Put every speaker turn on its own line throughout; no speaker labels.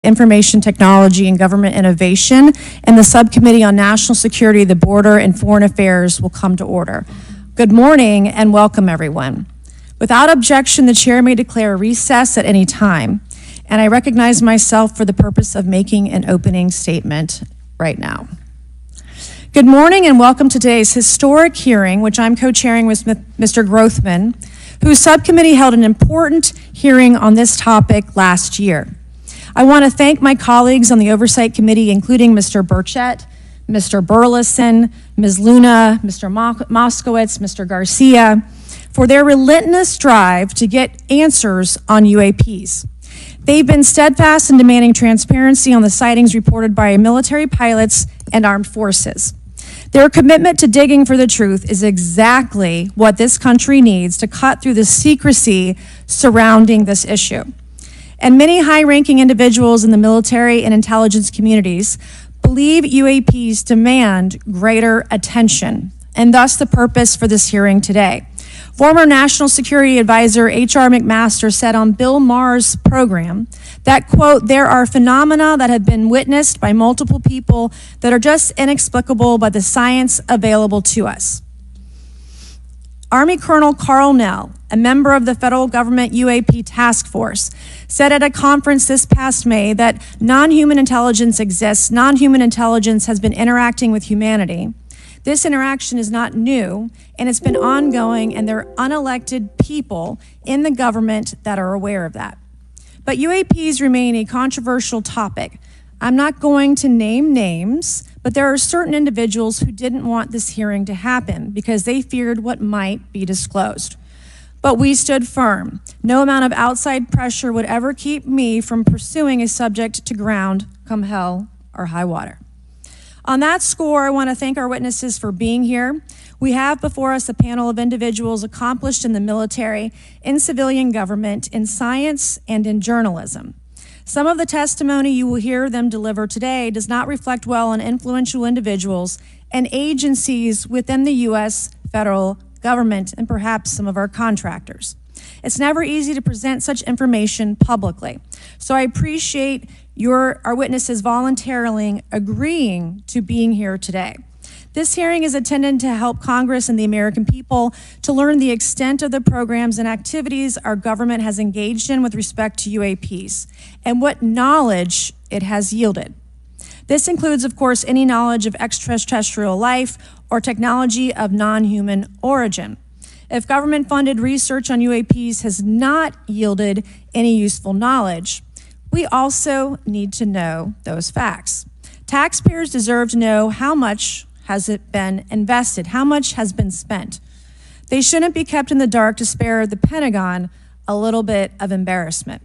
Information Technology and Government Innovation, and the Subcommittee on National Security, the Border, and Foreign Affairs will come to order. Good morning and welcome, everyone. Without objection, the chair may declare a recess at any time, and I recognize myself for the purpose of making an opening statement right now. Good morning and welcome to today's historic hearing, which I'm co-chairing with Mr. Grothman, whose subcommittee held an important hearing on this topic last year. I want to thank my colleagues on the Oversight Committee, including Mr. Burchett, Mr. Burleson, Ms. Luna, Mr. Moskowitz, Mr. Garcia, for their relentless drive to get answers on UAPs. They've been steadfast in demanding transparency on the sightings reported by military pilots and armed forces. Their commitment to digging for the truth is exactly what this country needs to cut through the secrecy surrounding this issue. And many high-ranking individuals in the military and intelligence communities believe UAPs demand greater attention, and thus the purpose for this hearing today. Former National Security Advisor H.R. McMaster said on Bill Maher's program that, quote, there are phenomena that have been witnessed by multiple people that are just inexplicable by the science available to us. Army Colonel Carl Nell, a member of the federal government UAP task force, said at a conference this past May that non-human intelligence exists, non-human intelligence has been interacting with humanity. This interaction is not new, and it's been ongoing, and there are unelected people in the government that are aware of that. But UAPs remain a controversial topic. I'm not going to name names, but there are certain individuals who didn't want this hearing to happen because they feared what might be disclosed. But we stood firm. No amount of outside pressure would ever keep me from pursuing a subject to ground, come hell or high water. On that score, I want to thank our witnesses for being here. We have before us a panel of individuals accomplished in the military, in civilian government, in science, and in journalism. Some of the testimony you will hear them deliver today does not reflect well on influential individuals and agencies within the U.S. federal government and perhaps some of our contractors. It's never easy to present such information publicly. So I appreciate our witnesses voluntarily agreeing to being here today. This hearing is intended to help Congress and the American people to learn the extent of the programs and activities our government has engaged in with respect to UAPs and what knowledge it has yielded. This includes, of course, any knowledge of extraterrestrial life or technology of non-human origin. If government-funded research on UAPs has not yielded any useful knowledge, we also need to know those facts. Taxpayers deserve to know how much has it been invested, how much has been spent. They shouldn't be kept in the dark to spare the Pentagon a little bit of embarrassment.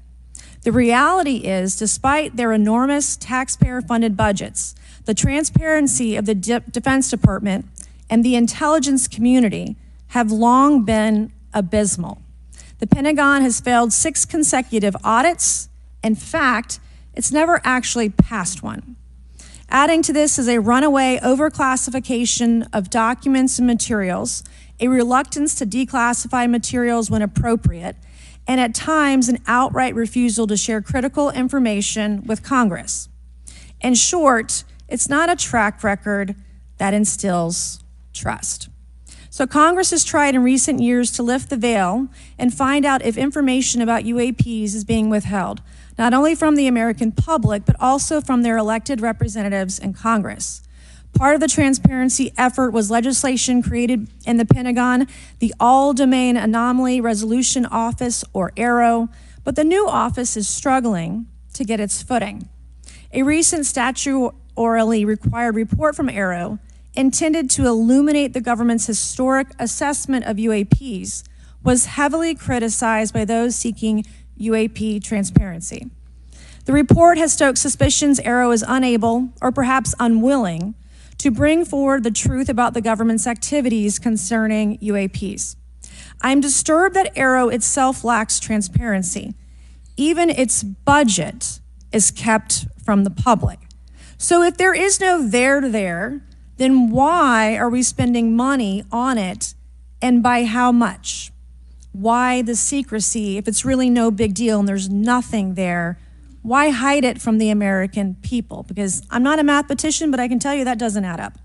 The reality is, despite their enormous taxpayer-funded budgets, the transparency of the Defense Department and the intelligence community have long been abysmal. The Pentagon has failed 6 consecutive audits. In fact, it's never actually passed one. Adding to this is a runaway overclassification of documents and materials, a reluctance to declassify materials when appropriate, and at times an outright refusal to share critical information with Congress. In short, it's not a track record that instills trust. So Congress has tried in recent years to lift the veil and find out if information about UAPs is being withheld, not only from the American public, but also from their elected representatives in Congress. Part of the transparency effort was legislation created in the Pentagon, the All-Domain Anomaly Resolution Office, or AARO, but the new office is struggling to get its footing. A recent statutorily required report from AARO intended to illuminate the government's historic assessment of UAPs was heavily criticized by those seeking UAP transparency. The report has stoked suspicions AARO is unable, or perhaps unwilling, to bring forward the truth about the government's activities concerning UAPs. I'm disturbed that AARO itself lacks transparency. Even its budget is kept from the public. So if there is no there, then why are we spending money on it, and by how much? Why the secrecy if it's really no big deal and there's nothing there Why hide it from the American people? Because I'm not a mathematician, but I can tell you that doesn't add up.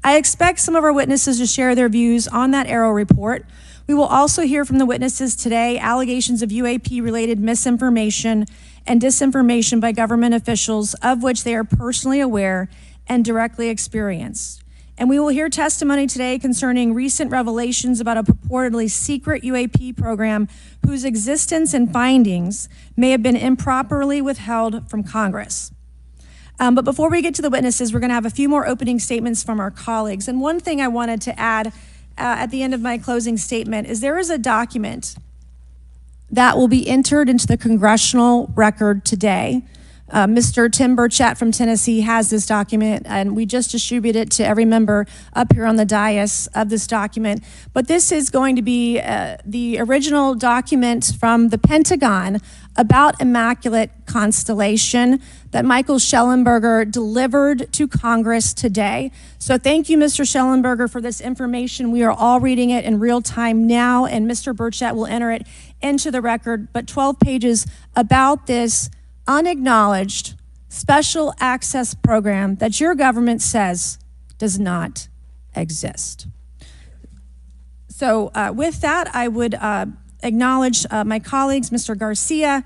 I expect some of our witnesses to share their views on that AARO report. We will also hear from the witnesses today allegations of UAP-related misinformation and disinformation by government officials of which they are personally aware and directly experienced. And we will hear testimony today concerning recent revelations about a purportedly secret UAP program whose existence and findings may have been improperly withheld from Congress. But before we get to the witnesses, we're going to have a few more opening statements from our colleagues. And one thing I wanted to add at the end of my closing statement is there is a document that will be entered into the congressional record today. Mr. Tim Burchett from Tennessee has this document, and we just distributed it to every member up here on the dais of this document. But this is going to be the original document from the Pentagon about Immaculate Constellation that Michael Schellenberger delivered to Congress today. So thank you, Mr. Schellenberger, for this information. We are all reading it in real time now, and Mr. Burchett will enter it into the record. But 12 pages about this unacknowledged special access program that your government says does not exist. So with that, I would acknowledge my colleagues, Mr. Garcia.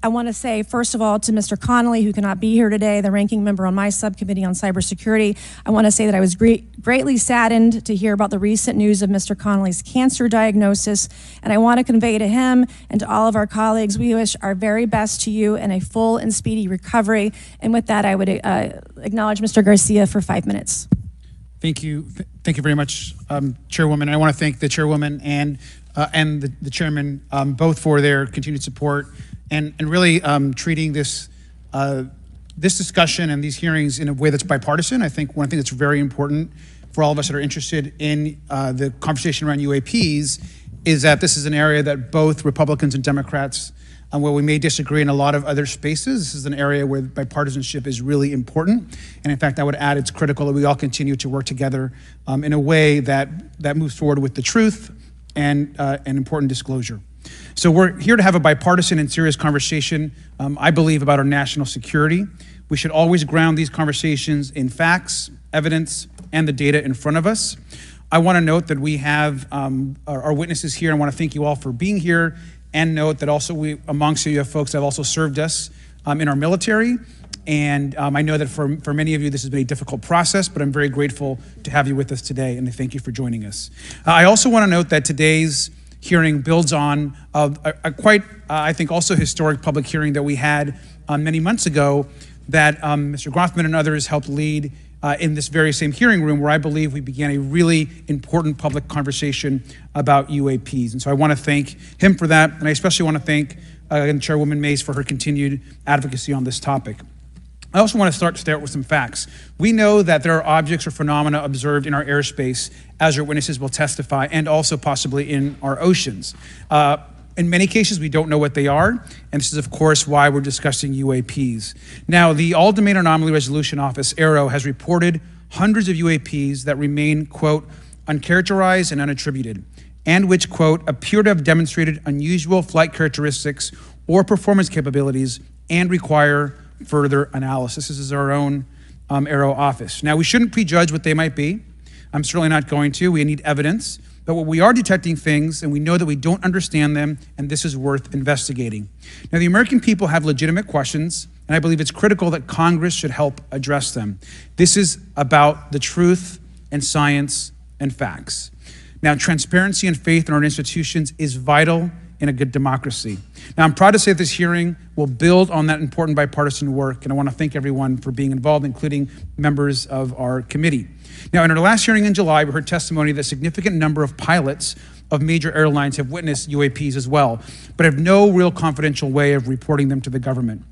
I want to say, first of all, to Mr. Connolly, who cannot be here today, the ranking member on my subcommittee on cybersecurity, I want to say that I was greatly saddened to hear about the recent news of Mr. Connolly's cancer diagnosis, and I want to convey to him and to all of our colleagues, we wish our very best to you and a full and speedy recovery. And with that, I would acknowledge Mr. Garcia for 5 minutes.
Thank you. Thank you very much, Chairwoman. I want to thank the Chairwoman and the Chairman both for their continued support and really treating this discussion and these hearings in a way that's bipartisan. I think one thing that's very important for all of us that are interested in the conversation around UAPs is that this is an area that both Republicans and Democrats, where we may disagree in a lot of other spaces, this is an area where bipartisanship is really important. And in fact, I would add it's critical that we all continue to work together in a way that moves forward with the truth and important disclosure. So we're here to have a bipartisan and serious conversation, I believe, about our national security. We should always ground these conversations in facts, evidence, and the data in front of us. I want to note that we have our witnesses here, and I want to thank you all for being here, and note that also amongst you have folks that have also served us in our military. And I know that for many of you, this has been a difficult process, but I'm very grateful to have you with us today, and I thank you for joining us. I also want to note that today's hearing builds on a quite, I think, also historic public hearing that we had many months ago that Mr. Grothman and others helped lead in this very same hearing room, where I believe we began a really important public conversation about UAPs. And so I want to thank him for that, and I especially want to thank Chairwoman Mays for her continued advocacy on this topic. I also want to start with some facts. We know that there are objects or phenomena observed in our airspace, as our witnesses will testify, and also possibly in our oceans. In many cases, we don't know what they are, and this is, of course, why we're discussing UAPs. Now, the All-Domain Anomaly Resolution Office, AARO, has reported hundreds of UAPs that remain, quote, uncharacterized and unattributed, and which, quote, appear to have demonstrated unusual flight characteristics or performance capabilities and require further analysis. This is our own AARO office. Now, we shouldn't prejudge what they might be. I'm certainly not going to. We need evidence. But what we are detecting things, and we know that we don't understand them, and this is worth investigating. Now, the American people have legitimate questions, and I believe it's critical that Congress should help address them. This is about the truth and science and facts. Now, transparency and faith in our institutions is vital in a good democracy. Now, I'm proud to say that this hearing will build on that important bipartisan work, and I want to thank everyone for being involved, including members of our committee. Now, in our last hearing in July, we heard testimony that a significant number of pilots of major airlines have witnessed UAPs as well, but have no real confidential way of reporting them to the government.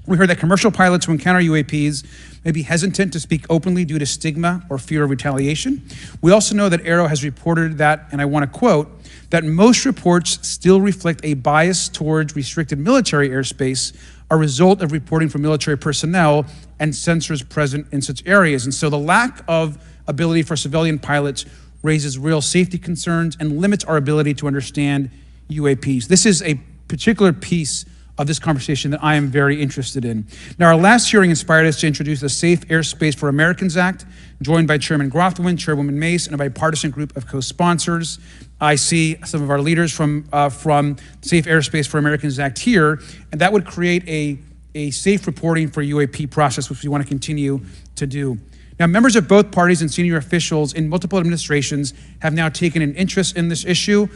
We heard that commercial pilots who encounter UAPs may be hesitant to speak openly due to stigma or fear of retaliation. We also know that AARO has reported that, and I want to quote, that most reports still reflect a bias towards restricted military airspace, a result of reporting from military personnel and sensors present in such areas. And so the lack of ability for civilian pilots raises real safety concerns and limits our ability to understand UAPs. This is a particular piece of this conversation that I am very interested in. Now, our last hearing inspired us to introduce the Safe Airspace for Americans Act, joined by Chairman Grothman, Chairwoman Mace, and a bipartisan group of co-sponsors. I see some of our leaders from Safe Airspace for Americans Act here, and that would create a safe reporting for UAP process, which we want to continue to do. Now, members of both parties and senior officials in multiple administrations have now taken an interest in this issue.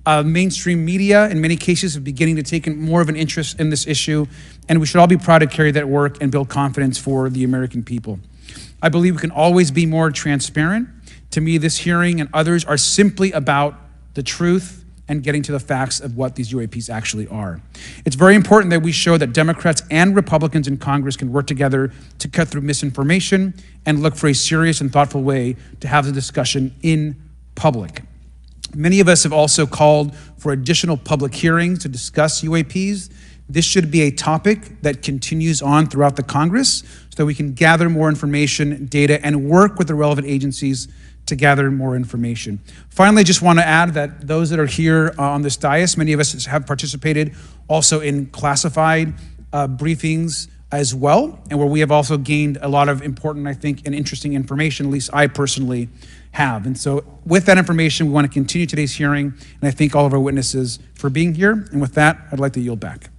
Mainstream media, in many cases, are beginning to take more of an interest in this issue, and we should all be proud to carry that work and build confidence for the American people. I believe we can always be more transparent. To me, this hearing and others are simply about the truth and getting to the facts of what these UAPs actually are. It's very important that we show that Democrats and Republicans in Congress can work together to cut through misinformation and look for a serious and thoughtful way to have the discussion in public. Many of us have also called for additional public hearings to discuss UAPs. This should be a topic that continues on throughout the Congress so that we can gather more information, data, and work with the relevant agencies to gather more information. Finally, I just want to add that those that are here on this dais, many of us have participated also in classified briefings as well, and where we have also gained a lot of important, I think, and interesting information, at least I personally have. And so with that information, we want to continue today's hearing, and I thank all of our witnesses for being here. And with that, I'd like to yield back.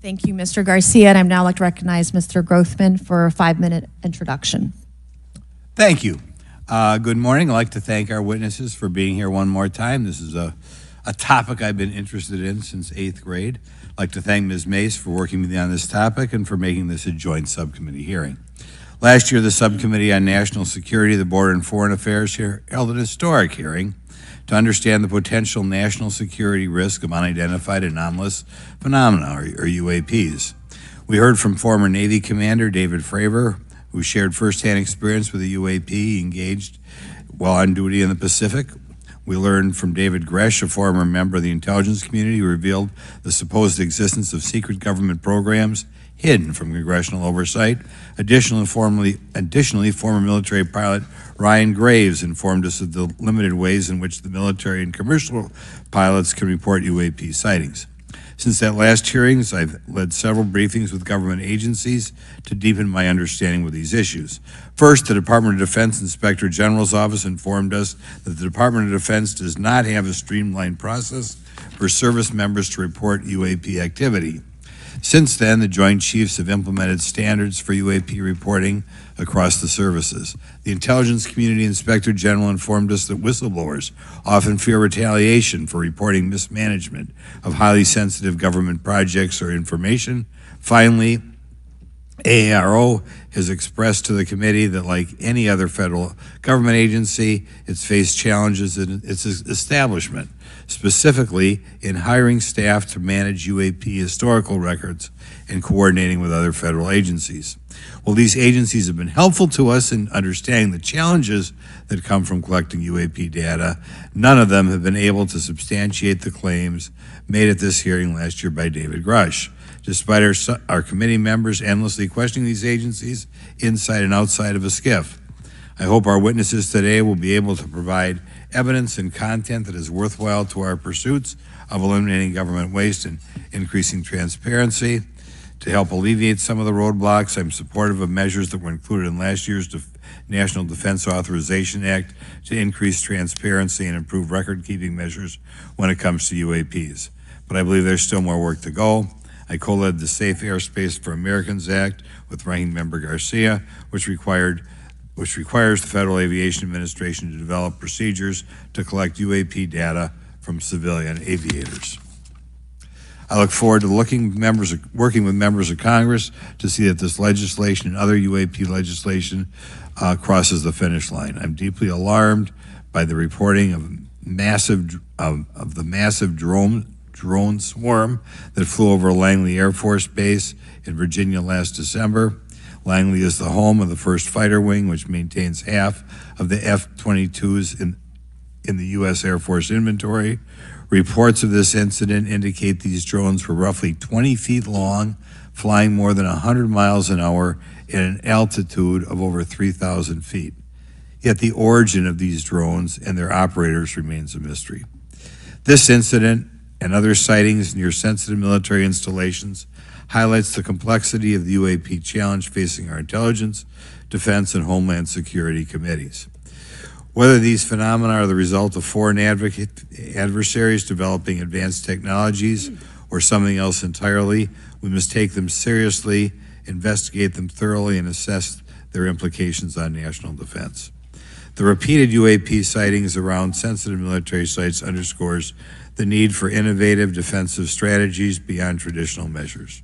Thank you, Mr. Garcia, and I'd now like to recognize Mr. Grothman for a 5-minute introduction.
Thank you. Good morning. I'd like to thank our witnesses for being here one more time. This is a topic I've been interested in since 8th grade. I'd like to thank Ms. Mace for working with me on this topic and for making this a joint subcommittee hearing. Last year, the Subcommittee on National Security, the Border and Foreign Affairs held an historic hearing to understand the potential national security risk of unidentified anomalous phenomena, or UAPs. We heard from former Navy Commander David Fravor, who shared firsthand experience with a UAP engaged while on duty in the Pacific. We learned from David Gresh, a former member of the intelligence community, who revealed the supposed existence of secret government programs hidden from congressional oversight. Additionally, former military pilot Ryan Graves informed us of the limited ways in which the military and commercial pilots can report UAP sightings. Since that last hearings, I've led several briefings with government agencies to deepen my understanding with these issues. First, the Department of Defense Inspector General's Office informed us that the Department of Defense does not have a streamlined process for service members to report UAP activity. Since then, the Joint Chiefs have implemented standards for UAP reporting across the services. The Intelligence Community Inspector General informed us that whistleblowers often fear retaliation for reporting mismanagement of highly sensitive government projects or information. Finally, AARO has expressed to the committee that, like any other federal government agency, it's faced challenges in its establishment, specifically in hiring staff to manage UAP historical records and coordinating with other federal agencies. While these agencies have been helpful to us in understanding the challenges that come from collecting UAP data, none of them have been able to substantiate the claims made at this hearing last year by David Grush. Despite our committee members endlessly questioning these agencies inside and outside of a SCIF. I hope our witnesses today will be able to provide evidence and content that is worthwhile to our pursuits of eliminating government waste and increasing transparency. To help alleviate some of the roadblocks, I'm supportive of measures that were included in last year's National Defense Authorization Act to increase transparency and improve record-keeping measures when it comes to UAPs. But I believe there's still more work to go. I co-led the Safe Airspace for Americans Act with Ranking Member Garcia, which requires the Federal Aviation Administration to develop procedures to collect UAP data from civilian aviators. I look forward to working with members of Congress to see that this legislation and other UAP legislation crosses the finish line. I'm deeply alarmed by the reporting of the massive drone swarm that flew over Langley Air Force Base in Virginia last December. Langley is the home of the 1st Fighter Wing, which maintains half of the F-22s in the U.S. Air Force inventory. Reports of this incident indicate these drones were roughly 20 feet long, flying more than 100 miles an hour at an altitude of over 3,000 feet. Yet the origin of these drones and their operators remains a mystery. This incident and other sightings near sensitive military installations highlights the complexity of the UAP challenge facing our intelligence, defense, and homeland security committees. Whether these phenomena are the result of foreign adversaries developing advanced technologies or something else entirely, we must take them seriously, investigate them thoroughly, and assess their implications on national defense. The repeated UAP sightings around sensitive military sites underscores the need for innovative defensive strategies beyond traditional measures.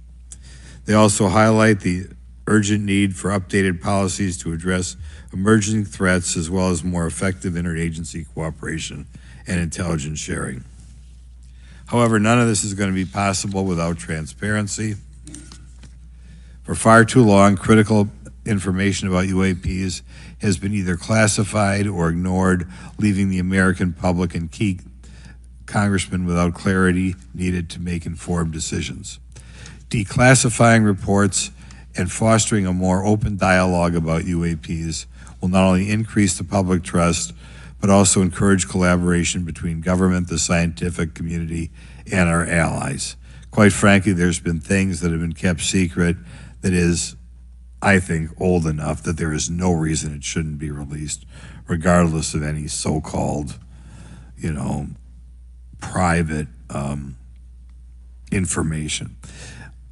They also highlight the urgent need for updated policies to address emerging threats as well as more effective interagency cooperation and intelligence sharing. However, none of this is going to be possible without transparency. For far too long, critical information about UAPs has been either classified or ignored, leaving the American public and key congressmen without clarity needed to make informed decisions. Declassifying reports and fostering a more open dialogue about UAPs will not only increase the public trust, but also encourage collaboration between government, the scientific community, and our allies. Quite frankly, there's been things that have been kept secret that is, I think, old enough that there is no reason it shouldn't be released, regardless of any so-called, private information.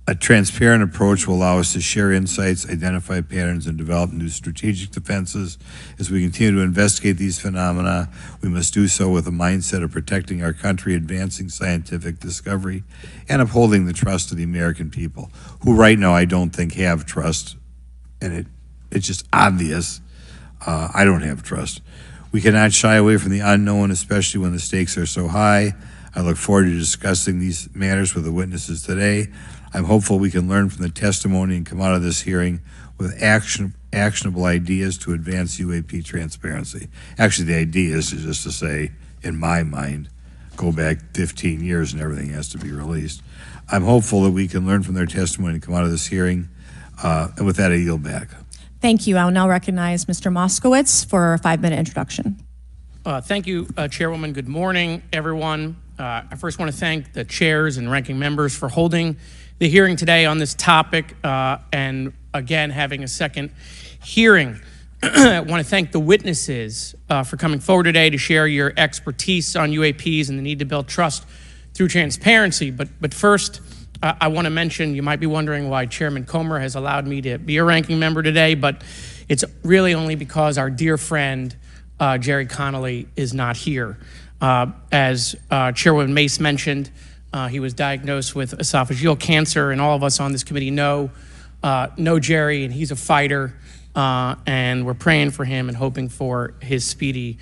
A transparent approach will allow us to share insights, identify patterns, and develop new strategic defenses. As we continue to investigate these phenomena, we must do so with a mindset of protecting our country, advancing scientific discovery, and upholding the trust of the American people, who right now I don't think have trust, and it's just obvious I don't have trust. We cannot shy away from the unknown, especially when the stakes are so high. I look forward to discussing these matters with the witnesses today. I'm hopeful we can learn from the testimony and come out of this hearing with actionable ideas to advance UAP transparency. Actually, the idea is just to say, in my mind, go back 15 years and everything has to be released. I'm hopeful that we can learn from their testimony and come out of this hearing. And with that, I yield back.
Thank you. I'll now recognize Mr. Moskowitz for a 5-minute introduction.
Thank you, Chairwoman. Good morning, everyone. I first want to thank the chairs and ranking members for holding the hearing today on this topic and, again, having a second hearing. I want to thank the witnesses for coming forward today to share your expertise on UAPs and the need to build trust through transparency. But first, I want to mention, you might be wondering why Chairman Comer has allowed me to be a ranking member today, but it's really only because our dear friend, Jerry Connolly, is not here. As Chairwoman Mace mentioned, he was diagnosed with esophageal cancer, and all of us on this committee know Jerry, and he's a fighter, and we're praying for him and hoping for his speedy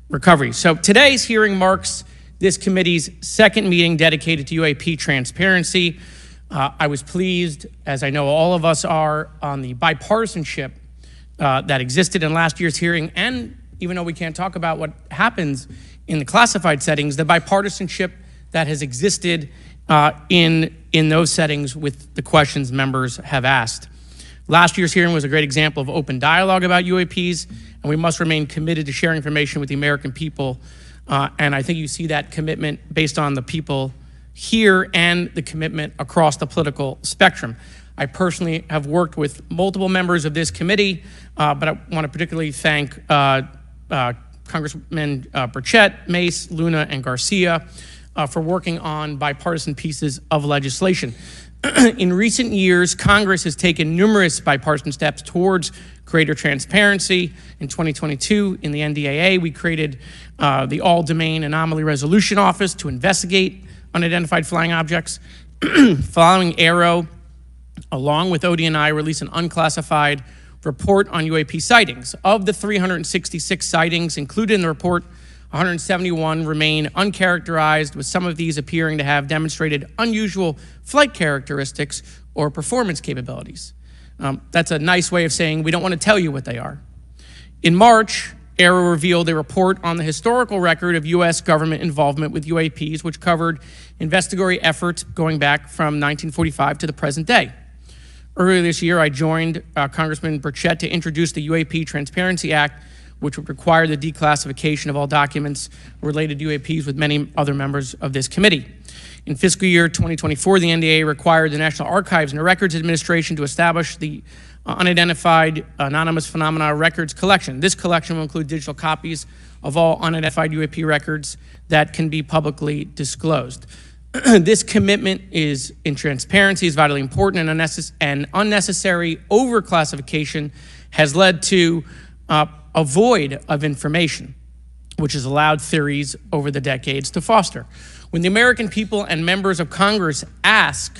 recovery. So today's hearing marks this committee's second meeting dedicated to UAP transparency. I was pleased, as I know all of us are, on the bipartisanship that existed in last year's hearing, and even though we can't talk about what happens in the classified settings, the bipartisanship that has existed in those settings with the questions members have asked. Last year's hearing was a great example of open dialogue about UAPs, and we must remain committed to sharing information with the American people. And I think you see that commitment based on the people here and the commitment across the political spectrum. I personally have worked with multiple members of this committee, but I want to particularly thank Congressman Burchett, Mace, Luna, and Garcia for working on bipartisan pieces of legislation. In recent years, Congress has taken numerous bipartisan steps towards greater transparency. In 2022, in the NDAA, we created the All-Domain Anomaly Resolution Office to investigate unidentified flying objects. Following Aero, along with ODNI, released an unclassified report on UAP sightings. Of the 366 sightings included in the report, 171 remain uncharacterized, with some of these appearing to have demonstrated unusual flight characteristics or performance capabilities. That's a nice way of saying we don't want to tell you what they are. In March, Aero revealed a report on the historical record of U.S. government involvement with UAPs, which covered investigatory efforts going back from 1945 to the present day. Earlier this year, I joined Congressman Burchett to introduce the UAP Transparency Act, which would require the declassification of all documents related to UAPs with many other members of this committee. In fiscal year 2024, the NDA required the National Archives and Records Administration to establish the Unidentified Anomalous Phenomena Records Collection. This collection will include digital copies of all unidentified UAP records that can be publicly disclosed. This commitment in transparency is vitally important, and unnecessary overclassification has led to a void of information, which has allowed theories over the decades to foster. When the American people and members of Congress ask,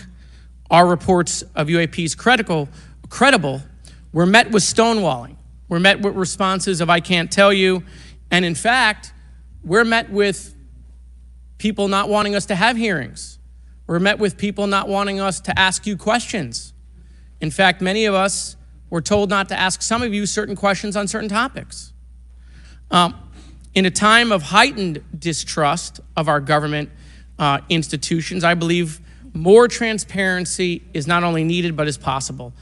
are reports of UAPs credible, we're met with stonewalling. We're met with responses of, I can't tell you. And in fact, we're met with people not wanting us to have hearings. We're met with people not wanting us to ask you questions. In fact, many of us were told not to ask some of you certain questions on certain topics. In a time of heightened distrust of our government institutions, I believe more transparency is not only needed, but is possible.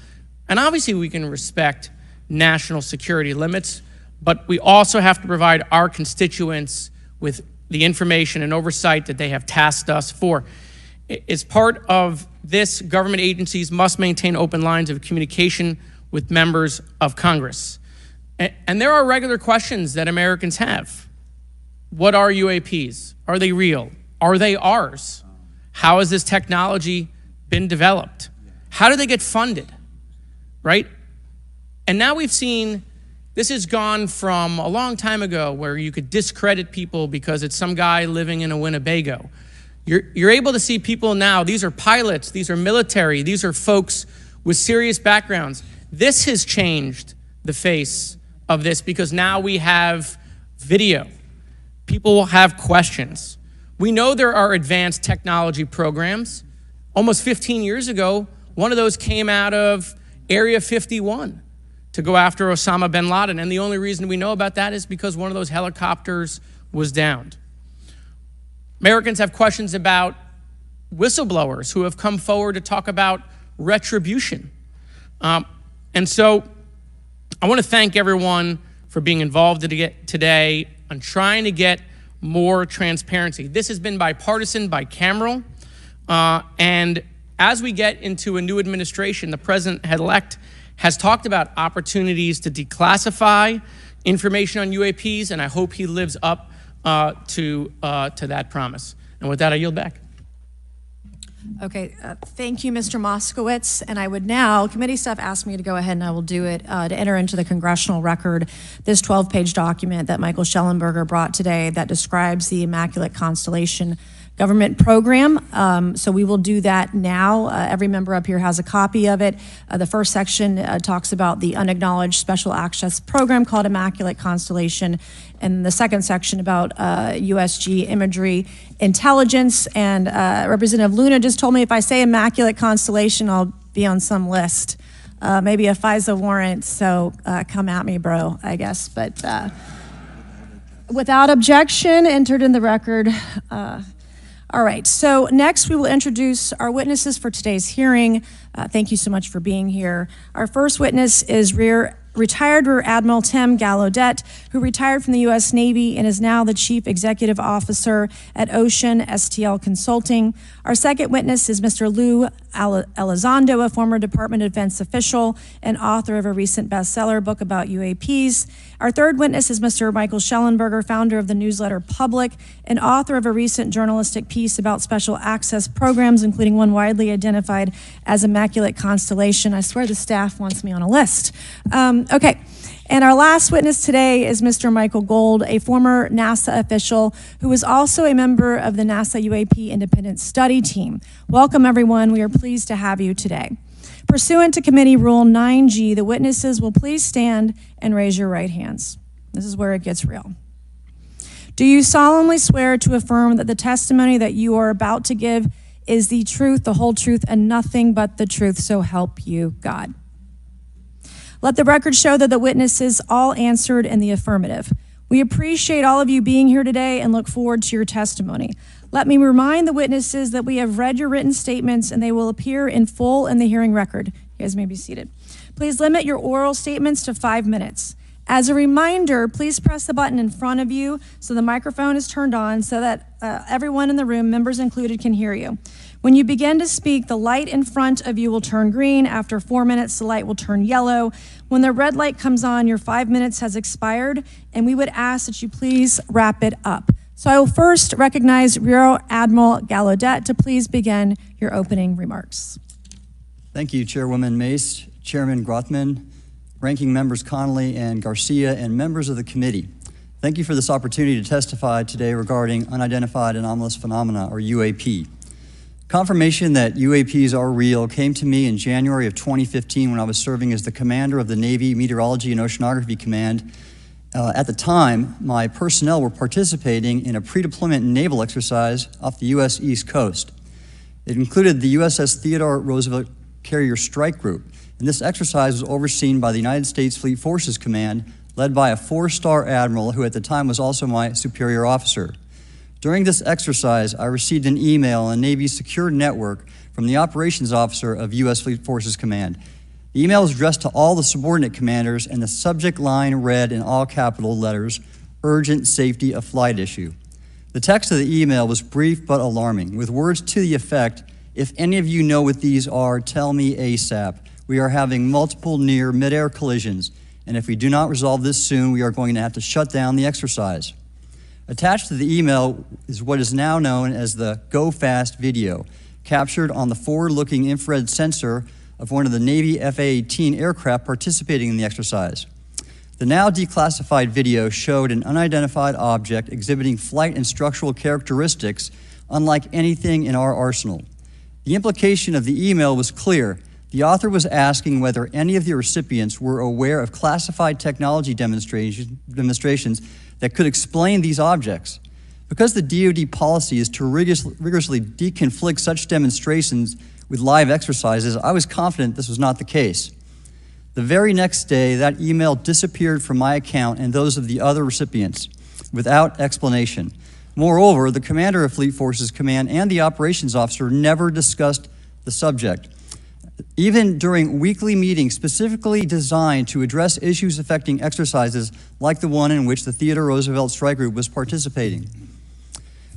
And obviously we can respect national security limits, but we also have to provide our constituents with the information and oversight that they have tasked us for. As part of this, government agencies must maintain open lines of communication with members of Congress. And there are regular questions that Americans have. What are UAPs? Are they real? Are they ours? How has this technology been developed? How do they get funded, right? And now we've seen this has gone from a long time ago where you could discredit people because it's some guy living in a Winnebago. You're able to see people now, these are pilots, these are military, these are folks with serious backgrounds. This has changed the face of this because now we have video. People will have questions. We know there are advanced technology programs. Almost 15 years ago, one of those came out of Area 51 to go after Osama bin Laden. And the only reason we know about that is because one of those helicopters was downed. Americans have questions about whistleblowers who have come forward to talk about retribution. And so I want to thank everyone for being involved today on trying to get more transparency. This has been bipartisan, bicameral, and as we get into a new administration, the president-elect has talked about opportunities to declassify information on UAPs, and I hope he lives up to that promise. And with that, I yield back.
Okay, thank you, Mr. Moskowitz. And I would now, committee staff asked me to go ahead and I will do it, to enter into the congressional record this 12-page document that Michael Schellenberger brought today that describes the Immaculate Constellation government program. So we will do that now. Every member up here has a copy of it. The first section talks about the unacknowledged special access program called Immaculate Constellation, and the second section about USG imagery intelligence. And Representative Luna just told me if I say Immaculate Constellation, I'll be on some list. Maybe a FISA warrant, so come at me, bro, I guess. But without objection, entered in the record. All right, so next we will introduce our witnesses for today's hearing. Thank you so much for being here. Our first witness is retired Rear Admiral Tim Gallaudet, who retired from the U.S. Navy and is now the Chief Executive Officer at Ocean STL Consulting. Our second witness is Mr. Lou Elizondo, a former Department of Defense official and author of a recent bestseller book about UAPs. Our third witness is Mr. Michael Schellenberger, founder of the newsletter Public and author of a recent journalistic piece about special access programs, including one widely identified as Immaculate Constellation. I swear the staff wants me on a list. Okay, and our last witness today is Mr. Michael Gold, a former NASA official who is also a member of the NASA UAP Independent Study Team. Welcome, everyone. We are pleased to have you today. Pursuant to Committee Rule 9G, the witnesses will please stand and raise your right hands. This is where it gets real. Do you solemnly swear to affirm that the testimony that you are about to give is the truth, the whole truth, and nothing but the truth, so help you God? Let the record show that the witnesses all answered in the affirmative. We appreciate all of you being here today and look forward to your testimony. Let me remind the witnesses that we have read your written statements and they will appear in full in the hearing record. You guys may be seated. Please limit your oral statements to 5 minutes. As a reminder, please press the button in front of you so the microphone is turned on so that everyone in the room, members included, can hear you. When you begin to speak, the light in front of you will turn green. After 4 minutes, the light will turn yellow. When the red light comes on, your 5 minutes has expired, and we would ask that you please wrap it up. So I will first recognize Rear Admiral Gallaudet to please begin your opening remarks.
Thank you, Chairwoman Mace, Chairman Grothman, Ranking Members Connolly and Garcia, and members of the committee. Thank you for this opportunity to testify today regarding unidentified anomalous phenomena, or UAP. Confirmation that UAPs are real came to me in January of 2015 when I was serving as the commander of the Navy Meteorology and Oceanography Command. At the time, my personnel were participating in a pre-deployment naval exercise off the U.S. East Coast. It included the USS Theodore Roosevelt Carrier Strike Group, and this exercise was overseen by the United States Fleet Forces Command, led by a 4-star admiral who at the time was also my superior officer. During this exercise, I received an email on Navy's secure network from the operations officer of U.S. Fleet Forces Command. The email was addressed to all the subordinate commanders, and the subject line read in all capital letters, "Urgent Safety of Flight Issue." The text of the email was brief but alarming, with words to the effect, "If any of you know what these are, tell me ASAP. We are having multiple near mid-air collisions, and if we do not resolve this soon, we are going to have to shut down the exercise." Attached to the email is what is now known as the Go Fast video, captured on the forward-looking infrared sensor of one of the Navy F-A-18 aircraft participating in the exercise. The now declassified video showed an unidentified object exhibiting flight and structural characteristics unlike anything in our arsenal. The implication of the email was clear. The author was asking whether any of the recipients were aware of classified technology demonstrations that could explain these objects. Because the DoD policy is to rigorously deconflict such demonstrations with live exercises, I was confident this was not the case. The very next day, that email disappeared from my account and those of the other recipients without explanation. Moreover, the commander of Fleet Forces Command and the operations officer never discussed the subject. Even during weekly meetings specifically designed to address issues affecting exercises like the one in which the Theodore Roosevelt Strike Group was participating.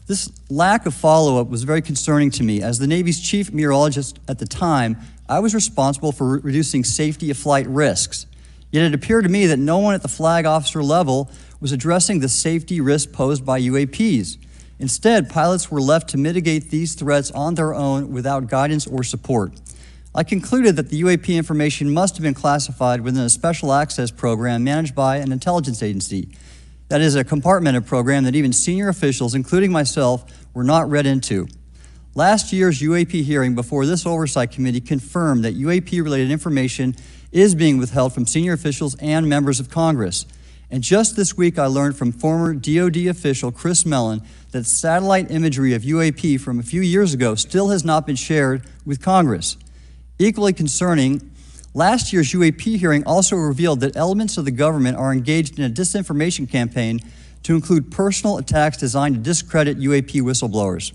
This lack of follow-up was very concerning to me. As the Navy's chief meteorologist at the time, I was responsible for reducing safety of flight risks. Yet it appeared to me that no one at the flag officer level was addressing the safety risk posed by UAPs. Instead, pilots were left to mitigate these threats on their own without guidance or support. I concluded that the UAP information must have been classified within a special access program managed by an intelligence agency. That is a compartmented program that even senior officials, including myself, were not read into. Last year's UAP hearing before this oversight committee confirmed that UAP-related information is being withheld from senior officials and members of Congress. And just this week, I learned from former DoD official Chris Mellon that satellite imagery of UAP from a few years ago still has not been shared with Congress. Equally concerning, last year's UAP hearing also revealed that elements of the government are engaged in a disinformation campaign to include personal attacks designed to discredit UAP whistleblowers.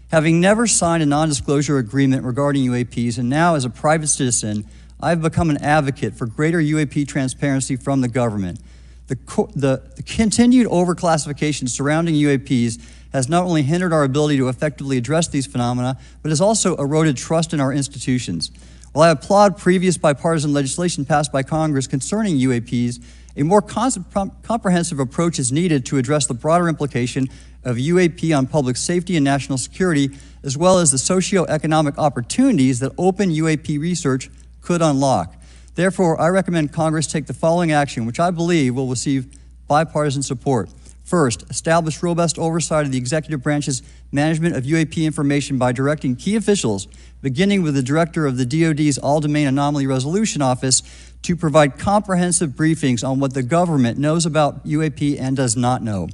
Having never signed a non-disclosure agreement regarding UAPs, and now as a private citizen, I've become an advocate for greater UAP transparency from the government. The continued overclassification surrounding UAPs has not only hindered our ability to effectively address these phenomena, but has also eroded trust in our institutions. While I applaud previous bipartisan legislation passed by Congress concerning UAPs, a more comprehensive approach is needed to address the broader implication of UAP on public safety and national security, as well as the socioeconomic opportunities that open UAP research could unlock. Therefore, I recommend Congress take the following action, which I believe will receive bipartisan support. First, establish robust oversight of the executive branch's management of UAP information by directing key officials, beginning with the director of the DoD's All-Domain Anomaly Resolution Office, to provide comprehensive briefings on what the government knows about UAP and does not know.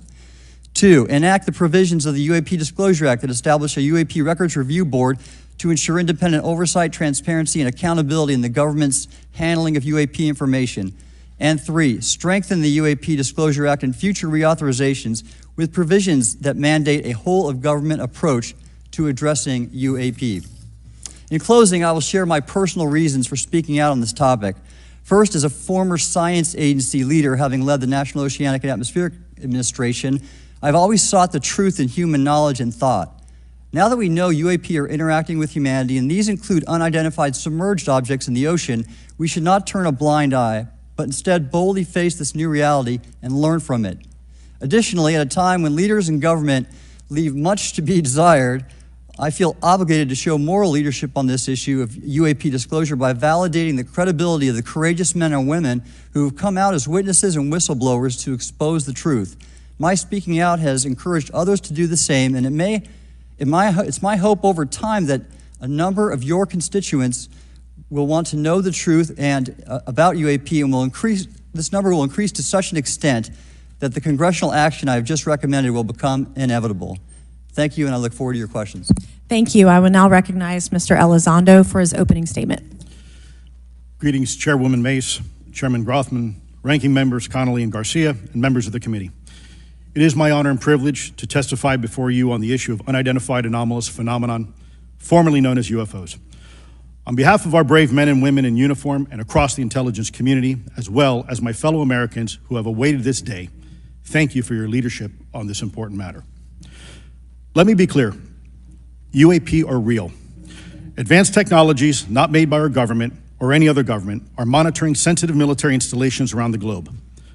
Two, enact the provisions of the UAP Disclosure Act that establish a UAP Records Review Board to ensure independent oversight, transparency, and accountability in the government's handling of UAP information. And three, strengthen the UAP Disclosure Act and future reauthorizations with provisions that mandate a whole-of-government approach to addressing UAP. In closing, I will share my personal reasons for speaking out on this topic. First, as a former science agency leader, having led the National Oceanic and Atmospheric Administration, I've always sought the truth in human knowledge and thought. Now that we know UAP are interacting with humanity, and these include unidentified submerged objects in the ocean, we should not turn a blind eye, but instead boldly face this new reality and learn from it. Additionally, at a time when leaders in government leave much to be desired, I feel obligated to show moral leadership on this issue of UAP disclosure by validating the credibility of the courageous men and women who have come out as witnesses and whistleblowers to expose the truth. My speaking out has encouraged others to do the same, and it's my hope over time that a number of your constituents will want to know the truth and about UAP, and this number will increase to such an extent that the congressional action I have just recommended will become inevitable. Thank you, and I look forward to your questions.
Thank you. I will now recognize Mr. Elizondo for his opening statement.
Greetings, Chairwoman Mace, Chairman Grothman, Ranking Members Connolly and Garcia, and members of the committee. It is my honor and privilege to testify before you on the issue of unidentified anomalous phenomenon, formerly known as UFOs. On behalf of our brave men and women in uniform and across the intelligence community, as well as my fellow Americans who have awaited this day, thank you for your leadership on this important matter. Let me be clear, UAP are real. Advanced technologies not made by our government or any other government are monitoring sensitive military installations around the globe.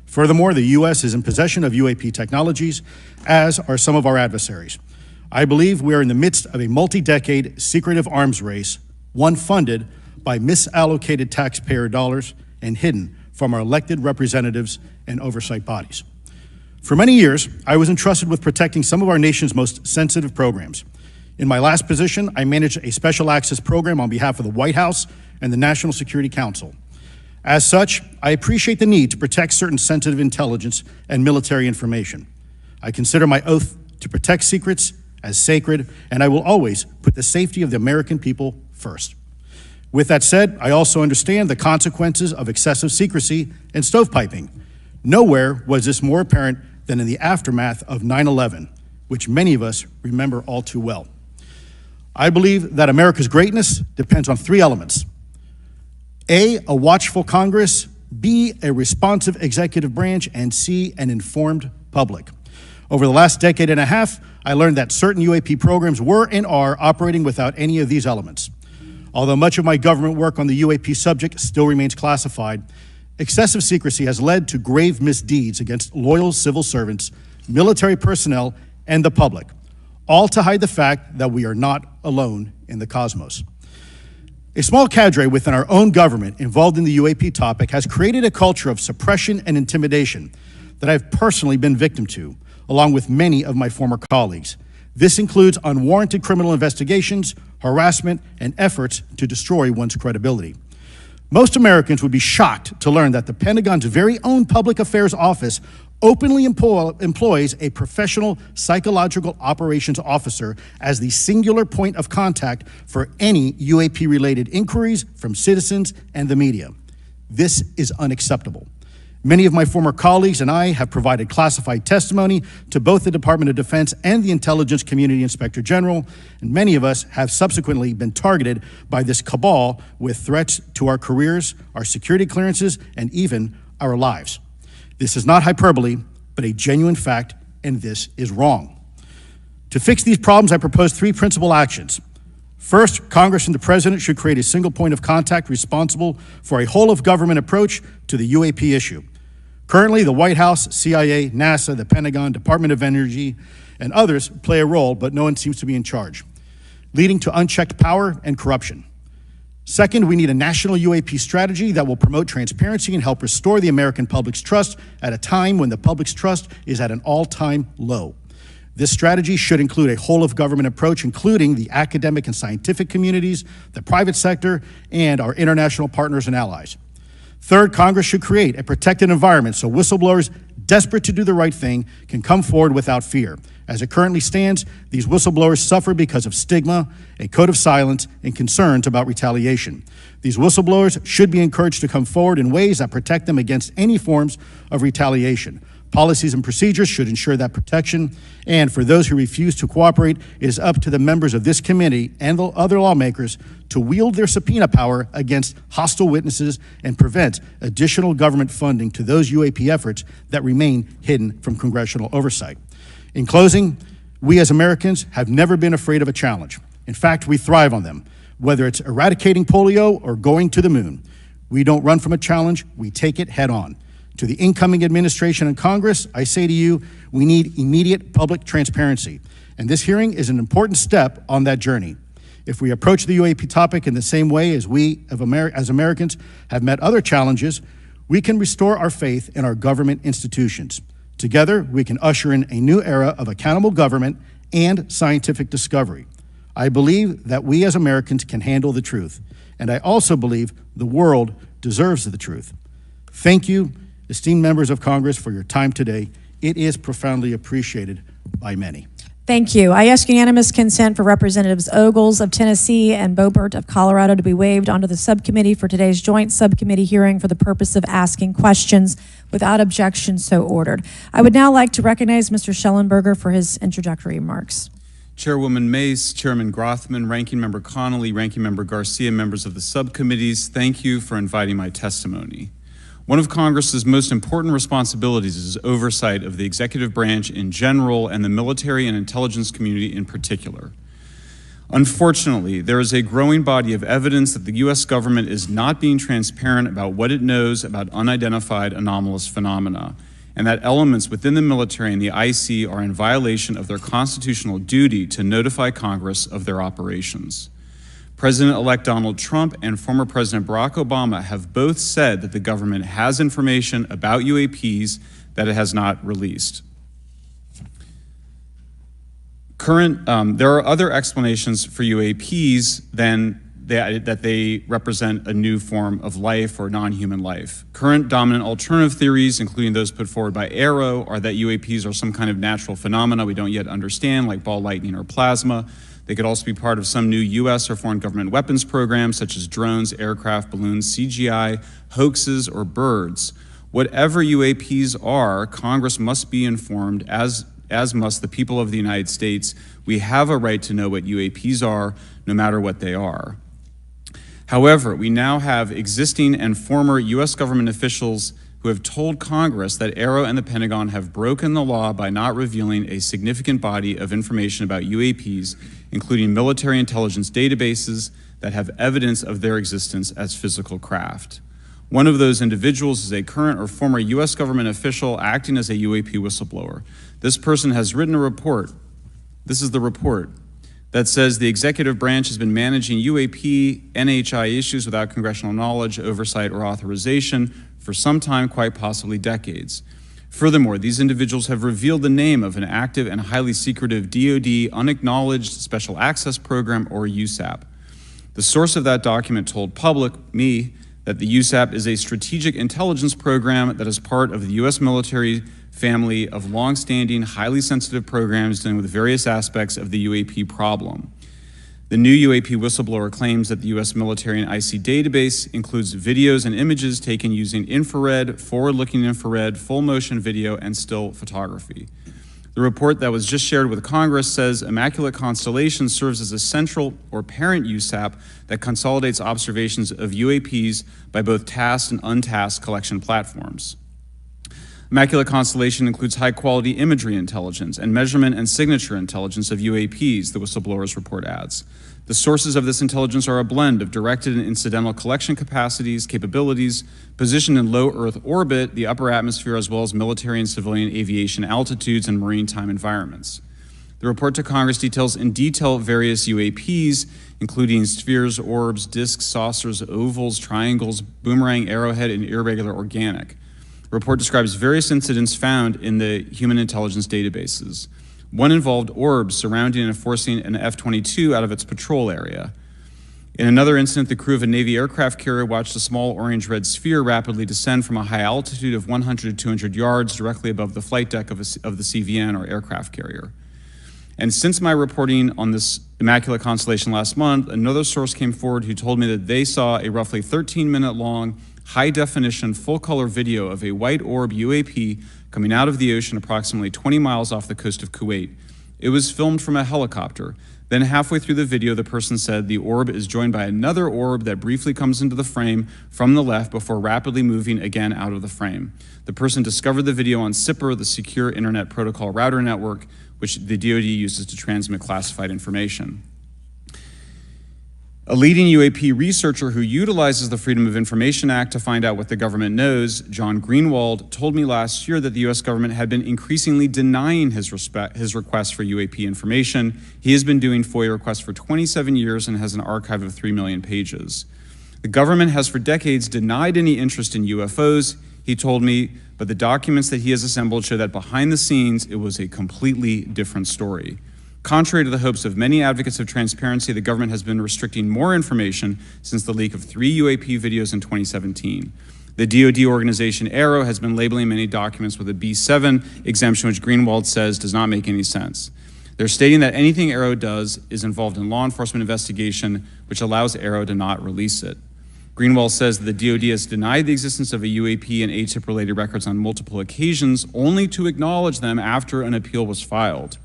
Furthermore, the U.S. is in possession of UAP technologies, as are some of our adversaries. I believe we are in the midst of a multi-decade secretive arms race, one funded by misallocated taxpayer dollars and hidden from our elected representatives and oversight bodies. For many years, I was entrusted with protecting some of our nation's most sensitive programs. In my last position, I managed a special access program on behalf of the White House and the National Security Council. As such, I appreciate the need to protect certain sensitive intelligence and military information. I consider my oath to protect secrets as sacred, and I will always put the safety of the American people first. With that said, I also understand the consequences of excessive secrecy and stovepiping. Nowhere was this more apparent than in the aftermath of 9/11, which many of us remember all too well. I believe that America's greatness depends on three elements: A, a watchful Congress; B, a responsive executive branch; and C, an informed public. Over the last decade and a half, I learned that certain UAP programs were and are operating without any of these elements. Although much of my government work on the UAP subject still remains classified, excessive secrecy has led to grave misdeeds against loyal civil servants, military personnel, and the public, all to hide the fact that we are not alone in the cosmos. A small cadre within our own government involved in the UAP topic has created a culture of suppression and intimidation that I've personally been victim to, along with many of my former colleagues. This includes unwarranted criminal investigations, harassment, and efforts to destroy one's credibility. Most Americans would be shocked to learn that the Pentagon's very own Public Affairs Office openly employs a professional psychological operations officer as the singular point of contact for any UAP-related inquiries from citizens and the media. This is unacceptable. Many of my former colleagues and I have provided classified testimony to both the Department of Defense and the Intelligence Community Inspector General, and many of us have subsequently been targeted by this cabal with threats to our careers, our security clearances, and even our lives. This is not hyperbole, but a genuine fact, and this is wrong. To fix these problems, I propose three principal actions. First, Congress and the President should create a single point of contact responsible for a whole-of-government approach to the UAP issue. Currently, the White House, CIA, NASA, the Pentagon, Department of Energy, and others play a role, but no one seems to be in charge, leading to unchecked power and corruption. Second, we need a national UAP strategy that will promote transparency and help restore the American public's trust at a time when the public's trust is at an all-time low. This strategy should include a whole-of-government approach, including the academic and scientific communities, the private sector, and our international partners and allies. Third, Congress should create a protected environment so whistleblowers desperate to do the right thing can come forward without fear. As it currently stands, these whistleblowers suffer because of stigma, a code of silence, and concerns about retaliation. These whistleblowers should be encouraged to come forward in ways that protect them against any forms of retaliation. Policies and procedures should ensure that protection, and for those who refuse to cooperate, it is up to the members of this committee and the other lawmakers to wield their subpoena power against hostile witnesses and prevent additional government funding to those UAP efforts that remain hidden from congressional oversight. In closing, we as Americans have never been afraid of a challenge. In fact, we thrive on them, whether it's eradicating polio or going to the moon. We don't run from a challenge, we take it head on. To the incoming administration and Congress, I say to you, we need immediate public transparency. And this hearing is an important step on that journey. If we approach the UAP topic in the same way as we as Americans have met other challenges, we can restore our faith in our government institutions. Together, we can usher in a new era of accountable government and scientific discovery. I believe that we as Americans can handle the truth. And I also believe the world deserves the truth. Thank you, esteemed members of Congress, for your time today. It is profoundly appreciated by many.
Thank you. I ask unanimous consent for Representatives Ogles of Tennessee and Boebert of Colorado to be waived onto the subcommittee for today's joint subcommittee hearing for the purpose of asking questions. Without objection, so ordered. I would now like to recognize Mr. Schellenberger for his introductory remarks.
Chairwoman Mace, Chairman Grothman, Ranking Member Connolly, Ranking Member Garcia, members of the subcommittees, thank you for inviting my testimony. One of Congress's most important responsibilities is oversight of the executive branch in general and the military and intelligence community in particular. Unfortunately, there is a growing body of evidence that the U.S. government is not being transparent about what it knows about unidentified anomalous phenomena, and that elements within the military and the IC are in violation of their constitutional duty to notify Congress of their operations. President-elect Donald Trump and former President Barack Obama have both said that the government has information about UAPs that it has not released. There are other explanations for UAPs than that they represent a new form of life or non-human life. Current dominant alternative theories, including those put forward by AARO, are that UAPs are some kind of natural phenomena we don't yet understand, like ball lightning or plasma. They could also be part of some new U.S. or foreign government weapons programs, such as drones, aircraft, balloons, CGI, hoaxes, or birds. Whatever UAPs are, Congress must be informed, as must the people of the United States. We have a right to know what UAPs are, no matter what they are. However, we now have existing and former U.S. government officials who have told Congress that AARO and the Pentagon have broken the law by not revealing a significant body of information about UAPs, including military intelligence databases that have evidence of their existence as physical craft. One of those individuals is a current or former U.S. government official acting as a UAP whistleblower. This person has written a report. This is the report that says the executive branch has been managing UAP, NHI issues without congressional knowledge, oversight, or authorization for some time, quite possibly decades. Furthermore, these individuals have revealed the name of an active and highly secretive DoD unacknowledged special access program, or USAP. The source of that document told me, that the USAP is a strategic intelligence program that is part of the U.S. military family of long-standing, highly sensitive programs dealing with various aspects of the UAP problem. The new UAP whistleblower claims that the U.S. military and IC database includes videos and images taken using infrared, forward-looking infrared, full-motion video, and still photography. The report that was just shared with Congress says Immaculate Constellation serves as a central or parent USAP that consolidates observations of UAPs by both tasked and untasked collection platforms. Immaculate Constellation includes high-quality imagery intelligence and measurement and signature intelligence of UAPs, the whistleblower's report adds. The sources of this intelligence are a blend of directed and incidental collection capabilities, positioned in low Earth orbit, the upper atmosphere, as well as military and civilian aviation altitudes and maritime environments. The report to Congress details in detail various UAPs, including spheres, orbs, disks, saucers, ovals, triangles, boomerang, arrowhead, and irregular organic. The report describes various incidents found in the human intelligence databases. One involved orbs surrounding and forcing an F-22 out of its patrol area. In another incident, the crew of a Navy aircraft carrier watched a small orange-red sphere rapidly descend from a high altitude of 100 to 200 yards directly above the flight deck of the CVN, or aircraft carrier. And since my reporting on this Immaculate Constellation last month, another source came forward who told me that they saw a roughly 13-minute long, high-definition, full-color video of a white orb UAP coming out of the ocean approximately 20 miles off the coast of Kuwait. It was filmed from a helicopter. Then halfway through the video, the person said the orb is joined by another orb that briefly comes into the frame from the left before rapidly moving again out of the frame. The person discovered the video on SIPR, the Secure Internet Protocol Router Network, which the DoD uses to transmit classified information. A leading UAP researcher who utilizes the Freedom of Information Act to find out what the government knows, John Greenwald, told me last year that the US government had been increasingly denying his requests for UAP information. He has been doing FOIA requests for 27 years and has an archive of 3 million pages. The government has for decades denied any interest in UFOs, he told me, but the documents that he has assembled show that behind the scenes, it was a completely different story. Contrary to the hopes of many advocates of transparency, the government has been restricting more information since the leak of 3 UAP videos in 2017. The DoD organization AARO has been labeling many documents with a B7 exemption, which Greenwald says does not make any sense. They're stating that anything AARO does is involved in law enforcement investigation, which allows AARO to not release it. Greenwald says that the DoD has denied the existence of a UAP and ATIP-related records on multiple occasions, only to acknowledge them after an appeal was filed.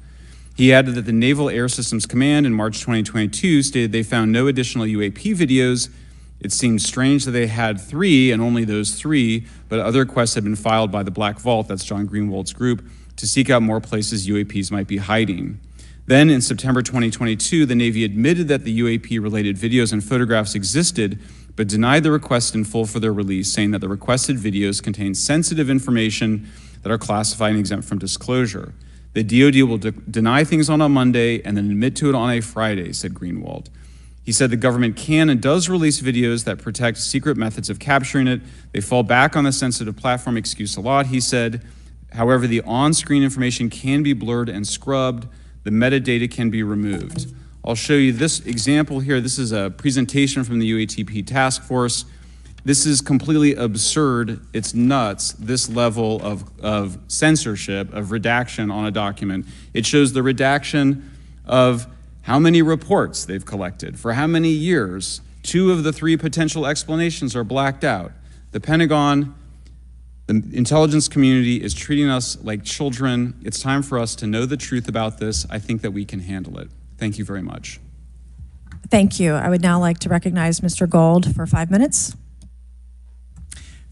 He added that the Naval Air Systems Command in March 2022 stated they found no additional UAP videos. It seemed strange that they had 3 and only those 3, but other requests had been filed by the Black Vault, that's John Greenwald's group, to seek out more places UAPs might be hiding. Then in September 2022, the Navy admitted that the UAP-related videos and photographs existed, but denied the request in full for their release, saying that the requested videos contain sensitive information that are classified and exempt from disclosure. The DoD will deny things on a Monday and then admit to it on a Friday, said Greenwald. He said the government can and does release videos that protect secret methods of capturing it. They fall back on the sensitive platform excuse a lot, he said. However, the on-screen information can be blurred and scrubbed. The metadata can be removed. I'll show you this example here. This is a presentation from the UATP task force. This is completely absurd. It's nuts, this level of censorship, of redaction on a document. It shows the redaction of how many reports they've collected, for how many years. 2 of the 3 potential explanations are blacked out. The Pentagon, the intelligence community is treating us like children. It's time for us to know the truth about this. I think that we can handle it. Thank you very much.
Thank you. I would now like to recognize Mr. Gold for 5 minutes.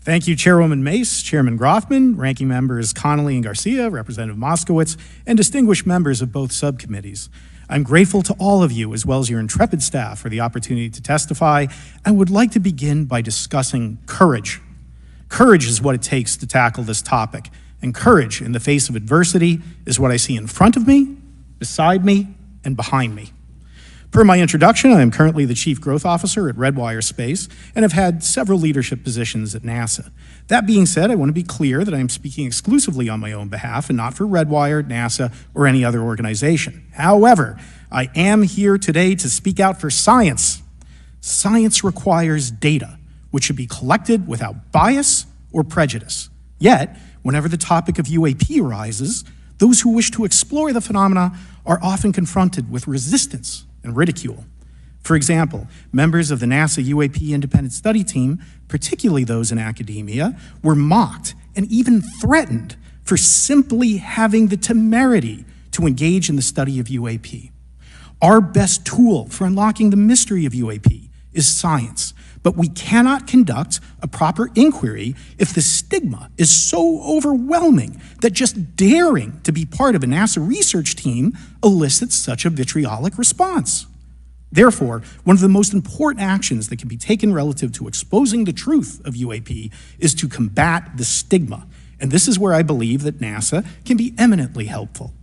Thank you, Chairwoman Mace, Chairman Grothman, Ranking Members Connolly and Garcia, Representative Moskowitz, and distinguished members of both subcommittees. I'm grateful to all of you, as well as your intrepid staff, for the opportunity to testify, and would like to begin by discussing courage. Courage is what it takes to tackle this topic, and courage in the face of adversity is what I see in front of me, beside me, and behind me. Per my introduction, I am currently the Chief Growth Officer at Redwire Space and have had several leadership positions at NASA. That being said, I want to be clear that I am speaking exclusively on my own behalf and not for Redwire, NASA, or any other organization. However, I am here today to speak out for science. Science requires data, which should be collected without bias or prejudice. Yet, whenever the topic of UAP arises, those who wish to explore the phenomena are often confronted with resistance and ridicule. For example, members of the NASA UAP Independent Study Team, particularly those in academia, were mocked and even threatened for simply having the temerity to engage in the study of UAP. Our best tool for unlocking the mystery of UAP is science, but we cannot conduct a proper inquiry if the stigma is so overwhelming that just daring to be part of a NASA research team elicits such a vitriolic response. Therefore, one of the most important actions that can be taken relative to exposing the truth of UAP is to combat the stigma. And this is where I believe that NASA can be eminently helpful.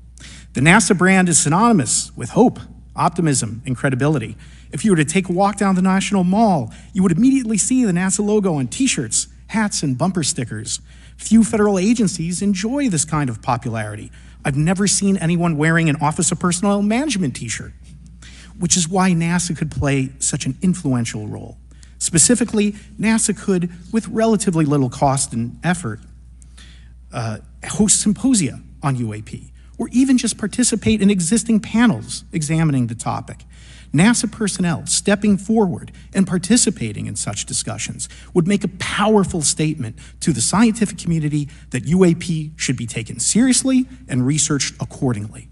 The NASA brand is synonymous with hope, optimism, and credibility. If you were to take a walk down the National Mall, you would immediately see the NASA logo on t-shirts, hats, and bumper stickers. Few federal agencies enjoy this kind of popularity. I've never seen anyone wearing an Office of Personnel Management t-shirt, which is why NASA could play such an influential role. Specifically, NASA could, with relatively little cost and effort, host symposia on UAP, or even just participate in existing panels examining the topic. NASA personnel stepping forward and participating in such discussions would make a powerful statement to the scientific community that UAP should be taken seriously and researched accordingly.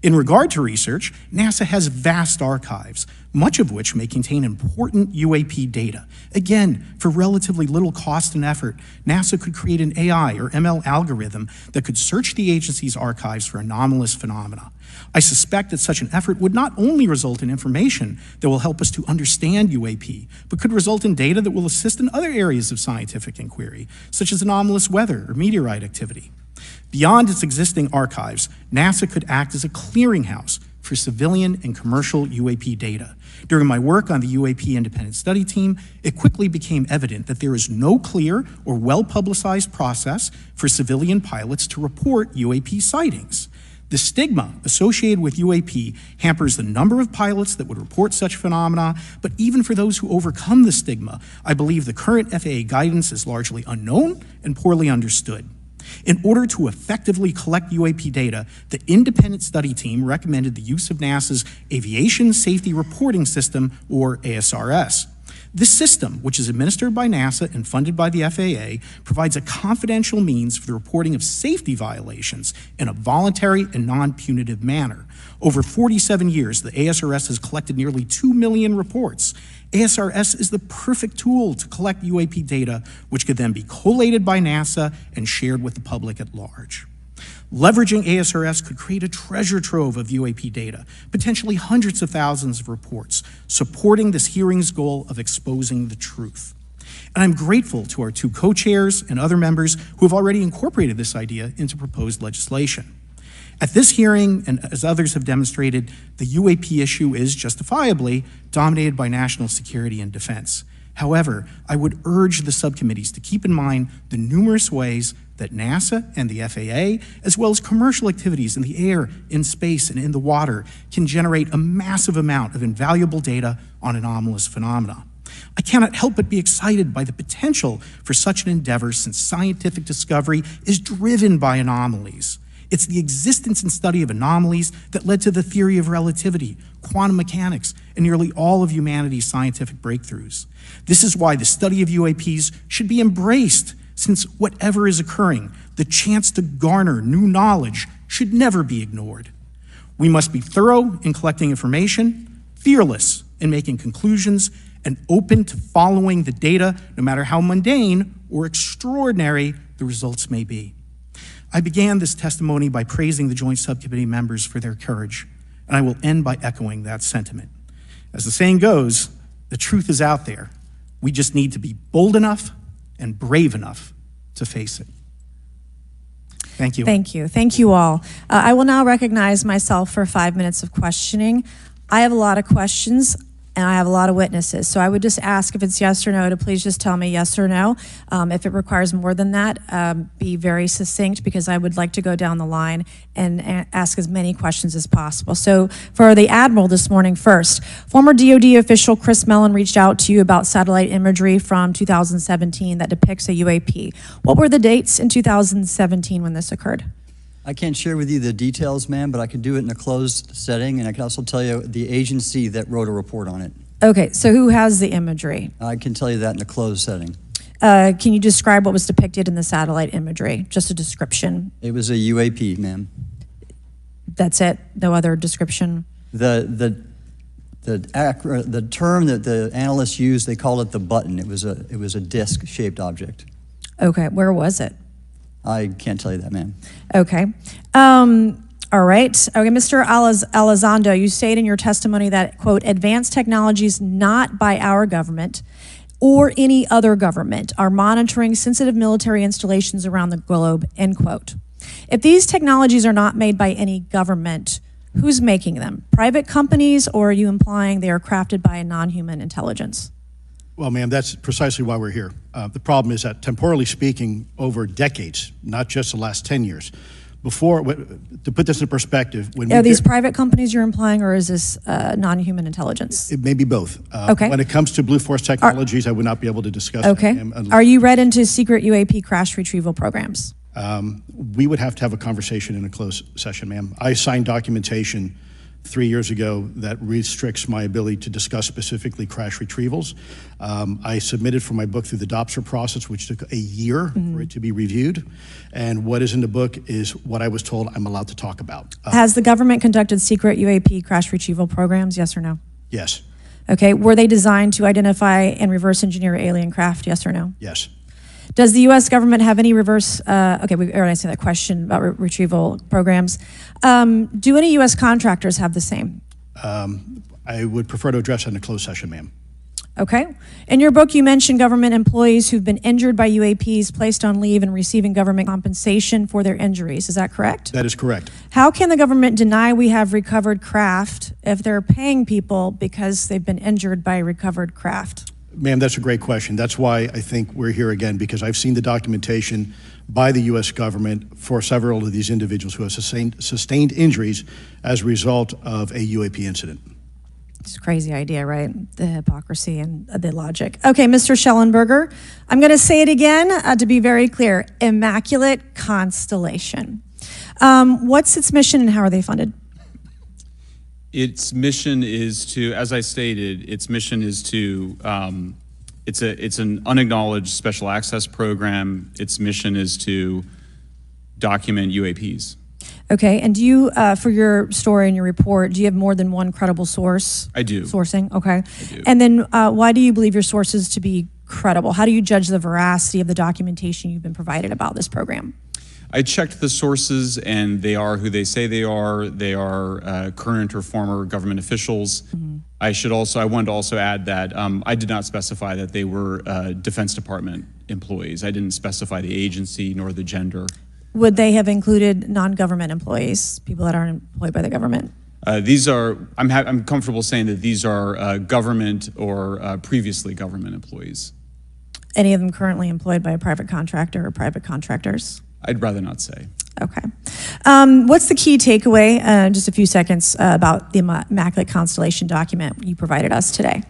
In regard to research, NASA has vast archives, much of which may contain important UAP data. Again, for relatively little cost and effort, NASA could create an AI or ML algorithm that could search the agency's archives for anomalous phenomena. I suspect that such an effort would not only result in information that will help us to understand UAP, but could result in data that will assist in other areas of scientific inquiry, such as anomalous weather or meteorite activity. Beyond its existing archives, NASA could act as a clearinghouse for civilian and commercial UAP data. During my work on the UAP Independent Study Team, it quickly became evident that there is no clear or well-publicized process for civilian pilots to report UAP sightings. The stigma associated with UAP hampers the number of pilots that would report such phenomena, but even for those who overcome the stigma, I believe the current FAA guidance is largely unknown and poorly understood. In order to effectively collect UAP data, the independent study team recommended the use of NASA's Aviation Safety Reporting System, or ASRS. This system, which is administered by NASA and funded by the FAA, provides a confidential means for the reporting of safety violations in a voluntary and non-punitive manner. Over 47 years, the ASRS has collected nearly 2 million reports. ASRS is the perfect tool to collect UAP data, which could then be collated by NASA and shared with the public at large. Leveraging ASRS could create a treasure trove of UAP data, potentially hundreds of thousands of reports, supporting this hearing's goal of exposing the truth. And I'm grateful to our two co-chairs and other members who have already incorporated this idea into proposed legislation. At this hearing, and as others have demonstrated, the UAP issue is justifiably dominated by national security and defense. However, I would urge the subcommittees to keep in mind the numerous ways that NASA and the FAA, as well as commercial activities in the air, in space, and in the water, can generate a massive amount of invaluable data on anomalous phenomena. I cannot help but be excited by the potential for such an endeavor, since scientific discovery is driven by anomalies. It's the existence and study of anomalies that led to the theory of relativity, quantum mechanics, and nearly all of humanity's scientific breakthroughs. This is why the study of UAPs should be embraced, since whatever is occurring, the chance to garner new knowledge should never be ignored. We must be thorough in collecting information, fearless in making conclusions, and open to following the data, no matter how mundane or extraordinary the results may be. I began this testimony by praising the Joint Subcommittee members for their courage, and I will end by echoing that sentiment. As the saying goes, the truth is out there. We just need to be bold enough and brave enough to face it. Thank you.
Thank you. Thank you all. I will now recognize myself for 5 minutes of questioning. I have a lot of questions, and I have a lot of witnesses. So I would just ask, if it's yes or no, to please just tell me yes or no. If it requires more than that, be very succinct, because I would like to go down the line and ask as many questions as possible. So for the Admiral this morning first, former DoD official Chris Mellon reached out to you about satellite imagery from 2017 that depicts a UAP. What were the dates in 2017 when this occurred?
I can't share with you the details, ma'am, but I can do it in a closed setting, and I can also tell you the agency that wrote a report on it.
Okay, so who has the imagery?
I can tell you that in a closed setting.
Can you describe what was depicted in the satellite imagery? Just a description.
It was a UAP, ma'am.
That's it? No other description?
The term that the analysts used, they called it the button. It was a disc-shaped object. Okay,
where was it?
I can't tell you that, ma'am.
Okay. All right. Okay, Mr. Elizondo, you state in your testimony that, quote, advanced technologies not by our government or any other government are monitoring sensitive military installations around the globe, end quote. If these technologies are not made by any government, who's making them? Private companies, or are you implying they are crafted by a non-human intelligence?
Well, ma'am, that's precisely why we're here. The problem is that, temporally speaking, over decades, not just the last 10 years, to put this in perspective,
are these private companies you're implying, or is this non-human intelligence?
It may be both.
Okay.
When it comes to Blue Force Technologies, I would not be able to discuss
okay.
that.
Are you read into secret UAP crash retrieval programs?
We would have to have a conversation in a closed session, ma'am. I signed documentation 3 years ago that restricts my ability to discuss specifically crash retrievals. I submitted for my book through the DOPSR process, which took a year for it to be reviewed. And what is in the book is what I was told I'm allowed to talk about.
Has the government conducted secret UAP crash retrieval programs, yes or no?
Yes,
Okay, were they designed to identify and reverse engineer alien craft, yes or no?
yes.
Does the U.S. government have any reverse, okay, we already answered that question about retrieval programs. Do any U.S. contractors have the same?
I would prefer to address that in a closed session, ma'am.
Okay. In your book, you mentioned government employees who've been injured by UAPs, placed on leave, and receiving government compensation for their injuries. Is that correct?
That is correct.
How can the government deny we have recovered craft if they're paying people because they've been injured by recovered craft?
Ma'am, that's a great question. That's why I think we're here again, because I've seen the documentation by the U.S. government for several of these individuals who have sustained injuries as a result of a UAP incident.
It's a crazy idea, right? The hypocrisy and the logic. Okay, Mr. Schellenberger, I'm going to say it again to be very clear. Immaculate Constellation. What's its mission and how are they funded?
Its mission is to, as I stated, its mission is to, it's an unacknowledged special access program. Its mission is to document UAPs.
Okay, and do you, for your story and your report, do you have more than one credible source?
I do.
Sourcing, okay.
I do.
And then why do you believe your sources to be credible? How do you judge the veracity of the documentation you've been provided about this program?
I checked the sources, and they are who they say they are. They are current or former government officials. Mm-hmm. I wanted to also add that I did not specify that they were Defense Department employees. I didn't specify the agency nor the gender.
Would they have included non-government employees, people that aren't employed by the government?
These are, I'm comfortable saying that these are government or previously government employees.
Any of them currently employed by a private contractor or private contractors?
I'd rather not say.
Okay. What's the key takeaway, just a few seconds, about the Immaculate Constellation document you provided us today?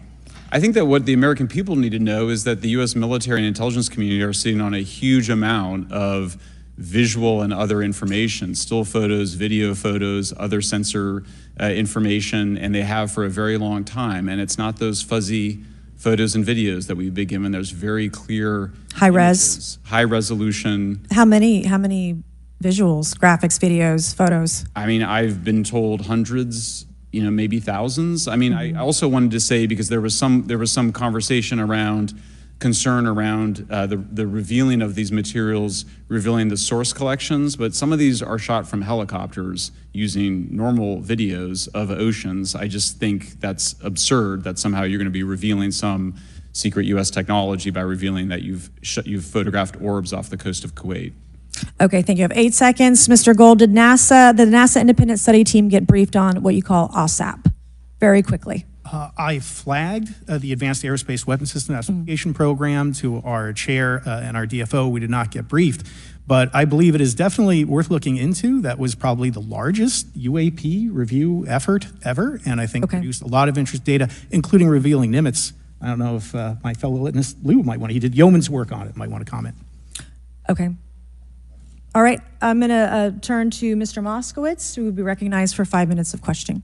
I think that what the American people need to know is that the U.S. military and intelligence community are sitting on a huge amount of visual and other information, still photos, video photos, other sensor information, and they have for a very long time. And it's not those fuzzy photos and videos that we've been given. There's very clear
high
images,
res,
high resolution.
How many visuals, graphics, videos, photos?
I mean, I've been told hundreds, maybe thousands. I mean, I also wanted to say, because there was some conversation around concern around the revealing of these materials, revealing the source collections, but some of these are shot from helicopters using normal videos of oceans. I just think that's absurd that somehow you're going to be revealing some secret U.S. technology by revealing that you've photographed orbs off the coast of Kuwait. Okay,
thank you. I have 8 seconds. Mr. Gold, did the NASA independent study team get briefed on what you call OSAP? Very quickly.
I flagged the Advanced Aerospace Weapons System Investigation Program to our chair and our DFO. We did not get briefed, but I believe it is definitely worth looking into. That was probably the largest UAP review effort ever, and I think produced a lot of interest data, including revealing Nimitz. I don't know if my fellow witness, Lou, he did yeoman's work on it, might want to comment.
Okay. All right, I'm going to turn to Mr. Moskowitz, who will be recognized for 5 minutes of questioning.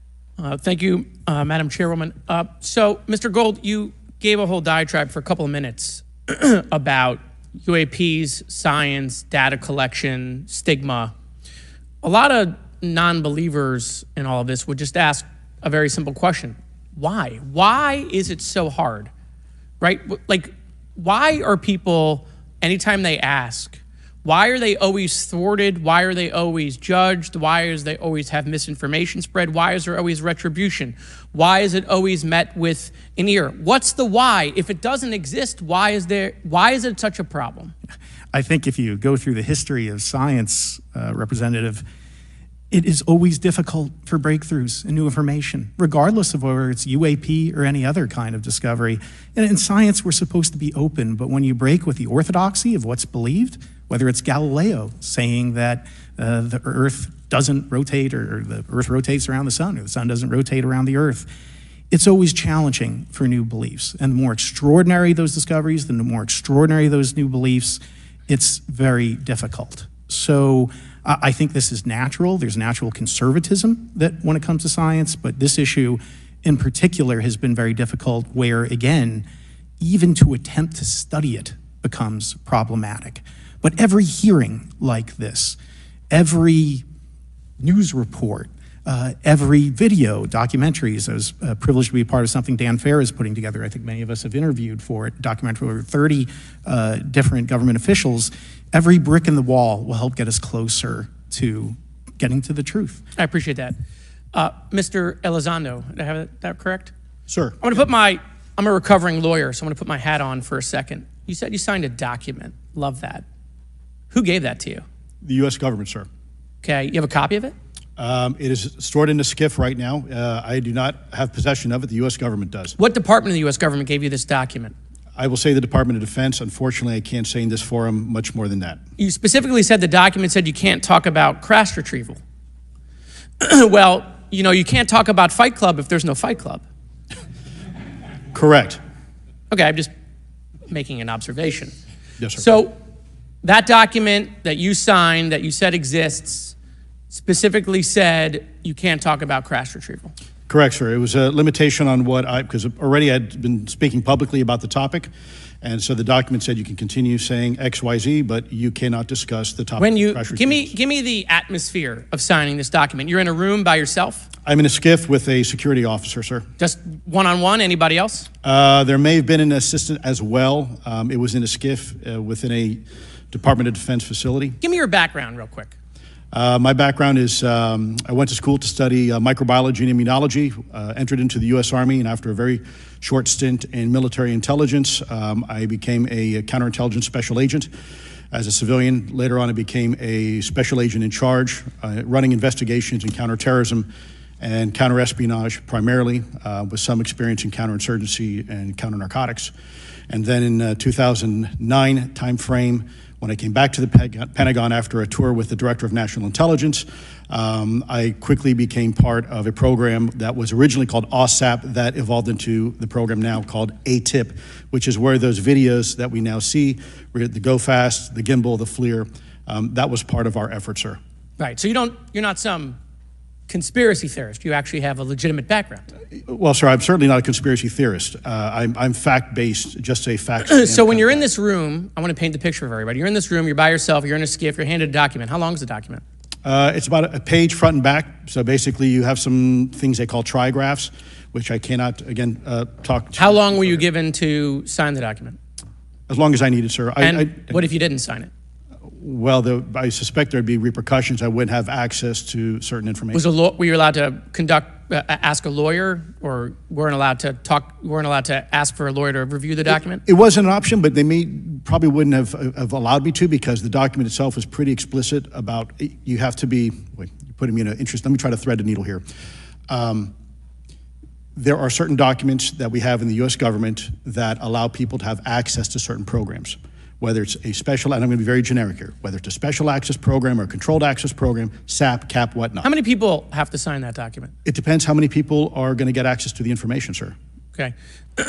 Thank you, Madam Chairwoman. So, Mr. Gold, you gave a whole diatribe for a couple of minutes about UAPs, science, data collection, stigma. A lot of non-believers in all of this would just ask a very simple question. Why? Why is it so hard, right? Like, why are people, anytime they ask, why are they always thwarted? Why are they always judged? Why is they always have misinformation spread? Why is there always retribution? Why is it always met with an ear? What's the why? If it doesn't exist, why is it such a problem?
I think if you go through the history of science, Representative, it is always difficult for breakthroughs and new information, regardless of whether it's UAP or any other kind of discovery. And in science, we're supposed to be open, but when you break with the orthodoxy of what's believed, whether it's Galileo saying that the Earth doesn't rotate, or the Earth rotates around the sun, or the sun doesn't rotate around the Earth, it's always challenging for new beliefs. And the more extraordinary those discoveries, the more extraordinary those new beliefs, it's very difficult. So I think this is natural. There's natural conservatism that when it comes to science, but this issue in particular has been very difficult where, again, even to attempt to study it becomes problematic. But every hearing like this, every news report, every video, documentaries. I was privileged to be a part of something Dan Fair is putting together. I think many of us have interviewed for it, documentary over 30 different government officials. Every brick in the wall will help get us closer to getting to the truth.
I appreciate that. Mr. Elizondo, did I have that correct?
Sir.
I'm a recovering lawyer, so I'm gonna put my hat on for a second. You said you signed a document. Love that. Who gave that to you?
The U.S. government, sir.
Okay, you have a copy of it?
It is stored in a SCIF right now. I do not have possession of it. The U.S. government does.
What department of the U.S. government gave you this document?
I will say the Department of Defense. Unfortunately, I can't say in this forum much more than that.
You specifically said the document said you can't talk about crash retrieval. Well, you know, you can't talk about Fight Club if there's no Fight Club.
Correct.
Okay, I'm just making an observation.
Yes, sir.
So that document that you signed, that you said exists, specifically said you can't talk about crash retrieval.
Correct, sir. It was a limitation on what because already I'd been speaking publicly about the topic, and so the document said you can continue saying X, Y, Z, but you cannot discuss the topic.
When you
of crash
give
retrievals.
me the atmosphere of signing this document. You're in a room by yourself,
I'm in a SCIF with a security officer, sir.
just one-on-one. Anybody else?
There may have been an assistant as well. It was in a SCIF within a Department of Defense facility.
Give me your background real quick.
My background is I went to school to study microbiology and immunology, entered into the U.S. Army, and after a very short stint in military intelligence, I became a counterintelligence special agent. As a civilian, later on I became a special agent in charge, running investigations in counterterrorism and counterespionage primarily, with some experience in counterinsurgency and counternarcotics. And then in 2009 timeframe, when I came back to the Pentagon after a tour with the Director of National Intelligence, I quickly became part of a program that was originally called OSAP that evolved into the program now called ATIP, which is where those videos that we now see, the Go Fast, the Gimbal, the FLIR, that was part of our effort, sir.
Right. So you're not some conspiracy theorist. You actually have a legitimate background.
Well, sir, I'm certainly not a conspiracy theorist. I'm fact-based, just a fact.
So when you're in this room, I want to paint the picture of everybody. You're in this room, you're by yourself, you're in a SCIF, you're handed a document. How long is the document?
It's about a page front and back. So basically you have some things they call trigraphs, which I cannot, again, talk to.
How long were you given to sign the document?
As long as I needed, sir.
And what if you didn't sign it?
Well, I suspect there'd be repercussions. I wouldn't have access to certain information.
Were you allowed to ask a lawyer, or weren't allowed to ask for a lawyer to review the document?
It wasn't an option, but they probably wouldn't have allowed me to, because the document itself is pretty explicit about you have to be. Wait, you're putting me in an interest. Let me try to thread the needle here. There are certain documents that we have in the U.S. government that allow people to have access to certain programs. Whether it's a special, and I'm going to be very generic here, whether it's a special access program or a controlled access program, SAP, CAP, whatnot.
How many people have to sign that document?
It depends how many people are going to get access to the information, sir.
Okay.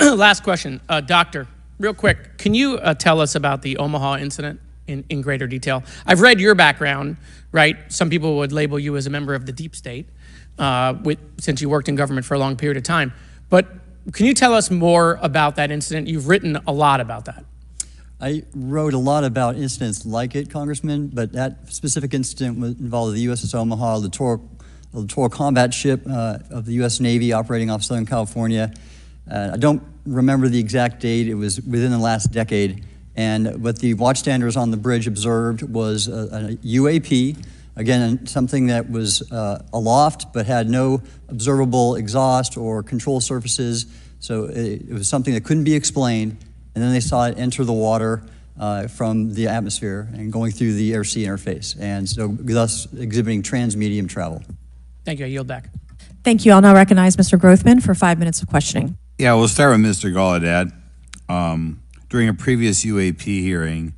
Last question. Doctor, real quick, can you tell us about the Omaha incident in greater detail? I've read your background, right? Some people would label you as a member of the deep state, since you worked in government for a long period of time. But can you tell us more about that incident? You've written a lot about that.
I wrote a lot about incidents like it, Congressman, but that specific incident involved the USS Omaha, the littoral combat ship of the U.S. Navy operating off Southern California. I don't remember the exact date. It was within the last decade. And what the watchstanders on the bridge observed was a UAP, again, something that was aloft but had no observable exhaust or control surfaces. So it was something that couldn't be explained. And then they saw it enter the water from the atmosphere and going through the air-sea interface, and so thus exhibiting trans-medium travel.
Thank you. I yield back.
Thank you. I'll now recognize Mr. Grothman for 5 minutes of questioning.
Yeah, we'll start with Mr. Gallaudet. During a previous UAP hearing,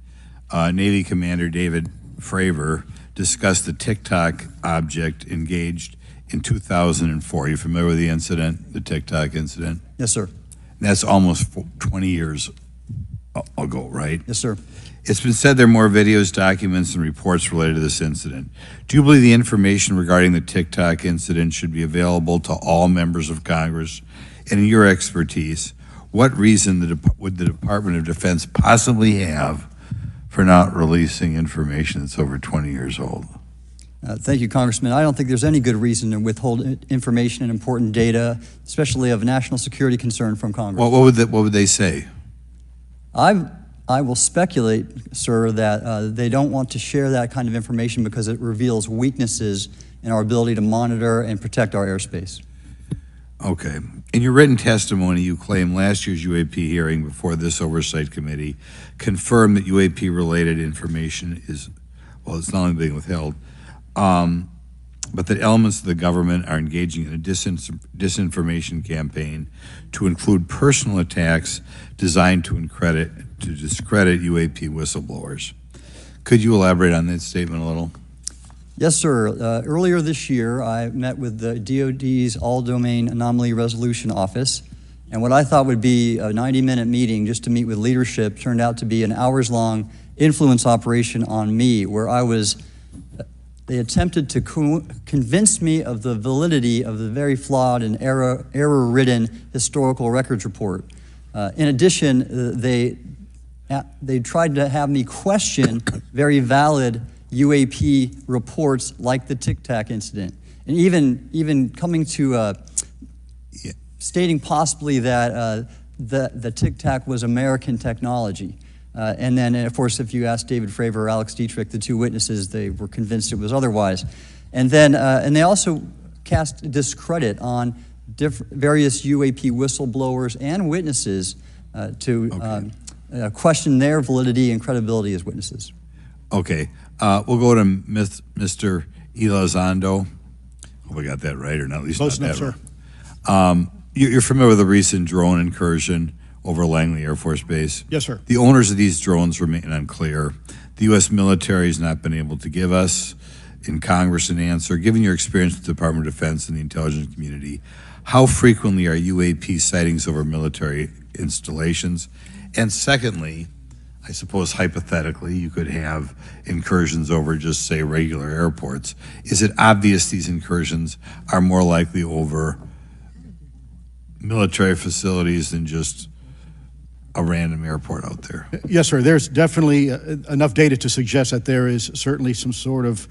Navy Commander David Fravor discussed the TikTok object engaged in 2004. Are you familiar with the incident, the TikTok incident?
Yes, sir.
That's almost 20 years I'll go, right?
Yes, sir.
It's been said there are more videos, documents, and reports related to this incident. Do you believe the information regarding the TikTok incident should be available to all members of Congress? And in your expertise, what reason would the Department of Defense possibly have for not releasing information that's over 20 years old?
Thank you, Congressman. I don't think there's any good reason to withhold information and important data, especially of national security concern, from Congress.
Well, what would they say?
I will speculate, sir, that they don't want to share that kind of information because it reveals weaknesses in our ability to monitor and protect our airspace.
Okay. In your written testimony, you claim last year's UAP hearing before this oversight committee confirmed that UAP-related information is, well, it's not only being withheld, but that elements of the government are engaging in a disinformation campaign to include personal attacks designed to discredit UAP whistleblowers. Could you elaborate on that statement a little?
Yes, sir. Earlier this year, I met with the DoD's All-Domain Anomaly Resolution Office, and what I thought would be a 90-minute meeting just to meet with leadership turned out to be an hours-long influence operation on me, where they attempted to convince me of the validity of the very flawed and error-ridden historical records report. In addition, they tried to have me question very valid UAP reports like the Tic Tac incident, and even coming to stating possibly that the Tic Tac was American technology. And then, of course, if you ask David Fravor or Alex Dietrich, the two witnesses, they were convinced it was otherwise. And then, and they also cast discredit on various UAP whistleblowers and witnesses to question their validity and credibility as witnesses.
Okay. We'll go to Mr. Elizondo. Hope I got that right, or not, at least
Close
not
enough,
that sir. You're familiar with the recent drone incursion over Langley Air Force Base?
Yes, sir.
The owners of these drones remain unclear. The U.S. military has not been able to give us in Congress an answer. Given your experience with the Department of Defense and the intelligence community, how frequently are UAP sightings over military installations? And secondly, I suppose hypothetically you could have incursions over just, say, regular airports. Is it obvious these incursions are more likely over military facilities than just a random airport out there?
Yes, sir. There's definitely enough data to suggest that there is certainly some sort of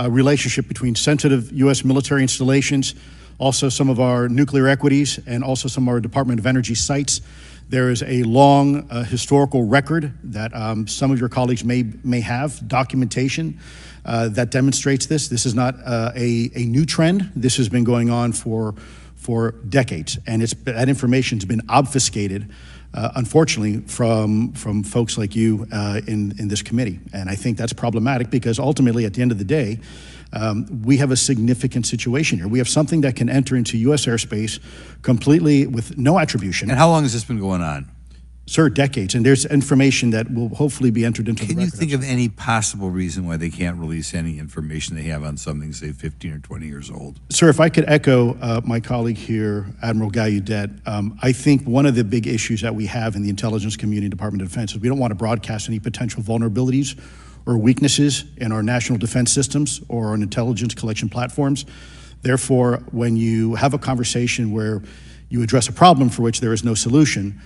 relationship between sensitive U.S. military installations, also some of our nuclear equities, and also some of our Department of Energy sites. There is a long historical record that some of your colleagues may have, documentation that demonstrates this. This is not a new trend. This has been going on for decades, and that information's been obfuscated, unfortunately, from folks like you in this committee. And I think that's problematic because ultimately, at the end of the day, we have a significant situation here. We have something that can enter into U.S. airspace completely with no attribution.
And how long has this been going on?
Sir, decades. And there's information that will hopefully be entered into the record.
Can you think of any possible reason why they can't release any information they have on something, say, 15 or 20 years old?
Sir, if I could echo my colleague here, Admiral Gallaudet, I think one of the big issues that we have in the intelligence community, Department of Defense, is we don't want to broadcast any potential vulnerabilities or weaknesses in our national defense systems or our intelligence collection platforms. Therefore, when you have a conversation where you address a problem for which there is no solution,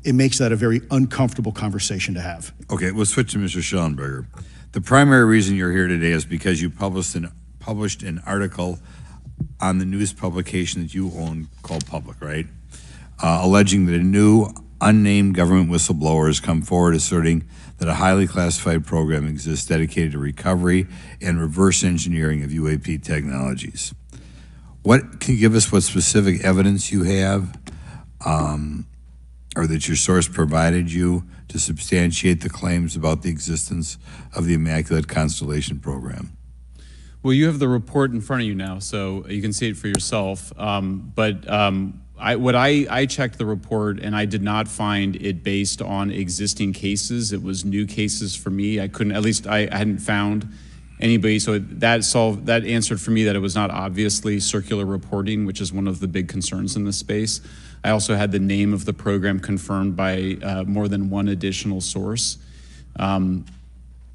it makes that a very uncomfortable conversation to have.
Okay, we'll switch to Mr. Schellenberger. The primary reason you're here today is because you published an article on the news publication that you own called Public, right? Alleging that a new unnamed government whistleblower has come forward asserting that a highly classified program exists dedicated to recovery and reverse engineering of UAP technologies. Can you give us what specific evidence you have or that your source provided you to substantiate the claims about the existence of the Immaculate Constellation program?
Well, you have the report in front of you now, so you can see it for yourself. I checked the report, and I did not find it based on existing cases. It was new cases for me. I hadn't found anybody, so that answered for me that it was not obviously circular reporting, which is one of the big concerns in this space. I also had the name of the program confirmed by more than one additional source.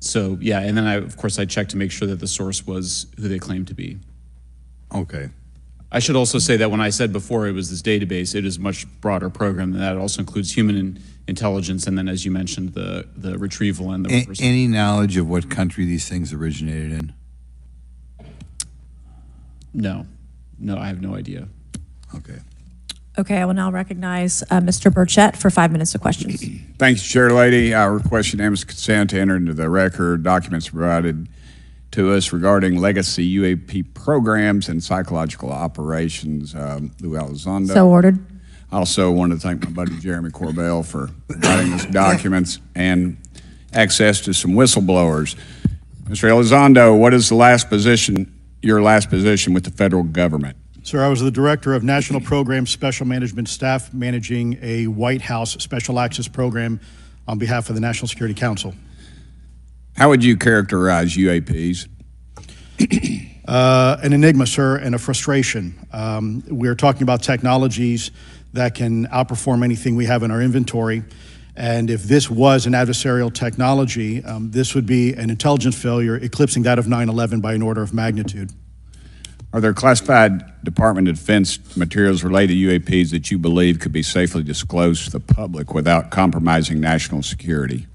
So yeah, and then of course I checked to make sure that the source was who they claimed to be.
Okay.
I should also say that when I said before it was this database, it is a much broader program than that. It also includes human intelligence, and then, as you mentioned, the retrieval and the reversal.
Any knowledge of what country these things originated in?
No, I have no idea.
Okay.
Okay, I will now recognize Mr. Burchett for 5 minutes of questions.
Thank you, Chair Lady. I request unanimous consent to enter into the record documents provided to us regarding legacy UAP programs and psychological operations. Lou Elizondo.
So ordered.
I also want to thank my buddy Jeremy Corbell for providing us documents and access to some whistleblowers. Mr. Elizondo, what is your last position with the federal government?
Sir, I was the Director of National Program Special Management Staff, managing a White House Special Access Program on behalf of the National Security Council.
How would you characterize UAPs?
An enigma, sir, and a frustration. We're talking about technologies that can outperform anything we have in our inventory. And if this was an adversarial technology, this would be an intelligence failure eclipsing that of 9/11 by an order of magnitude.
Are there classified Department of Defense materials related to UAPs that you believe could be safely disclosed to the public without compromising national security?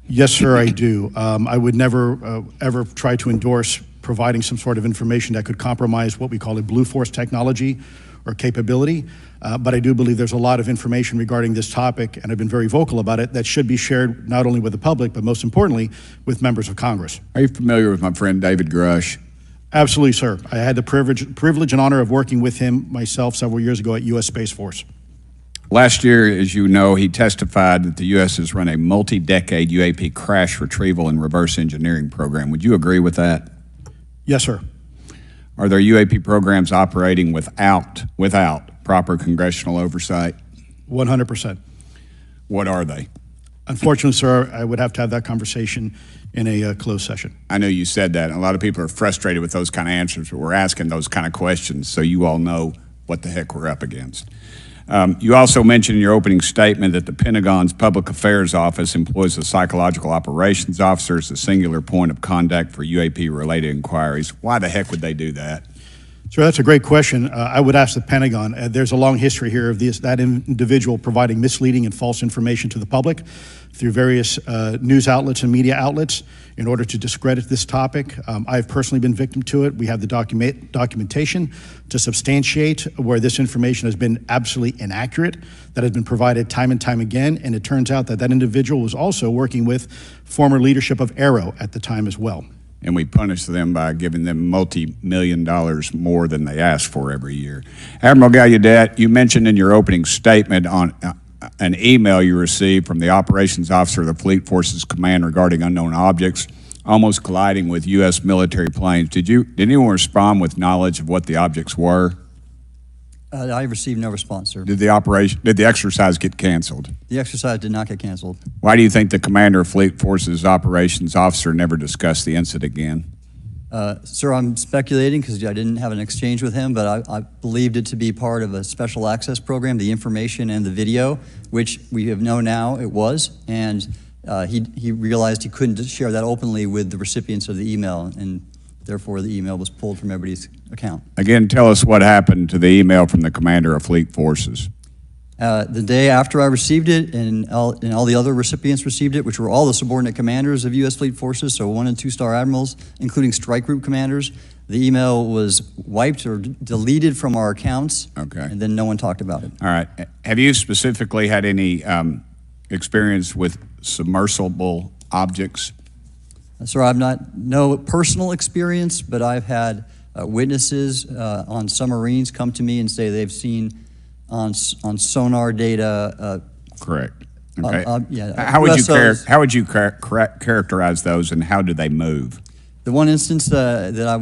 Yes, sir, I do. I would never, ever try to endorse providing some sort of information that could compromise what we call a blue force technology or capability. But I do believe there's a lot of information regarding this topic, and I've been very vocal about it, that should be shared not only with the public, but most importantly, with members of Congress.
Are you familiar with my friend David Grush?
Absolutely, sir. I had the privilege and honor of working with him myself several years ago at U.S. Space Force.
Last year, as you know, he testified that the U.S. has run a multi-decade UAP crash retrieval and reverse engineering program. Would you agree with that?
Yes, sir.
Are there UAP programs operating without proper congressional oversight?
100%.
What are they?
Unfortunately, sir, I would have to have that conversation in a closed session.
I know you said that, and a lot of people are frustrated with those kind of answers, but we're asking those kind of questions so you all know what the heck we're up against. You also mentioned in your opening statement that the Pentagon's Public Affairs Office employs a psychological operations officer as the singular point of contact for UAP-related inquiries. Why the heck would they do that?
Sir, that's a great question. I would ask the Pentagon. There's a long history here of that individual providing misleading and false information to the public through various news outlets and media outlets in order to discredit this topic. I've personally been victim to it. We have the documentation to substantiate where this information has been absolutely inaccurate, that has been provided time and time again, and it turns out that that individual was also working with former leadership of Arrow at the time as well.
And we punish them by giving them multi-million dollars more than they ask for every year. Admiral Gallaudet, you mentioned in your opening statement on an email you received from the operations officer of the Fleet Forces Command regarding unknown objects almost colliding with U.S. military planes. Did anyone respond with knowledge of what the objects were?
I received no response, sir.
Did the exercise get canceled?
The exercise did not get canceled.
Why do you think the commander of Fleet Forces operations officer never discussed the incident again?
Sir, I'm speculating because I didn't have an exchange with him, but I believed it to be part of a special access program, the information and the video, which we have known now it was, and he realized he couldn't share that openly with the recipients of the email, and therefore the email was pulled from everybody's account.
Again, tell us what happened to the email from the commander of Fleet Forces.
The day after I received it, and all the other recipients received it, which were all the subordinate commanders of U.S. Fleet Forces, so 1- and 2-star admirals, including strike group commanders, the email was wiped or deleted from our accounts,
Okay.
And then no one talked about it.
All right. Have you specifically had any experience with submersible objects?
Sir, I've no personal experience, but I've had witnesses on submarines come to me and say they've seen on sonar data.
Correct. Okay.
Yeah.
How would you
USOs.
characterize those, and how do they move?
The one instance that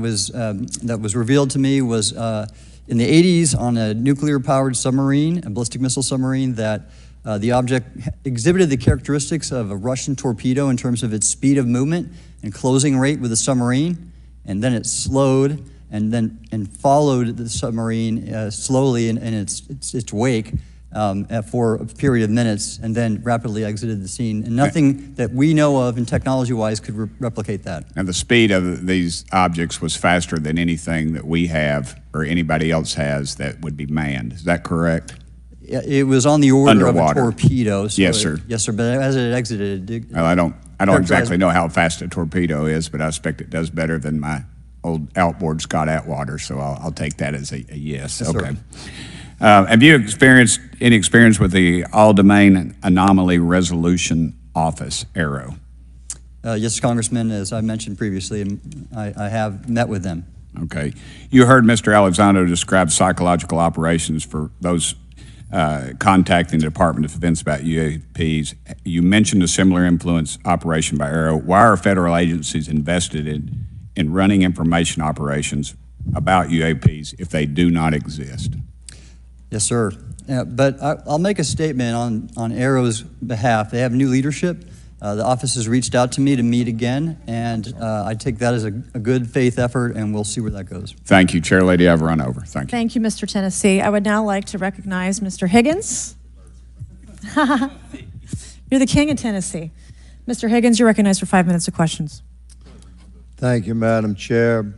was revealed to me was in the 80s on a nuclear-powered submarine, a ballistic missile submarine, that the object exhibited the characteristics of a Russian torpedo in terms of its speed of movement and closing rate with the submarine, and then it slowed and followed the submarine slowly in its wake for a period of minutes and then rapidly exited the scene. And nothing that we know of and technology-wise could replicate that.
And the speed of these objects was faster than anything that we have or anybody else has that would be manned. Is that correct?
It was on the order
Underwater.
of a torpedo. So
Yes, sir.
Yes, sir. But as it exited,
Well, I don't exactly know how fast a torpedo is, but I expect it does better than my old outboard Scott Atwater, so I'll take that as a yes.
Yes,
okay.
sir.
Have you experienced any experience with the All-Domain Anomaly Resolution Office, ARROW?
Yes, Congressman, as I mentioned previously, I have met with them.
Okay. You heard Mr. Elizondo describe psychological operations for those contacting the Department of Defense about UAPs. You mentioned a similar influence operation by ARROW. Why are federal agencies invested in running information operations about UAPs if they do not exist?
Yes, sir. But I'll make a statement on ARROW's behalf. They have new leadership. The office has reached out to me to meet again, and I take that as a good faith effort, and we'll see where that goes.
Thank you, Chair Lady. I've run over. Thank you.
Thank you, Mr. Tennessee. I would now like to recognize Mr. Higgins. You're the king of Tennessee. Mr. Higgins, you're recognized for 5 minutes of questions.
Thank you, Madam Chair.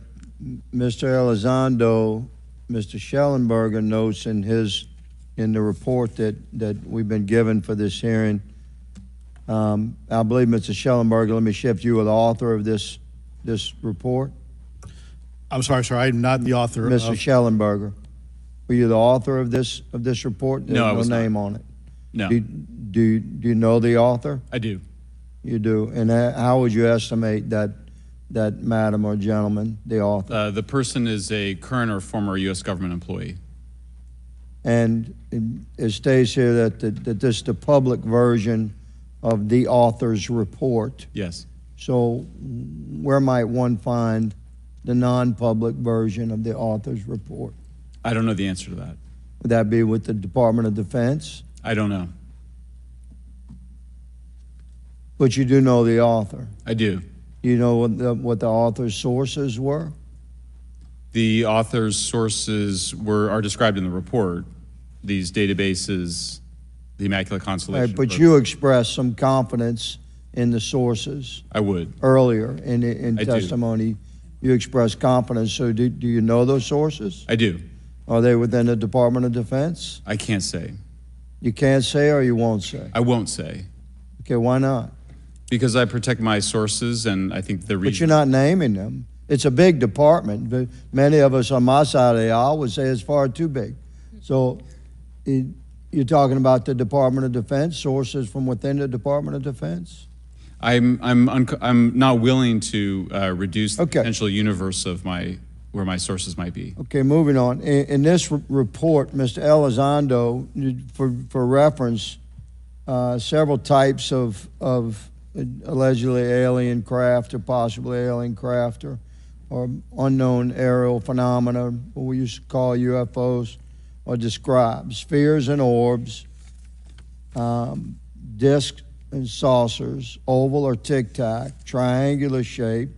Mr. Elizondo, Mr. Schellenberger notes in the report that we've been given for this hearing. I believe, Mr. Schellenberger, let me shift you are the author of this report.
I'm sorry, sir, I'm not the author
Mr.
of...
Schellenberger, were you the author of this report?
No, I was
no
not.
name on it.
No.
Do you know the author?
I do.
You do. And how would you estimate that madam or gentleman, the author?
The person is a current or former U.S. government employee.
And it states here that this is the public version of the author's report.
Yes.
So where might one find the non-public version of the author's report?
I don't know the answer to that.
Would that be with the Department of Defense?
I don't know.
But you do know the author.
I do.
You know what the author's sources were?
The author's sources are described in the report. These databases, the Immaculate Constellation.
Right, but you expressed some confidence in the sources.
I would.
Earlier in
I do.
testimony, you expressed confidence. So do you know those sources?
I do.
Are they within the Department of Defense?
I can't say.
You can't say or you won't say?
I won't say.
Okay, why not?
Because I protect my sources, and I think the reason.
But you're not naming them. It's a big department. But many of us on my side of the aisle would say it's far too big. So you're talking about the Department of Defense, sources from within the Department of Defense?
I'm not willing to reduce the potential universe of where my sources might be.
Okay, moving on. In this report, Mr. Elizondo, for reference, several types of allegedly alien craft or possibly alien craft or unknown aerial phenomena, what we used to call UFOs, are described. Spheres and orbs, discs and saucers, oval or tic-tac, triangular shape,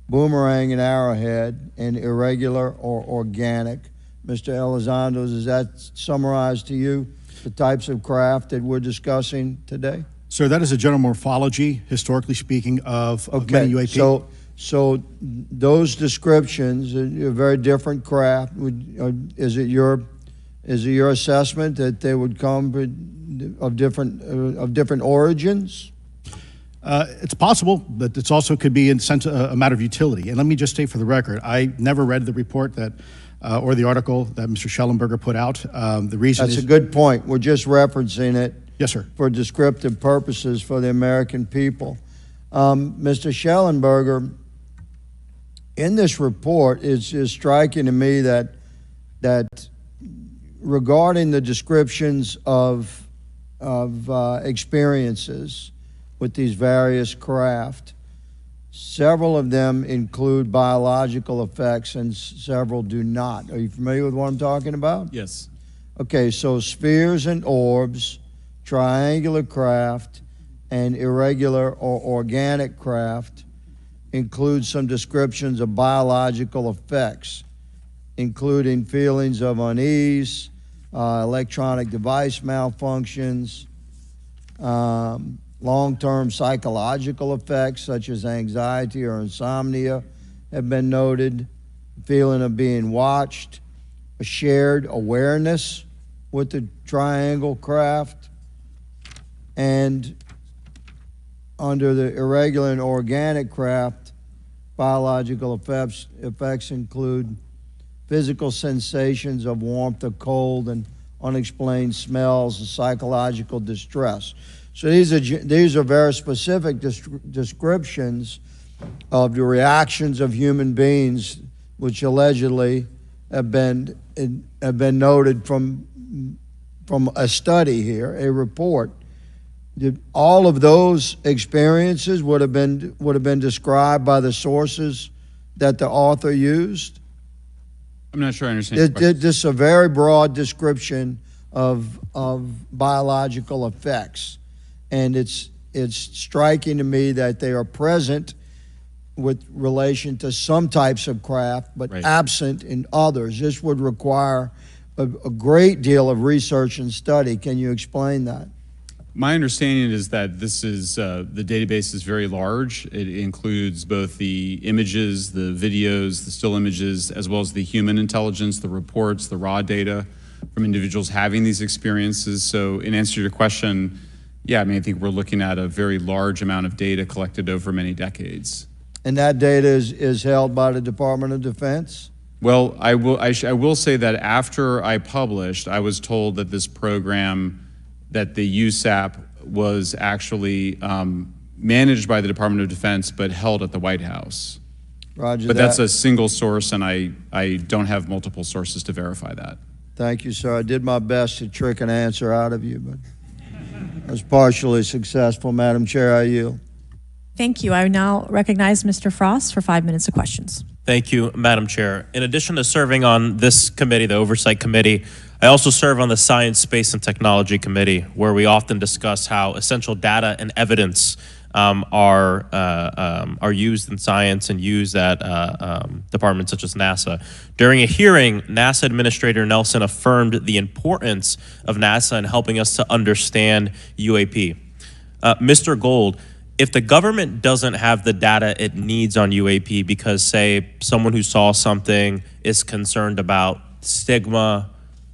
boomerang and arrowhead, and irregular or organic. Mr. Elizondo, does that summarize to you the types of craft that we're discussing today?
Sir, that is a general morphology, historically speaking, of many UAP.
So those descriptions are very different craft. Is it your assessment that they would come of different origins?
It's possible, but it's also could be in sense a matter of utility. And let me just state for the record, I never read the report that or the article that Mr. Schellenberger put out. The reason
That's a good point. We're just referencing it.
Yes, sir.
For descriptive purposes for the American people. Mr. Schellenberger, in this report, it's striking to me that regarding the descriptions of experiences with these various craft, several of them include biological effects and several do not. Are you familiar with what I'm talking about?
Yes.
Okay, so spheres and orbs, triangular craft, and irregular or organic craft include some descriptions of biological effects, including feelings of unease, electronic device malfunctions, long-term psychological effects such as anxiety or insomnia have been noted, feeling of being watched, a shared awareness with the triangle craft, and under the irregular and organic craft, biological effects include physical sensations of warmth or cold and unexplained smells and psychological distress. So these are very specific descriptions of the reactions of human beings, which allegedly have been noted from a study here, a report. All of those experiences would have been described by the sources that the author used.
I'm not sure I understand.
This is a very broad description of biological effects, and it's striking to me that they are present with relation to some types of craft, but
right.
absent in others. This would require a great deal of research and study. Can you explain that?
My understanding is that this is the database is very large. It includes both the images, the videos, the still images, as well as the human intelligence, the reports, the raw data from individuals having these experiences. So in answer to your question, yeah, I mean, I think we're looking at a very large amount of data collected over many decades.
And that data is held by the Department of Defense?
Well, I will say that after I published, I was told that this program, that the USAP was actually managed by the Department of Defense, but held at the White House.
Roger
but
that.
That's a single source, and I don't have multiple sources to verify that.
Thank you, sir. I did my best to trick an answer out of you, but I was partially successful. Madam Chair, I yield.
Thank you. I now recognize Mr. Frost for 5 minutes of questions.
Thank you, Madam Chair. In addition to serving on this committee, the Oversight Committee, I also serve on the Science, Space, and Technology Committee, where we often discuss how essential data and evidence are used in science and used at departments such as NASA. During a hearing, NASA Administrator Nelson affirmed the importance of NASA in helping us to understand UAP. Mr. Gold, if the government doesn't have the data it needs on UAP because, say, someone who saw something is concerned about stigma,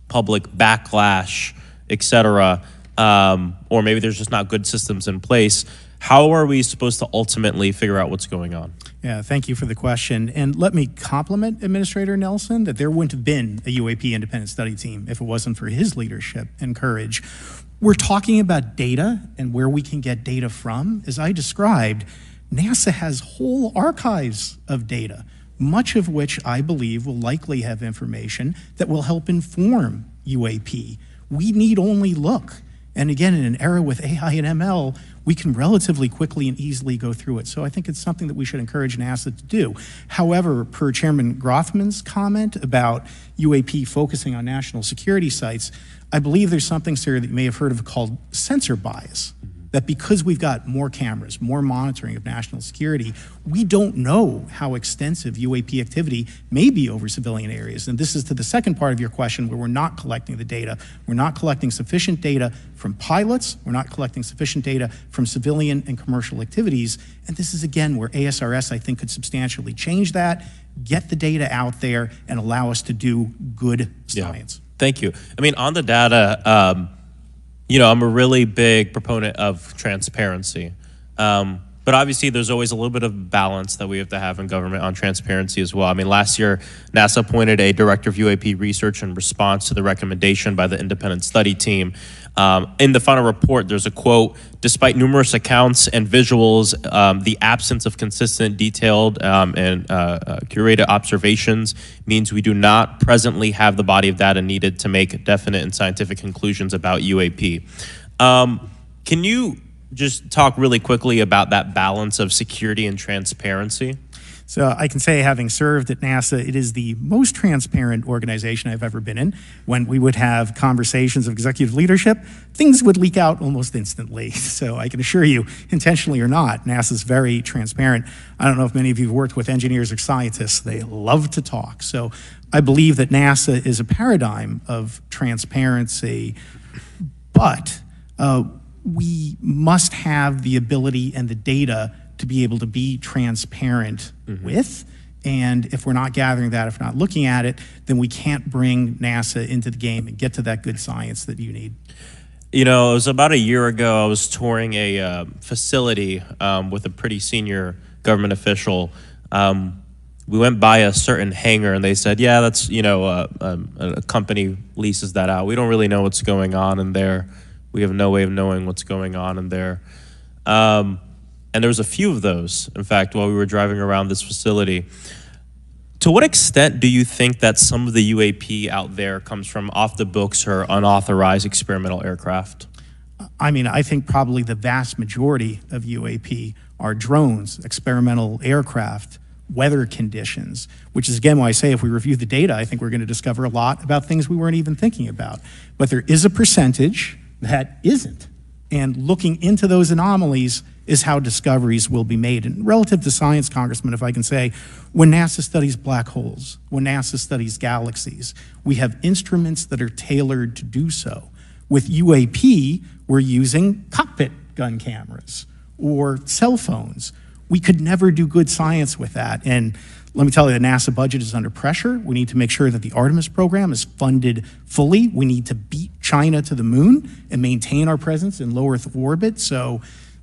public backlash, et cetera, or maybe there's just not good systems in place, how are we supposed to ultimately figure out what's going on?
Yeah, thank you for the question. And let me compliment Administrator Nelson that there wouldn't have been a UAP independent study team if it wasn't for his leadership and courage. We're talking about data and where we can get data from. As I described, NASA has whole archives of data, much of which I believe will likely have information that will help inform UAP. We need only look. And again, in an era with AI and ML, we can relatively quickly and easily go through it. So I think it's something that we should encourage NASA to do. However, per Chairman Grothman's comment about UAP focusing on national security sites, I believe there's something, sir, that you may have heard of called sensor bias. That because we've got more cameras, more monitoring of national security, we don't know how extensive UAP activity may be over civilian areas. And this is to the second part of your question where we're not collecting the data. We're not collecting sufficient data from pilots. We're not collecting sufficient data from civilian and commercial activities. And this is, again, where ASRS, I think, could substantially change that, get the data out there, and allow us to do good science.
Yeah. Thank you. I mean, on the data, you know, I'm a really big proponent of transparency. But obviously, there's always a little bit of balance that we have to have in government on transparency as well. I mean, last year, NASA appointed a director of UAP research in response to the recommendation by the independent study team. In the final report, there's a quote, "Despite numerous accounts and visuals, the absence of consistent, detailed, and curated observations means we do not presently have the body of data needed to make definite and scientific conclusions about UAP." Can you just talk really quickly about that balance of security and transparency?
So I can say, having served at NASA, it is the most transparent organization I've ever been in. When we would have conversations of executive leadership, things would leak out almost instantly. So I can assure you, intentionally or not, NASA's very transparent. I don't know if many of you have worked with engineers or scientists. They love to talk. So I believe that NASA is a paradigm of transparency, but we must have the ability and the data to be able to be transparent with. And if we're not gathering that, if we're not looking at it, then we can't bring NASA into the game and get to that good science that you need.
You know, it was about a year ago, I was touring a facility with a pretty senior government official. We went by a certain hangar and they said, yeah, that's, you know, a company leases that out. We don't really know what's going on in there. We have no way of knowing what's going on in there. And there was a few of those, in fact, while we were driving around this facility. To what extent do you think that some of the UAP out there comes from off the books or unauthorized experimental aircraft?
I mean, I think probably the vast majority of UAP are drones, experimental aircraft, weather conditions, which is again why I say if we review the data, I think we're going to discover a lot about things we weren't even thinking about. But there is a percentage that isn't. And looking into those anomalies is how discoveries will be made. And relative to science, Congressman, if I can say, when NASA studies black holes, when NASA studies galaxies, we have instruments that are tailored to do so. With UAP, we're using cockpit gun cameras or cell phones. We could never do good science with that. And let me tell you, the NASA budget is under pressure. We need to make sure that the Artemis program is funded fully. We need to beat China to the moon and maintain our presence in low Earth orbit. So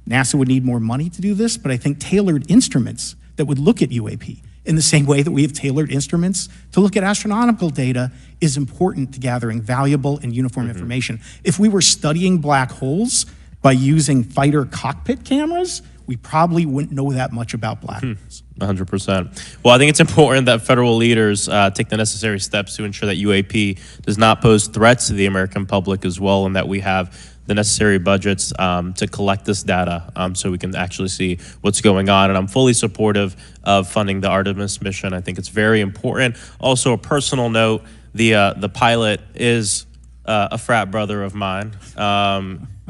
NASA would need more money to do this, but I think tailored instruments that would look at UAP in the same way that we have tailored instruments to look at astronomical data is important to gathering valuable and uniform information. If we were studying black holes by using fighter cockpit cameras, we probably wouldn't know that much about black holes.
100%. Well, I think it's important that federal leaders take the necessary steps to ensure that UAP does not pose threats to the American public as well, and that we have the necessary budgets to collect this data so we can actually see what's going on. And I'm fully supportive of funding the Artemis mission. I think it's very important. Also, a personal note, the pilot is a frat brother of mine.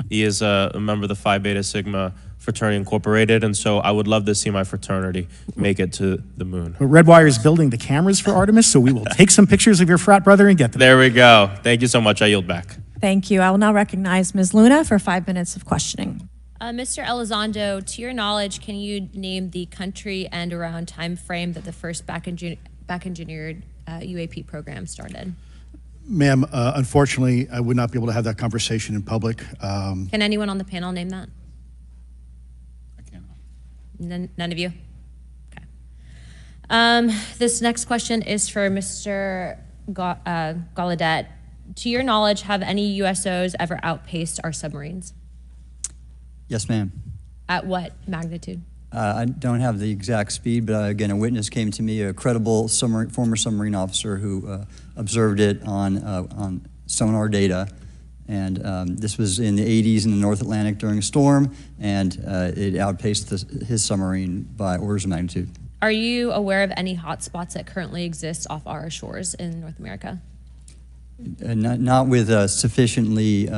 He is a member of the Phi Beta Sigma Fraternity Incorporated, and so I would love to see my fraternity make it to the moon.
But Redwire is building the cameras for Artemis, so we will take some pictures of your frat brother and get them.
There we go. Thank you so much. I yield back.
Thank you. I will now recognize Ms. Luna for 5 minutes of questioning.
Mr. Elizondo, to your knowledge, can you name the country and around time frame that the first back-engineered UAP program started?
Ma'am, unfortunately, I would not be able to have that conversation in public.
Can anyone on the panel name that? None of you? Okay. This next question is for Mr. Gallaudet. To your knowledge, have any USOs ever outpaced our submarines?
Yes, ma'am.
At what magnitude?
I don't have the exact speed, but again, a witness came to me, a credible former submarine officer who observed it on sonar data. And this was in the 80s in the North Atlantic during a storm, and it outpaced his submarine by orders of magnitude.
Are you aware of any hotspots that currently exist off our shores in North America?
Not with sufficiently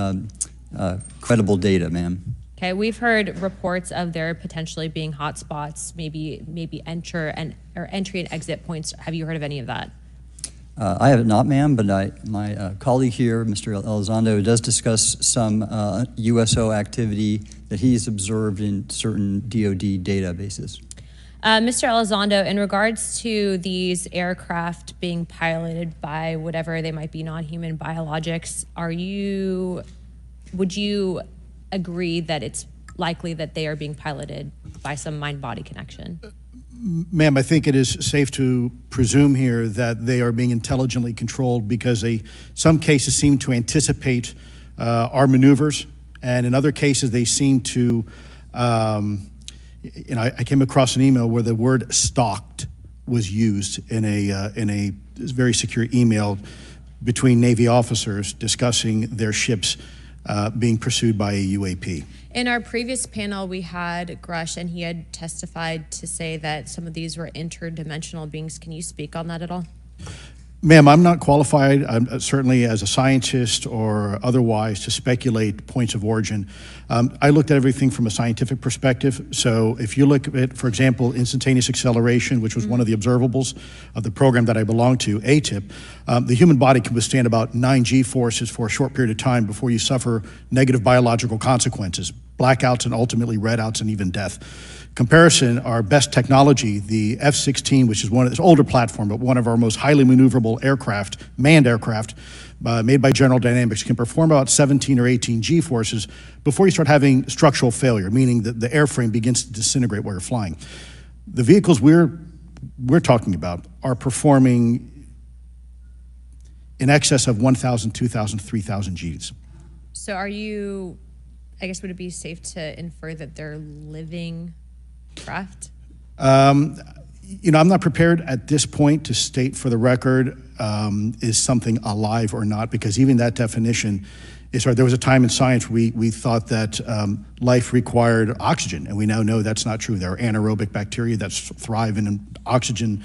credible data, ma'am.
Okay, we've heard reports of there potentially being hotspots, maybe entry and exit points. Have you heard of any of that?
I have not, ma'am, but my colleague here, Mr. Elizondo, does discuss some USO activity that he's observed in certain DoD databases.
Mr. Elizondo, in regards to these aircraft being piloted by whatever they might be, non-human biologics, would you agree that it's likely that they are being piloted by some mind-body connection?
Ma'am, I think it is safe to presume here that they are being intelligently controlled because some cases seem to anticipate our maneuvers, and in other cases they seem to, I came across an email where the word stalked was used in a very secure email between Navy officers discussing their ships being pursued by a UAP.
In our previous panel, we had Grush, and he had testified to say that some of these were interdimensional beings. Can you speak on that at all?
Ma'am, I'm not qualified, certainly as a scientist or otherwise, to speculate points of origin. I looked at everything from a scientific perspective. So if you look at, for example, instantaneous acceleration, which was one of the observables of the program that I belong to, ATIP, the human body can withstand about 9 G-forces for a short period of time before you suffer negative biological consequences, blackouts and ultimately redouts and even death. Comparison, our best technology, the F-16, which is this older platform, but one of our most highly maneuverable aircraft, manned aircraft, made by General Dynamics, can perform about 17 or 18 G-forces before you start having structural failure, meaning that the airframe begins to disintegrate while you're flying. The vehicles we're talking about are performing in excess of 1,000, 2,000, 3,000 Gs.
So are you, I guess, would it be safe to infer that they're living craft?
You know, I'm not prepared at this point to state for the record is something alive or not, because even that definition is hard. There was a time in science we thought that life required oxygen, and we now know that's not true. There are anaerobic bacteria that thrive in oxygen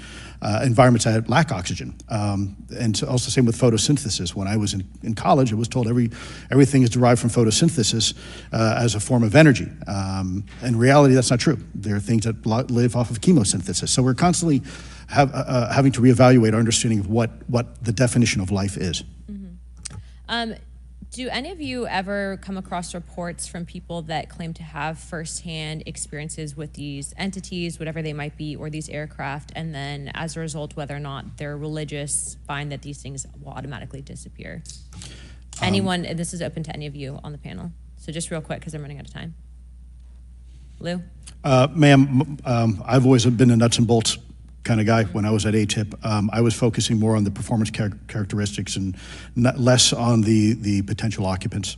environments that lack oxygen. And so also same with photosynthesis. When I was in college, I was told everything is derived from photosynthesis as a form of energy. In reality, that's not true. There are things that live off of chemosynthesis. So we're constantly having to reevaluate our understanding of what the definition of life is.
Do any of you ever come across reports from people that claim to have firsthand experiences with these entities, whatever they might be, or these aircraft, and then as a result, whether or not they're religious, find that these things will automatically disappear? Anyone, and this is open to any of you on the panel. So just real quick, because I'm running out of time. Lou?
Ma'am, I've always been a nuts and bolts kind of guy. When I was at ATIP, I was focusing more on the performance characteristics and less on the potential occupants.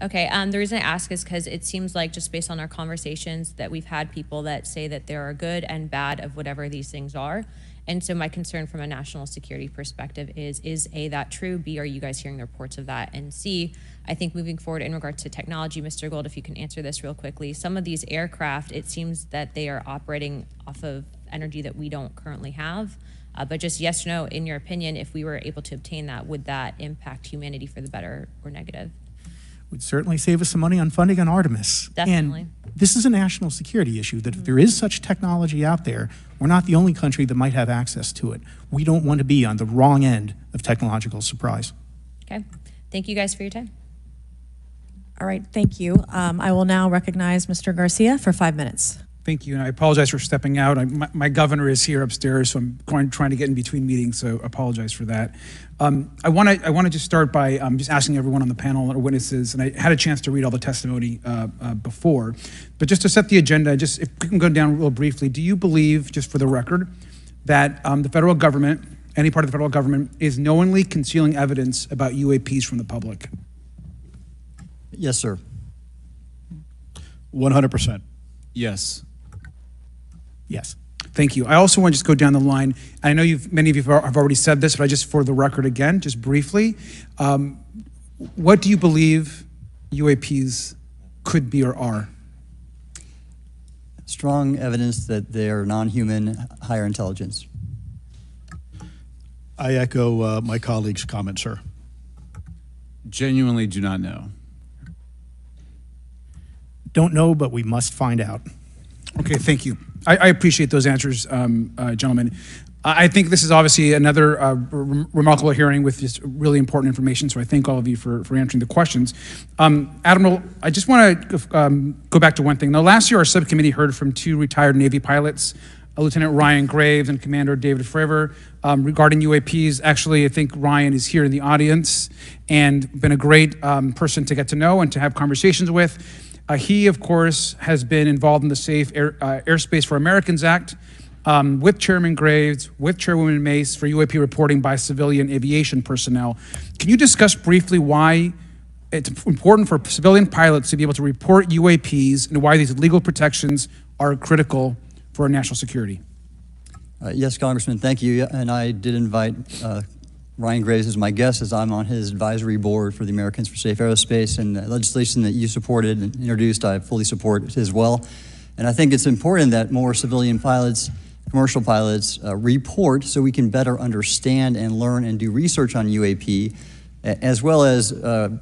Okay, the reason I ask is because it seems like, just based on our conversations, that we've had people that say that there are good and bad of whatever these things are. And so my concern from a national security perspective is A, that true? B, are you guys hearing the reports of that? And C, I think moving forward in regards to technology, Mr. Gold, if you can answer this real quickly, some of these aircraft, it seems that they are operating off of energy that we don't currently have. But just yes or no, in your opinion, if we were able to obtain that, would that impact humanity for the better or negative?
Would certainly save us some money on funding on Artemis.
Definitely.
And this is a national security issue, that if there is such technology out there, we're not the only country that might have access to it. We don't want to be on the wrong end of technological surprise.
Okay, thank you guys for your time.
All right, thank you. I will now recognize Mr. Garcia for 5 minutes.
Thank you, and I apologize for stepping out. My governor is here upstairs, so I'm trying to get in between meetings, so I apologize for that. I want to just start by just asking everyone on the panel or witnesses, and I had a chance to read all the testimony before, but just to set the agenda, just if we can go down real briefly, do you believe, just for the record, that the federal government, any part of the federal government, is knowingly concealing evidence about UAPs from the public?
Yes, sir.
100%.
Yes.
Yes.
Thank you. I also want to just go down the line. I know many of you have already said this, but I just, for the record again, just briefly, what do you believe UAPs could be or are?
Strong evidence that they are non-human, higher intelligence.
I echo my colleague's comment, sir.
Genuinely do not know.
Don't know, but we must find out.
Okay, thank you. I appreciate those answers, gentlemen. I think this is obviously another remarkable hearing with just really important information, so I thank all of you for answering the questions. Admiral, I just want to go back to one thing. Now, last year, our subcommittee heard from 2 retired Navy pilots, Lieutenant Ryan Graves and Commander David Fravor, regarding UAPs. Actually, I think Ryan is here in the audience and been a great person to get to know and to have conversations with. He, of course, has been involved in the Safe Airspace for Americans Act with Chairman Graves, with Chairwoman Mace for UAP reporting by civilian aviation personnel. Can you discuss briefly why it's important for civilian pilots to be able to report UAPs and why these legal protections are critical for our national security?
Yes, Congressman, thank you. And I did invite Ryan Graves is my guest, as I'm on his advisory board for the Americans for Safe Aerospace, and the legislation that you supported and introduced, I fully support as well. And I think it's important that more civilian pilots, commercial pilots, report so we can better understand and learn and do research on UAP, as well as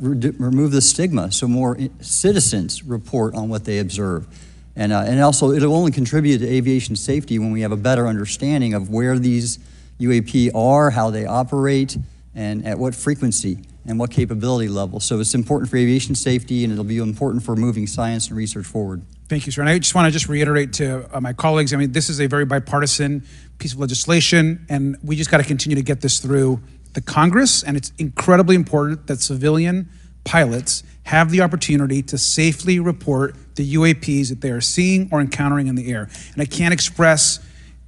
remove the stigma so more citizens report on what they observe. And also, it'll only contribute to aviation safety when we have a better understanding of where these UAP are, how they operate, and at what frequency and what capability level. So it's important for aviation safety, and it'll be important for moving science and research forward.
Thank you, sir. And I just want to reiterate to my colleagues, I mean, this is a very bipartisan piece of legislation, and we just got to continue to get this through the Congress, and it's incredibly important that civilian pilots have the opportunity to safely report the UAPs that they are seeing or encountering in the air. And I can't express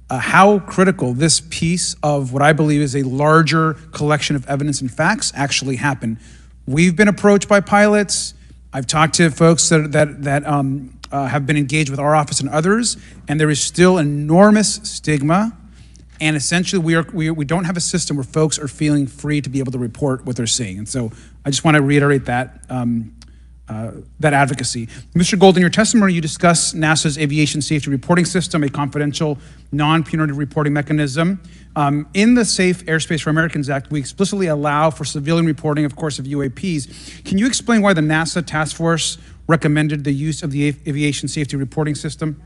how critical this piece of what I believe is a larger collection of evidence and facts actually happen. We've been approached by pilots. I've talked to folks that have been engaged with our office and others, and there is still enormous stigma. And essentially, we don't have a system where folks are feeling free to be able to report what they're seeing. And so I just want to reiterate that advocacy. Mr. Gold, in your testimony, you discussed NASA's aviation safety reporting system, a confidential, non-punitive reporting mechanism. In the Safe Airspace for Americans Act, we explicitly allow for civilian reporting, of course, of UAPs. Can you explain why the NASA task force recommended the use of the aviation safety reporting system?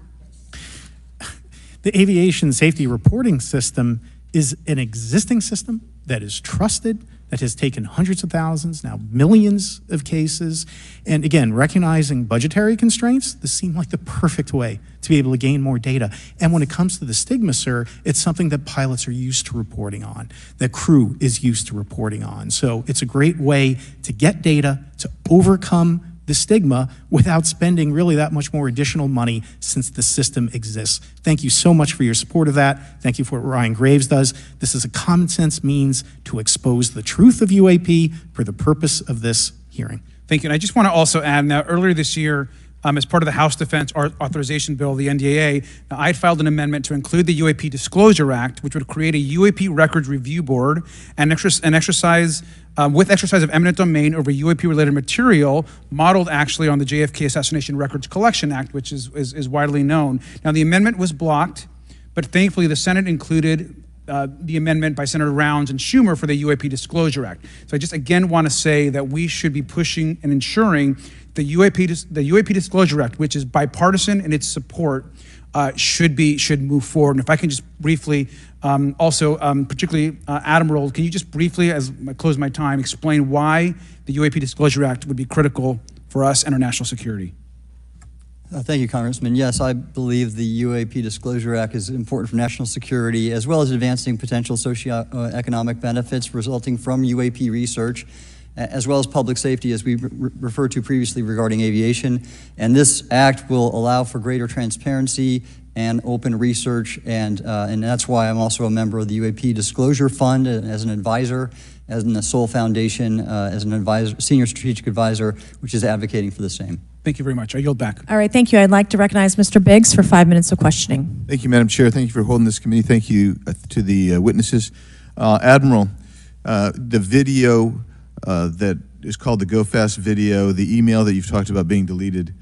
The aviation safety reporting system is an existing system that is trusted, that has taken hundreds of thousands, now millions of cases. And again, recognizing budgetary constraints, this seemed like the perfect way to be able to gain more data. And when it comes to the stigma, sir, it's something that pilots are used to reporting on, that crew is used to reporting on. So it's a great way to get data, to overcome the stigma without spending really that much more additional money since the system exists. Thank you so much for your support of that. Thank you for what Ryan Graves does. This is a common sense means to expose the truth of UAP for the purpose of this hearing.
Thank you. And I just want to also add, now earlier this year, as part of the House Defense Authorization Bill, the NDAA, I filed an amendment to include the UAP Disclosure Act, which would create a UAP Records Review Board and exercise of eminent domain over UAP-related material, modeled actually on the JFK Assassination Records Collection Act, which is widely known. Now, the amendment was blocked, but thankfully the Senate included the amendment by Senator Rounds and Schumer for the UAP Disclosure Act. So I just again want to say that we should be pushing and ensuring the UAP Disclosure Act, which is bipartisan in its support, should move forward. And if I can just briefly, particularly Admiral, can you just briefly, as I close my time, explain why the UAP Disclosure Act would be critical for us and our national security?
Thank you, Congressman. Yes, I believe the UAP Disclosure Act is important for national security, as well as advancing potential socioeconomic benefits resulting from UAP research, as well as public safety, as we referred to previously regarding aviation. And this act will allow for greater transparency and open research, and that's why I'm also a member of the UAP Disclosure Fund as an advisor, as in the Sol Foundation, as an advisor, senior strategic advisor, which is advocating for the same.
Thank you very much. I yield back.
All right, thank you. I'd like to recognize Mr. Biggs for 5 minutes of questioning.
Thank you, Madam Chair. Thank you for holding this committee. Thank you to the witnesses. Admiral, the video that is called the Go Fast video, the email that you've talked about being deleted,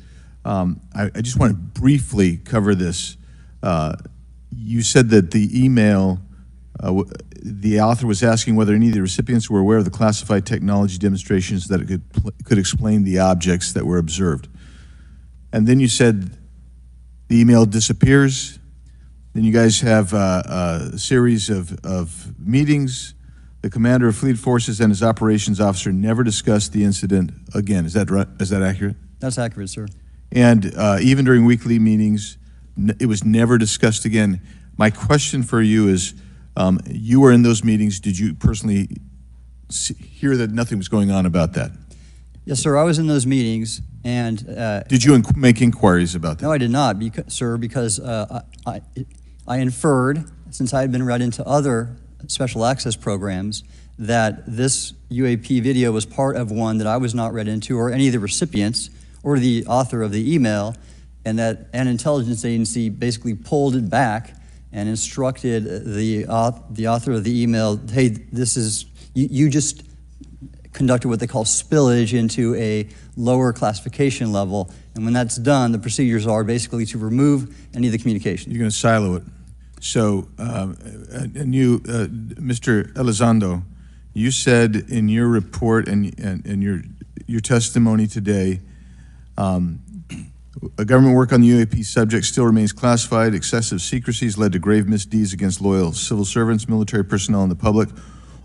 I just want to briefly cover this. You said that the email, the author was asking whether any of the recipients were aware of the classified technology demonstrations that it could explain the objects that were observed. And then you said the email disappears. Then you guys have a series of meetings. The commander of fleet forces and his operations officer never discussed the incident again. Is that right? Is that accurate?
That's accurate, sir.
And even during weekly meetings, it was never discussed again. My question for you is, you were in those meetings. Did you personally hear that nothing was going on about that?
Yes, sir. I was in those meetings, and
did you make inquiries about that?
No, I did not, sir, because I inferred, since I had been read into other special access programs, that this UAP video was part of one that I was not read into, or any of the recipients, or the author of the email, and that an intelligence agency basically pulled it back and instructed the author of the email, hey, this is, you just conducted what they call spillage into a lower classification level. And when that's done, the procedures are basically to remove any of the communication.
You're going to silo it. So, and you, Mr. Elizondo, you said in your report and your testimony today, a government work on the UAP subject still remains classified. Excessive secrecies led to grave misdeeds against loyal civil servants, military personnel, and the public,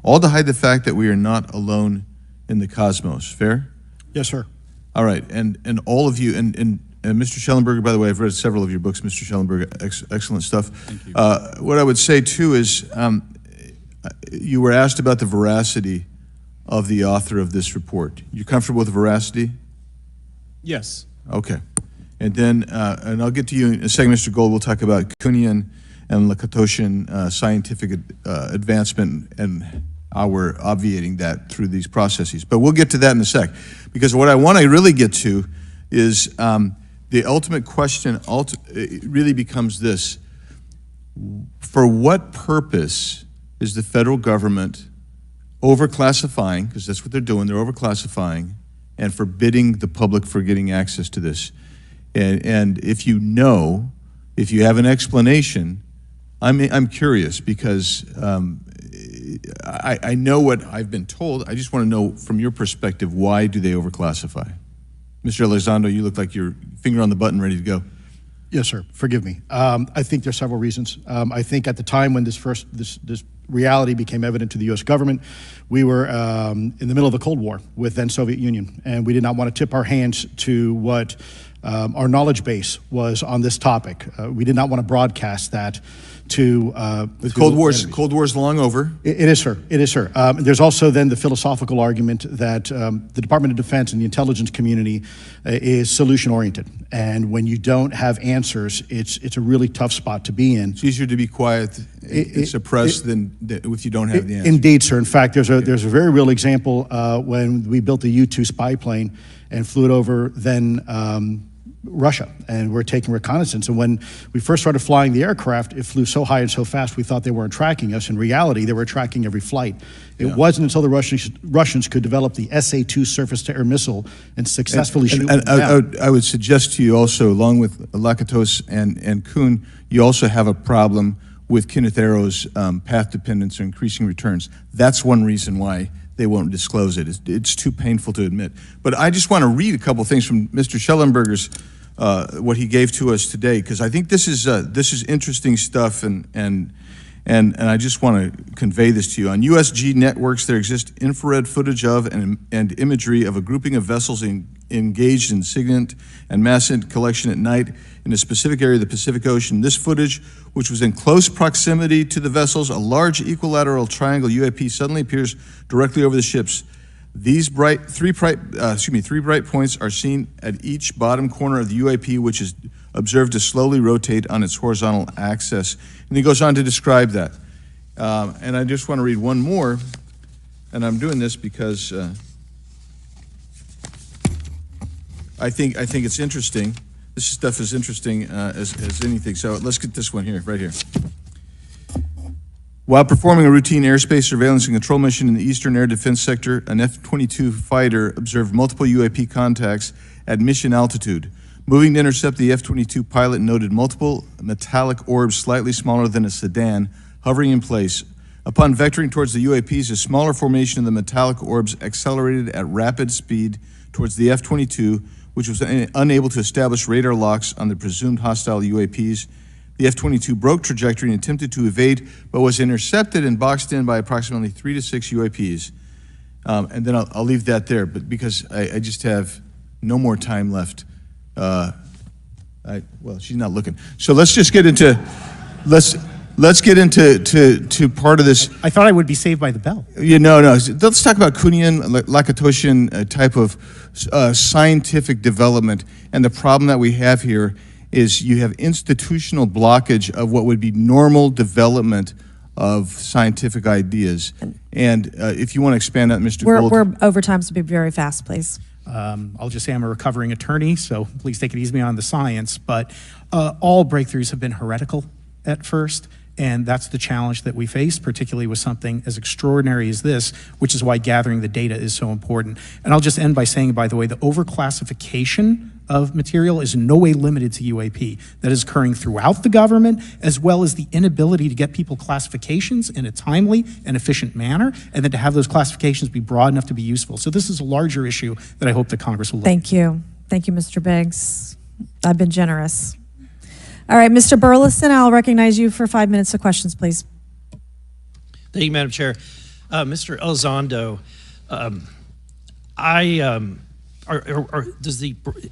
all to hide the fact that we are not alone in the cosmos. Fair?
Yes, sir.
All right, and all of you, and Mr. Schellenberger, by the way, I've read several of your books, Mr. Schellenberger, excellent stuff.
Thank you.
What I would say too is, you were asked about the veracity of the author of this report. You comfortable with the veracity?
Yes.
Okay. And then, and I'll get to you in a second, Mr. Gold. We'll talk about Kuhnian and Lakatoshian scientific advancement and how we're obviating that through these processes. But we'll get to that in a sec. Because what I want to really get to is the ultimate question it really becomes this. For what purpose is the federal government overclassifying, because that's what they're doing, they're overclassifying, and forbidding the public for getting access to this? And if you know, if you have an explanation, I'm curious because I know what I've been told. I just want to know from your perspective, why do they overclassify? Mr. Elizondo, you look like you're finger on the button, ready to go.
Yes, sir. Forgive me. I think there's several reasons. I think at the time when this reality became evident to the U.S. government, we were in the middle of the Cold War with then Soviet Union, and we did not want to tip our hands to what our knowledge base was on this topic. We did not want to broadcast that to
the Cold War's long over.
It is, sir. It is, sir. There's also then the philosophical argument that the Department of Defense and the intelligence community is solution-oriented. And when you don't have answers, it's a really tough spot to be in.
It's easier to be quiet and suppressed than if you don't have the answer.
Indeed, sir. In fact, there's a very real example when we built the U-2 spy plane and flew it over then Russia, and we're taking reconnaissance. And when we first started flying the aircraft, it flew so high and so fast we thought they weren't tracking us. In reality, they were tracking every flight. It wasn't until the Russians could develop the SA-2 surface-to-air missile and successfully shoot them down.
I would suggest to you also, along with Lakatos and Kuhn, you also have a problem with Kenneth Arrow's path dependence or increasing returns. That's one reason why they won't disclose it. It's too painful to admit. But I just want to read a couple things from Mr. Schellenberger's, what he gave to us today, because I think this is interesting stuff, and I just want to convey this to you. On USG networks, there exists infrared footage of and imagery of a grouping of vessels engaged in SIGINT and mass collection at night in a specific area of the Pacific Ocean. This footage, which was in close proximity to the vessels, a large equilateral triangle UAP suddenly appears directly over the ships. These three bright points are seen at each bottom corner of the UAP, which is observed to slowly rotate on its horizontal axis. And he goes on to describe that. And I just want to read one more, and I'm doing this because I think it's interesting. This stuff is interesting as anything. So let's get this one here, right here. While performing a routine airspace surveillance and control mission in the Eastern Air Defense Sector, an F-22 fighter observed multiple UAP contacts at mission altitude. Moving to intercept the F-22, pilot noted multiple metallic orbs slightly smaller than a sedan hovering in place. Upon vectoring towards the UAPs, a smaller formation of the metallic orbs accelerated at rapid speed towards the F-22, which was unable to establish radar locks on the presumed hostile UAPs. The F-22 broke trajectory and attempted to evade, but was intercepted and boxed in by approximately 3 to 6 UAPs. And then I'll leave that there, but because I just have no more time left. Well, she's not looking. So let's just get into, let's get into part of this.
I thought I would be saved by the bell.
No. Let's talk about Kuhnian, Lakatoshian type of scientific development. And the problem that we have here is you have institutional blockage of what would be normal development of scientific ideas. And if you want to expand that, Mr. Gold.
We're over time, so be very fast, please.
I'll just say I'm a recovering attorney, so please take it easy on the science. But all breakthroughs have been heretical at first, And that's the challenge that we face, particularly with something as extraordinary as this, which is why gathering the data is so important. And I'll just end by saying, by the way, the overclassification of material is in no way limited to UAP. That is occurring throughout the government, as well as the inability to get people classifications in a timely and efficient manner, and then to have those classifications be broad enough to be useful. So this is a larger issue that I hope that Congress will look at.
Thank you. Thank you, Mr. Biggs. I've been generous. All right, Mr. Burleson, I'll recognize you for 5 minutes of questions, please.
Thank you, Madam Chair. Mr. Elizondo, does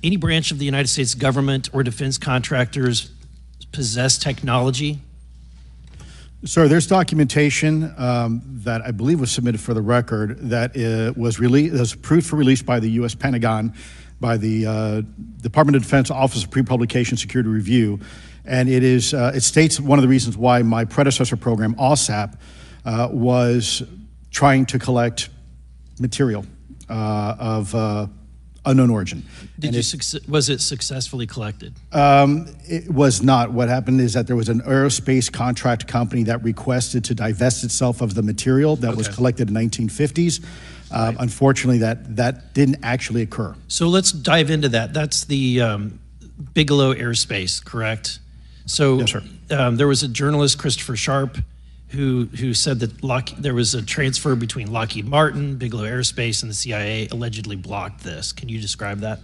any branch of the United States government or defense contractors possess technology?
Sir, there's documentation that I believe was submitted for the record that was approved for release by the U.S. Pentagon, by the Department of Defense Office of Pre-Publication Security Review, and it states one of the reasons why my predecessor program, OSAP, was trying to collect material of unknown origin.
Was it successfully collected?
It was not. What happened is that there was an aerospace contract company that requested to divest itself of the material that was collected in the 1950s. Right. Unfortunately, that didn't actually occur.
So let's dive into that. That's the Bigelow Aerospace, correct? So
yes, sir.
There was a journalist, Christopher Sharp, who said that there was a transfer between Lockheed Martin, Bigelow Aerospace, and the CIA allegedly blocked this. Can you describe that?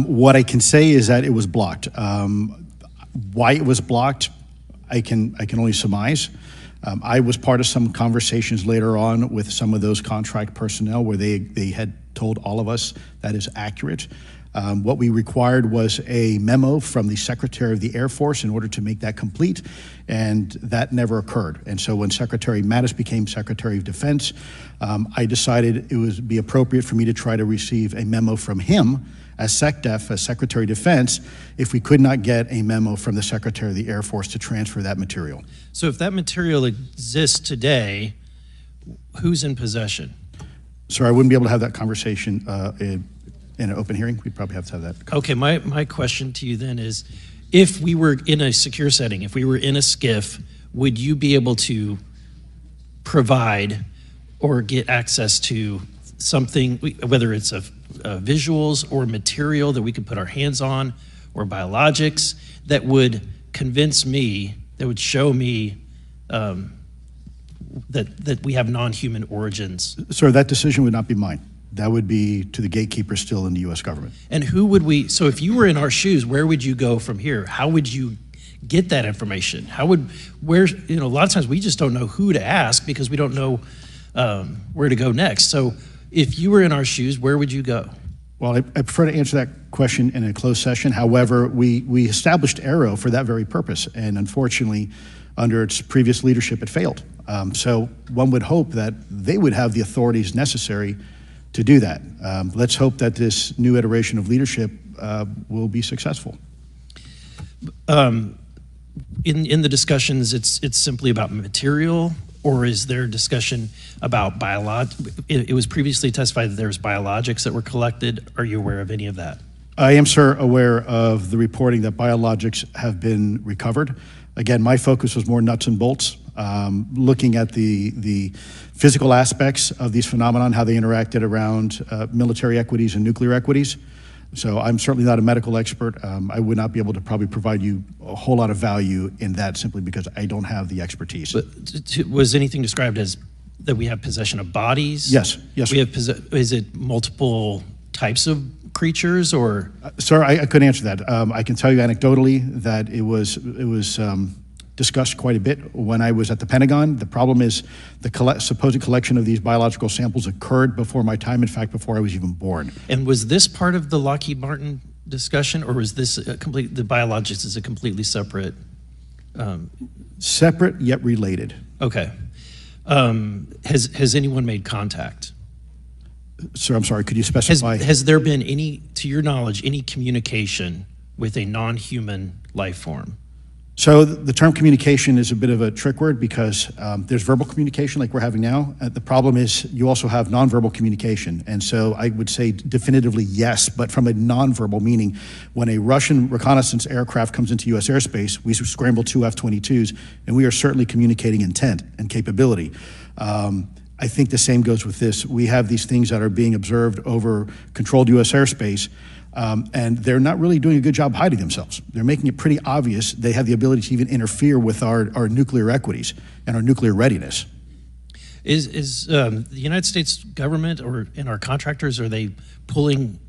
What I can say is that it was blocked. Why it was blocked, I can only surmise. I was part of some conversations later on with some of those contract personnel where they had told all of us that is accurate. What we required was a memo from the Secretary of the Air Force in order to make that complete, and that never occurred. And so when Secretary Mattis became Secretary of Defense, I decided it would be appropriate for me to try to receive a memo from him as SecDef, as Secretary of Defense, if we could not get a memo from the Secretary of the Air Force to transfer that material.
So if that material exists today, who's in possession?
Sir, I wouldn't be able to have that conversation in an open hearing. We'd probably have to have that.
Okay, my question to you then is, if we were in a secure setting, if we were in a SCIF, would you be able to provide or get access to something, whether it's visuals or material that we could put our hands on, or biologics, that would convince me, that would show me that we have non-human origins?
Sir, that decision would not be mine. That would be to the gatekeeper still in the U.S. government.
And who would so if you were in our shoes, where would you go from here? How would you get that information? A lot of times we just don't know who to ask because we don't know where to go next. So if you were in our shoes, where would you go?
Well, I prefer to answer that question in a closed session. However, we established Aero for that very purpose, and unfortunately, under its previous leadership, it failed. So one would hope that they would have the authorities necessary to do that. Let's hope that this new iteration of leadership will be successful.
In the discussions, it's simply about material, or is there discussion about it was previously testified that there was biologics that were collected. Are you aware of any of that?
I am, sir, aware of the reporting that biologics have been recovered. Again, my focus was more nuts and bolts, looking at the physical aspects of these phenomenon, how they interacted around military equities and nuclear equities. So I'm certainly not a medical expert. I would not be able to probably provide you a whole lot of value in that simply because I don't have the expertise.
But was anything described as that we have possession of bodies?
Yes, yes.
Is it multiple types of creatures, or?
Sir, I couldn't answer that. I can tell you anecdotally that it was discussed quite a bit when I was at the Pentagon. The problem is the supposed collection of these biological samples occurred before my time, in fact, before I was even born.
And was this part of the Lockheed Martin discussion, or was this the biologics is a completely separate?
Separate yet related.
Okay. Has anyone made contact?
Sir, I'm sorry, could you specify?
Has there been any, to your knowledge, any communication with a non-human life form?
So the term communication is a bit of a trick word because there's verbal communication like we're having now. The problem is you also have nonverbal communication. And so I would say definitively yes, but from a nonverbal meaning, when a Russian reconnaissance aircraft comes into U.S. airspace, we scramble 2 F-22s, and we are certainly communicating intent and capability. I think the same goes with this. We have these things that are being observed over controlled U.S. airspace, and they're not really doing a good job hiding themselves. They're making it pretty obvious they have the ability to even interfere with our nuclear equities and our nuclear readiness.
Is the United States government or in our contractors, are they pulling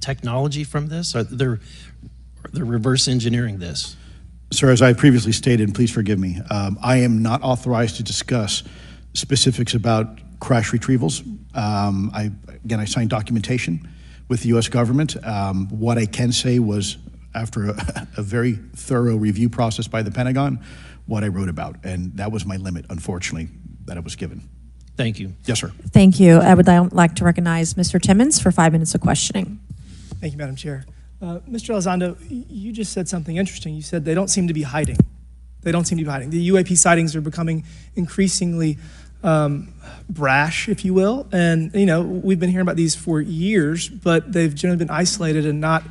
technology from this? Are they're reverse engineering this?
Sir, as I previously stated, and please forgive me, I am not authorized to discuss specifics about crash retrievals. I signed documentation with the U.S. government. What I can say was, after a very thorough review process by the Pentagon, what I wrote about, and that was my limit, unfortunately, that I was given.
Thank you.
Yes, sir.
Thank you. I would like to recognize Mr. Timmons for 5 minutes of questioning.
Thank you, Madam Chair. Mr. Elizondo, you just said something interesting. You said they don't seem to be hiding. They don't seem to be hiding. The UAP sightings are becoming increasingly brash, if you will. And, we've been hearing about these for years, but they've generally been isolated and not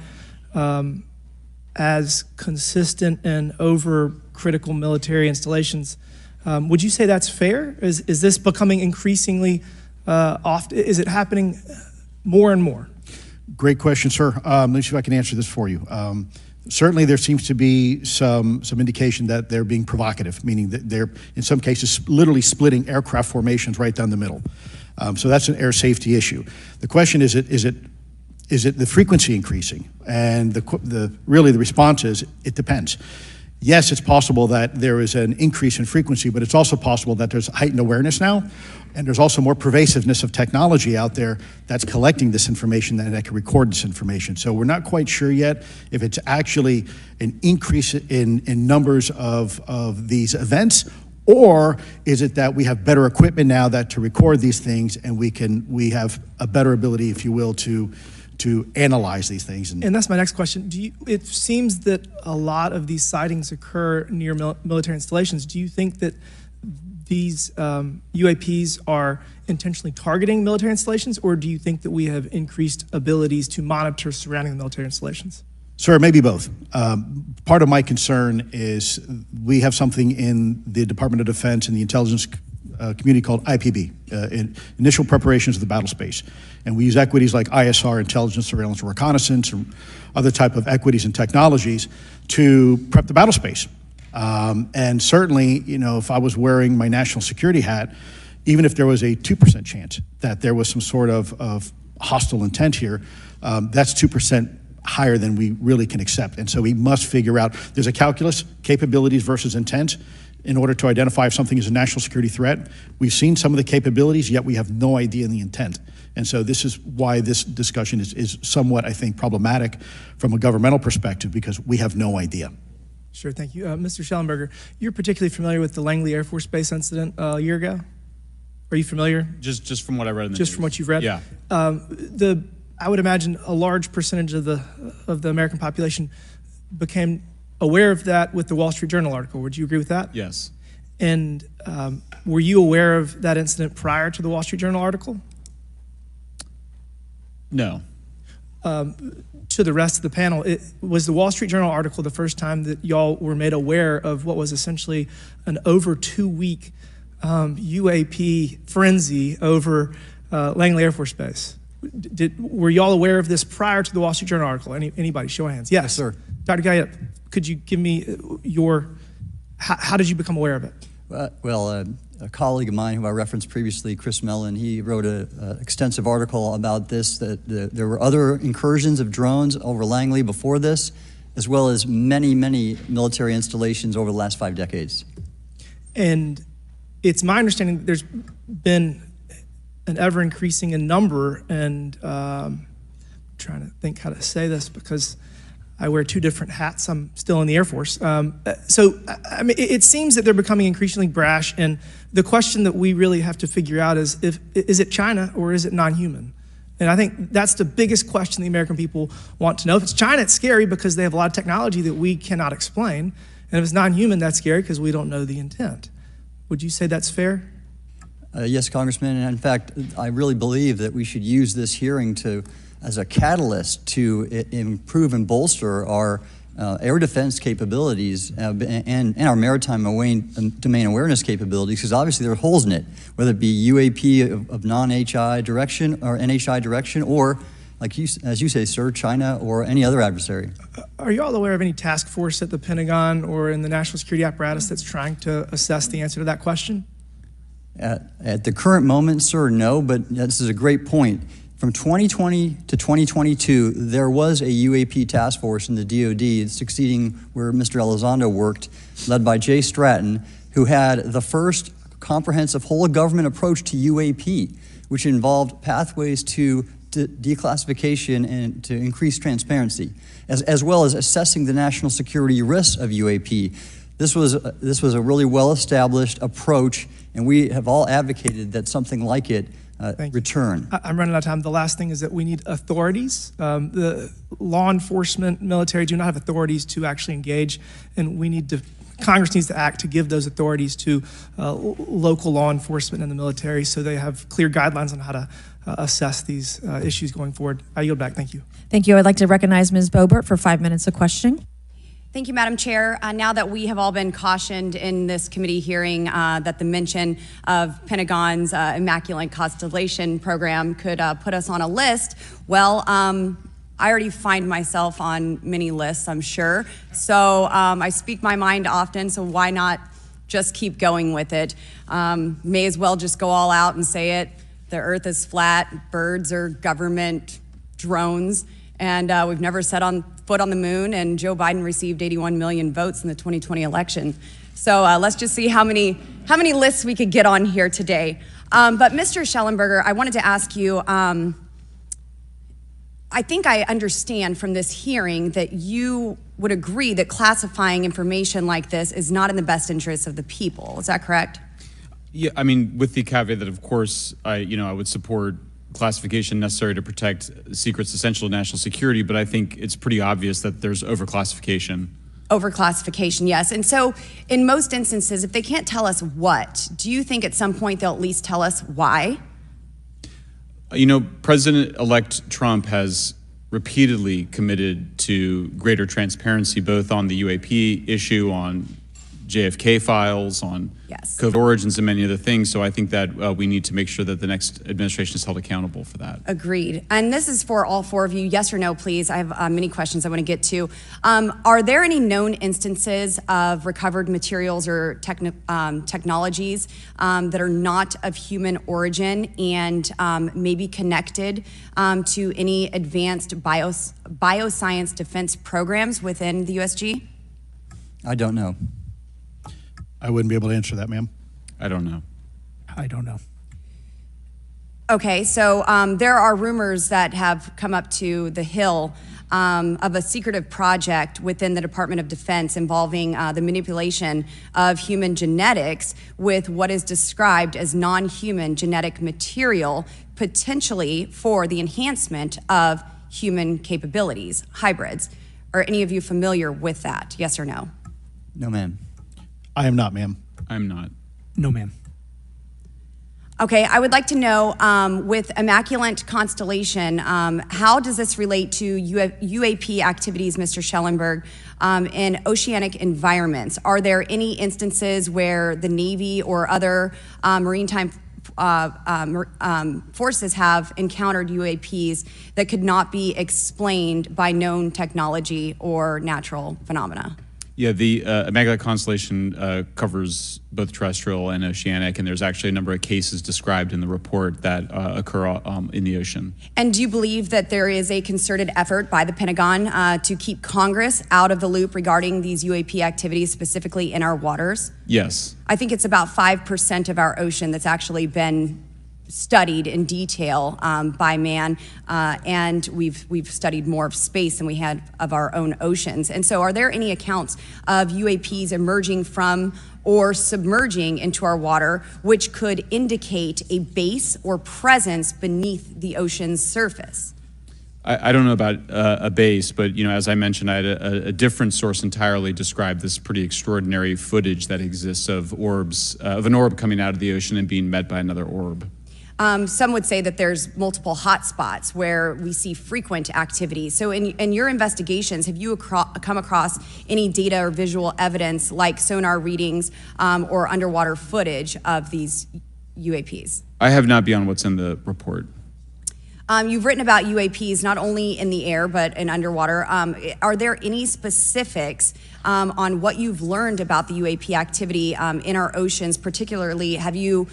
as consistent and over critical military installations. Would you say that's fair? Is this becoming increasingly often? Is it happening more and more?
Great question, sir. Let me see if I can answer this for you. Certainly there seems to be some indication that they're being provocative, meaning that they're, in some cases, literally splitting aircraft formations right down the middle. So that's an air safety issue. The question is it the frequency increasing? And really the response is, it depends. Yes, it's possible that there is an increase in frequency, but it's also possible that there's heightened awareness now, and there's also more pervasiveness of technology out there that's collecting this information and that can record this information. So we're not quite sure yet if it's actually an increase in numbers of these events, or is it that we have better equipment now that to record these things, and we have a better ability, if you will, to analyze these things.
And that's my next question. It seems that a lot of these sightings occur near military installations. Do you think that these UAPs are intentionally targeting military installations, or do you think that we have increased abilities to monitor surrounding the military installations?
Sir, maybe both. Part of my concern is we have something in the Department of Defense and the intelligence community called IPB, Initial Preparations of the Battle Space. And we use equities like ISR, intelligence, surveillance, and reconnaissance, or other type of equities and technologies to prep the battle space. And certainly, if I was wearing my national security hat, even if there was a 2% chance that there was some sort of hostile intent here, that's 2% higher than we really can accept. And so we must figure out, there's a calculus, capabilities versus intent, in order to identify if something is a national security threat. We've seen some of the capabilities, yet we have no idea in the intent. And so this is why this discussion is somewhat, I think, problematic from a governmental perspective, because we have no idea.
Sure, thank you. Mr. Schellenberger, you're particularly familiar with the Langley Air Force Base incident a year ago? Are you familiar?
Just from what I read in the
Just
news.
from what you've read?
Yeah.
I would imagine a large percentage of the American population became aware of that with the Wall Street Journal article. Would you agree with that?
Yes.
And were you aware of that incident prior to the Wall Street Journal article?
No.
To the rest of the panel, was the Wall Street Journal article the first time that y'all were made aware of what was essentially an over 2-week UAP frenzy over Langley Air Force Base? Were y'all aware of this prior to the Wall Street Journal article? Anybody, show of hands. Yes,
sir.
Dr. Guyette, could you give me how did you become aware of it?
A colleague of mine who I referenced previously, Chris Mellon, he wrote an extensive article about this, that there were other incursions of drones over Langley before this, as well as many, many military installations over the last 5 decades.
And it's my understanding that there's been an ever-increasing in number, and I'm trying to think how to say this because I wear 2 different hats. I'm still in the Air Force. So, I mean, it seems that they're becoming increasingly brash, and the question that we really have to figure out is it China or is it non-human? And I think that's the biggest question the American people want to know. If it's China, it's scary because they have a lot of technology that we cannot explain. And if it's non-human, that's scary because we don't know the intent. Would you say that's fair?
Yes, Congressman, and in fact, I really believe that we should use this hearing as a catalyst to improve and bolster our air defense capabilities and our maritime domain awareness capabilities, because obviously there are holes in it, whether it be UAP of non-HI direction or NHI direction, or, like as you say, sir, China or any other adversary.
Are you all aware of any task force at the Pentagon or in the national security apparatus that's trying to assess the answer to that question?
At the current moment, sir, no, but this is a great point. From 2020 to 2022, there was a UAP task force in the DoD succeeding where Mr. Elizondo worked, led by Jay Stratton, who had the first comprehensive whole-of-government approach to UAP, which involved pathways to declassification and to increase transparency, as well as assessing the national security risks of UAP. This was a really well-established approach, and we have all advocated that something like it return.
I'm running out of time. The last thing is that we need authorities. The law enforcement, military do not have authorities to actually engage, and Congress needs to act to give those authorities to local law enforcement and the military so they have clear guidelines on how to assess these issues going forward. I yield back. Thank you.
Thank you. I'd like to recognize Ms. Boebert for 5 minutes of questioning.
Thank you, Madam Chair. Now that we have all been cautioned in this committee hearing that the mention of Pentagon's Immaculate Constellation program could put us on a list, well, I already find myself on many lists, I'm sure. So I speak my mind often, so why not just keep going with it? May as well just go all out and say it. The earth is flat, birds are government drones, and we've never set foot on the moon, and Joe Biden received 81 million votes in the 2020 election. So let's just see how many lists we could get on here today. But Mr. Schellenberger, I wanted to ask you, I think I understand from this hearing that you would agree that classifying information like this is not in the best interest of the people. Is that correct?
Yeah, I mean, with the caveat that, of course, I would support classification necessary to protect secrets essential to national security, but I think it's pretty obvious that there's overclassification.
Overclassification, yes. And so in most instances, if they can't tell us what, do you think at some point they'll at least tell us why?
President-elect Trump has repeatedly committed to greater transparency, both on the UAP issue, on JFK files, on COVID origins, and many other things. So I think that we need to make sure that the next administration is held accountable for that.
Agreed. And this is for all four of you. Yes or no, please. I have many questions I want to get to. Are there any known instances of recovered materials or technologies that are not of human origin and maybe connected to any advanced bioscience defense programs within the USG?
I don't know.
I wouldn't be able to answer that, ma'am.
I don't know.
I don't know.
Okay, so there are rumors that have come up to the Hill of a secretive project within the Department of Defense involving the manipulation of human genetics with what is described as non-human genetic material, potentially for the enhancement of human capabilities, hybrids. Are any of you familiar with that? Yes or no?
No, ma'am.
I am not, ma'am.
I'm not.
No, ma'am.
Okay, I would like to know, with Immaculate Constellation, how does this relate to UAP activities, Mr. Schellenberg, in oceanic environments? Are there any instances where the Navy or other maritime forces have encountered UAPs that could not be explained by known technology or natural phenomena?
Yeah, the Immaculate Constellation covers both terrestrial and oceanic, and there's actually a number of cases described in the report that occur in the ocean.
And do you believe that there is a concerted effort by the Pentagon to keep Congress out of the loop regarding these UAP activities, specifically in our waters?
Yes.
I think it's about 5% of our ocean that's actually been studied in detail by man, and we've studied more of space than we had of our own oceans. And so are there any accounts of UAPs emerging from or submerging into our water which could indicate a base or presence beneath the ocean's surface?
I don't know about a base, but as I mentioned, I had a different source entirely describe this pretty extraordinary footage that exists of orbs, of an orb coming out of the ocean and being met by another orb.
Some would say that there's multiple hotspots where we see frequent activity. So in your investigations, have you come across any data or visual evidence like sonar readings or underwater footage of these UAPs?
I have not beyond what's in the report.
You've written about UAPs not only in the air but in underwater. Are there any specifics on what you've learned about the UAP activity in our oceans? Particularly, have you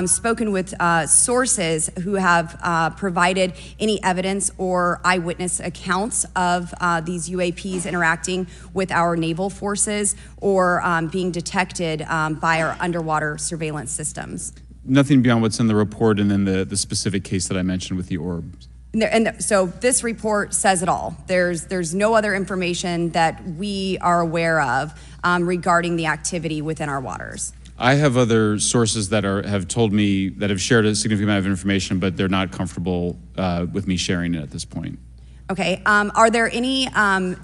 spoken with sources who have provided any evidence or eyewitness accounts of these UAPs interacting with our naval forces or being detected by our underwater surveillance systems?
Nothing beyond what's in the report and then the specific case that I mentioned with the orbs.
So this report says it all. There's no other information that we are aware of regarding the activity within our waters.
I have other sources that have told me that have shared a significant amount of information, but they're not comfortable with me sharing it at this point.
Okay. Are there any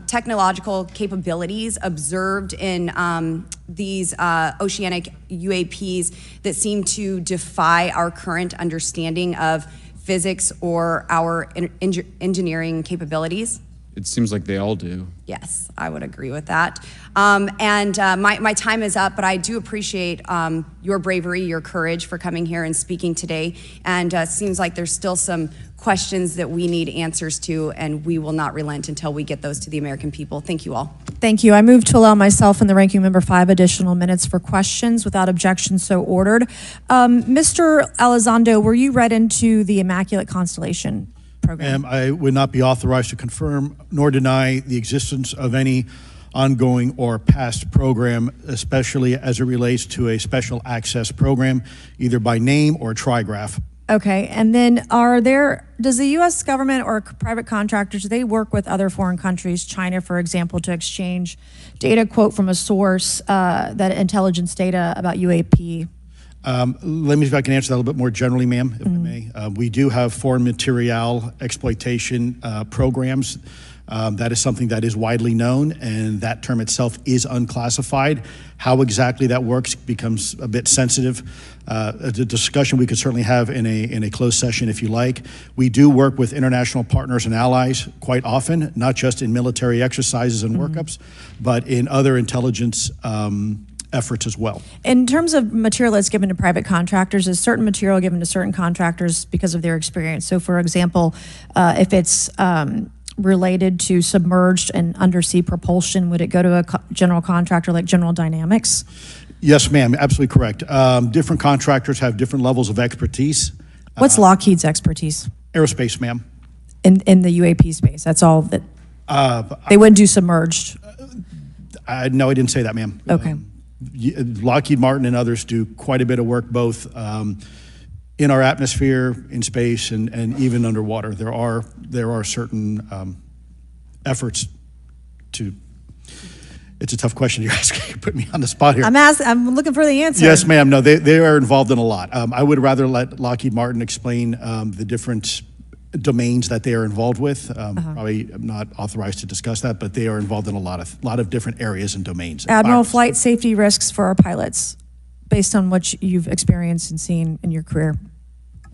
technological capabilities observed in these oceanic UAPs that seem to defy our current understanding of physics or our engineering capabilities?
It seems like they all do.
Yes, I would agree with that. My time is up, but I do appreciate your bravery, your courage for coming here and speaking today. And seems like there's still some questions that we need answers to, and we will not relent until we get those to the American people. Thank you all.
Thank you. I move to allow myself and the ranking member 5 additional minutes for questions without objection, so ordered. Mr. Elizondo, were you read into the Immaculate Constellation program?
I would not be authorized to confirm nor deny the existence of any ongoing or past program, especially as it relates to a special access program, either by name or trigraph.
Okay, and then does the U.S. government or private contractors, do they work with other foreign countries, China, for example, to exchange data, quote from a source, that intelligence data about UAP?
Let me see if I can answer that a little bit more generally, ma'am, if I may. We do have foreign material exploitation programs. That is something that is widely known, and that term itself is unclassified. How exactly that works becomes a bit sensitive. A discussion we could certainly have in a closed session if you like. We do work with international partners and allies quite often, not just in military exercises and workups, but in other intelligence efforts as well.
In terms of material that's given to private contractors, is certain material given to certain contractors because of their experience? So for example, if it's related to submerged and undersea propulsion, would it go to a general contractor like General Dynamics?
Yes, ma'am, absolutely correct. Different contractors have different levels of expertise.
What's Lockheed's expertise?
Aerospace, ma'am.
In the UAP space, that's all that, they wouldn't do submerged?
No, I didn't say that, ma'am.
Okay.
Lockheed Martin and others do quite a bit of work both in our atmosphere, in space, and even underwater. There are certain efforts to. It's a tough question you're asking. You put me on the spot here.
I'm looking for the answer.
Yes, ma'am. No, they are involved in a lot. I would rather let Lockheed Martin explain the different domains that they are involved with. Probably I'm not authorized to discuss that, but they are involved in a lot of different areas and domains.
Admiral, flight safety risks for our pilots, based on what you've experienced and seen in your career.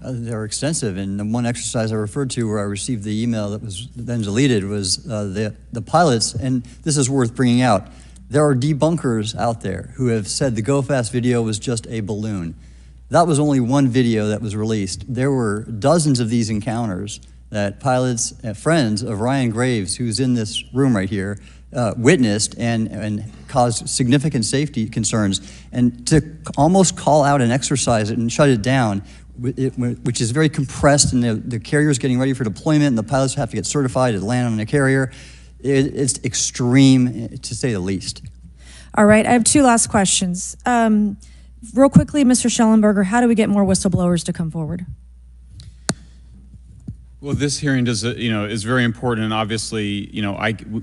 They're extensive, and the one exercise I referred to where I received the email that was then deleted was the pilots, and this is worth bringing out. There are debunkers out there who have said the Go Fast video was just a balloon. That was only one video that was released. There were dozens of these encounters that pilots and friends of Ryan Graves, who's in this room right here, witnessed and caused significant safety concerns. And to almost call out an exercise and shut it down, which is very compressed, and the carrier's getting ready for deployment, and the pilots have to get certified to land on a carrier, it's extreme, to say the least.
All right, I have two last questions. Real quickly, Mr. Schellenberger, how do we get more whistleblowers to come forward?
Well, this hearing is very important, and obviously,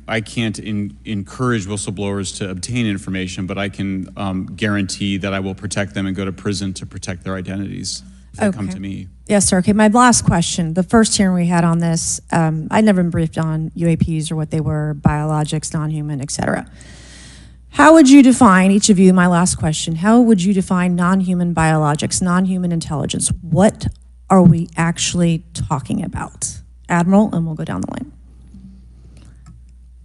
I can't encourage whistleblowers to obtain information, but I can guarantee that I will protect them and go to prison to protect their identities. that come to me.
Yes, sir. Okay, my last question. The first hearing we had on this, I'd never been briefed on UAPs or what they were, biologics, non-human, et cetera. How would you define, each of you, my last question, how would you define non-human biologics, non-human intelligence? What are we actually talking about? Admiral, and we'll go down the line.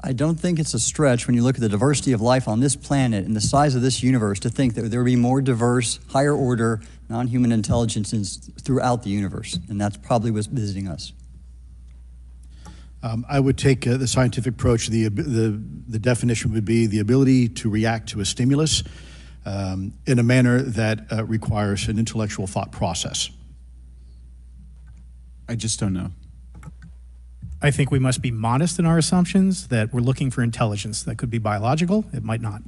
I don't think it's a stretch when you look at the diversity of life on this planet and the size of this universe to think that there would be more diverse, higher order, non-human intelligences throughout the universe, and that's probably what's visiting us.
I would take the scientific approach. The definition would be the ability to react to a stimulus in a manner that requires an intellectual thought process.
I just don't know.
I think we must be modest in our assumptions that we're looking for intelligence. That could be biological, it might not.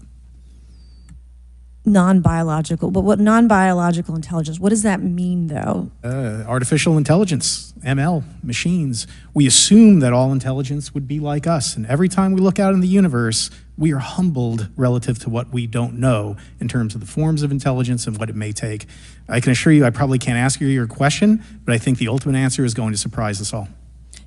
Non-biological, but what non-biological intelligence, what does that mean though?
Artificial intelligence, ML, machines. We assume that all intelligence would be like us, and every time we look out in the universe, we are humbled relative to what we don't know in terms of the forms of intelligence and what it may take. I can assure you I probably can't ask you your question, but I think the ultimate answer is going to surprise us all.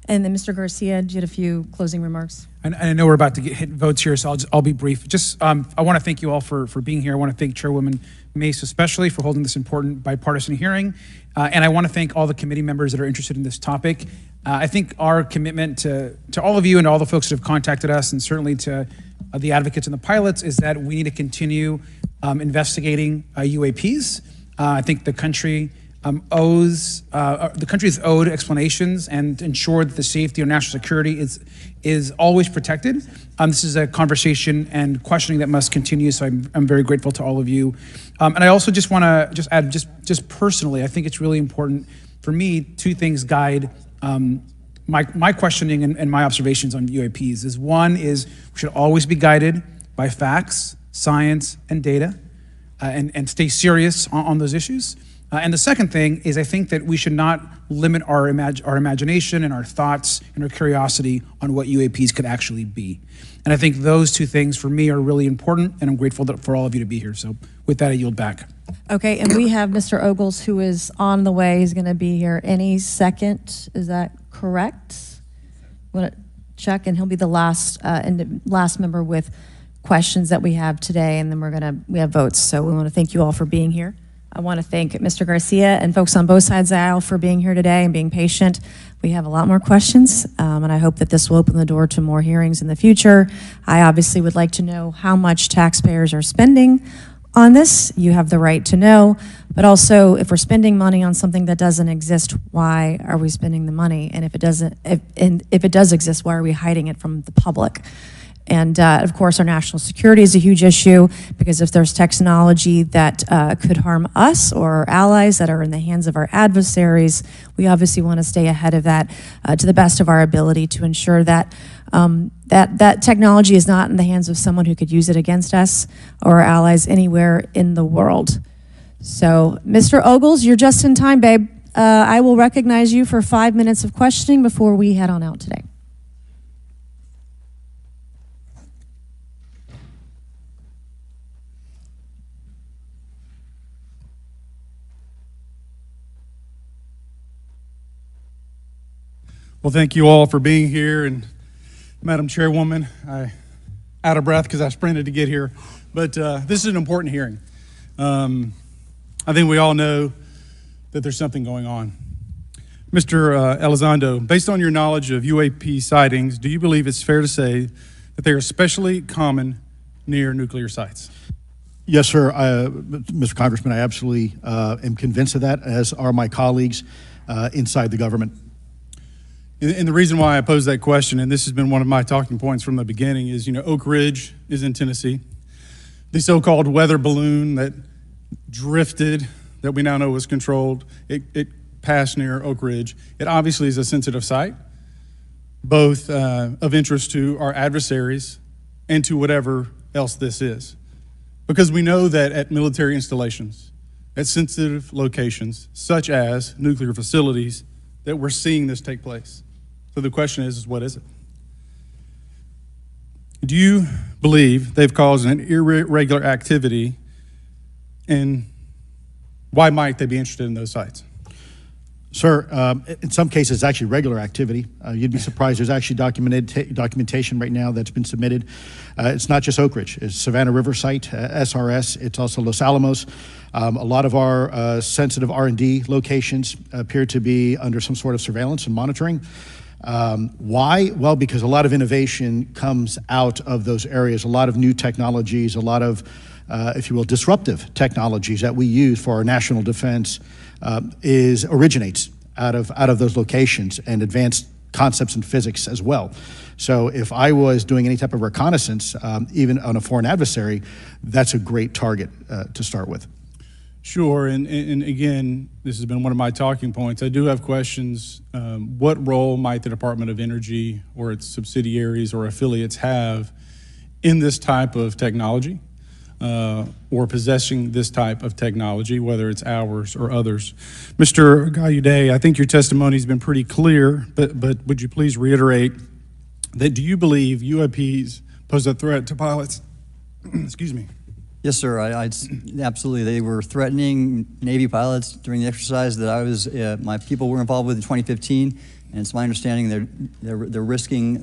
And then Mr. Garcia, you had a few closing remarks.
And I know we're about to hit votes here, so I'll be brief. Just, I want to thank you all for being here. I want to thank Chairwoman Mace especially for holding this important bipartisan hearing. And I want to thank all the committee members that are interested in this topic. I think our commitment to all of you and all the folks that have contacted us, and certainly to the advocates and the pilots, is that we need to continue investigating UAPs. I think the country the country is owed explanations and to ensure that the safety or national security is always protected. This is a conversation and questioning that must continue, so I'm very grateful to all of you. And I also just want to add, just personally, I think it's really important for me, two things guide my questioning and my observations on UAPs. One is we should always be guided by facts, science, and data, and stay serious on those issues. And the second thing is I think that we should not limit our imagination and our thoughts and our curiosity on what UAPs could actually be. And I think those two things for me are really important, and I'm grateful for all of you to be here. So with that, I yield back.
Okay, and we have Mr. Ogles who is on the way. He's going to be here any second. Is that correct? Want to check, and he'll be the last member with questions that we have today, and then we have votes. So we want to thank you all for being here. I want to thank Mr. Garcia and folks on both sides of the aisle for being here today and being patient. We have a lot more questions, and I hope that this will open the door to more hearings in the future. I obviously would like to know how much taxpayers are spending on this. You have the right to know, but also if we're spending money on something that doesn't exist, why are we spending the money? And if it does exist, why are we hiding it from the public? And of course, our national security is a huge issue, because if there's technology that could harm us or our allies that are in the hands of our adversaries, we obviously want to stay ahead of that to the best of our ability to ensure that that technology is not in the hands of someone who could use it against us or our allies anywhere in the world. So, Mr. Ogles, you're just in time, babe. I will recognize you for 5 minutes of questioning before we head on out today.
Well, thank you all for being here, and Madam Chairwoman, I'm out of breath because I sprinted to get here, but this is an important hearing. I think we all know that there's something going on. Mr. Elizondo, based on your knowledge of UAP sightings, do you believe it's fair to say that they are especially common near nuclear sites?
Yes, sir. Mr. Congressman, I absolutely am convinced of that, as are my colleagues inside the government.
And the reason why I pose that question, and this has been one of my talking points from the beginning, is, Oak Ridge is in Tennessee. The so-called weather balloon that drifted, that we now know was controlled, it passed near Oak Ridge. It obviously is a sensitive site, both of interest to our adversaries and to whatever else this is. Because we know that at military installations, at sensitive locations, such as nuclear facilities, that we're seeing this take place. So the question is what is it? Do you believe they've caused an irregular activity, and why might they be interested in those sites?
Sir, in some cases, it's actually regular activity. You'd be surprised. There's actually documentation right now that's been submitted. It's not just Oak Ridge. It's Savannah River Site, SRS. It's also Los Alamos. A lot of our sensitive R&D locations appear to be under some sort of surveillance and monitoring. Why? Well, because a lot of innovation comes out of those areas, a lot of new technologies, a lot of, if you will, disruptive technologies that we use for our national defense originates out of those locations, and advanced concepts in physics as well. So if I was doing any type of reconnaissance, even on a foreign adversary, that's a great target to start with.
Sure, and again, this has been one of my talking points. I do have questions. What role might the Department of Energy or its subsidiaries or affiliates have in this type of technology, or possessing this type of technology, whether it's ours or others? Mr. Gallaudet, I think your testimony has been pretty clear, but would you please reiterate that do you believe UAPs pose a threat to pilots? Excuse me.
Yes, sir. Absolutely. They were threatening Navy pilots during the exercise that I was, my people were involved with in 2015, and it's my understanding they're risking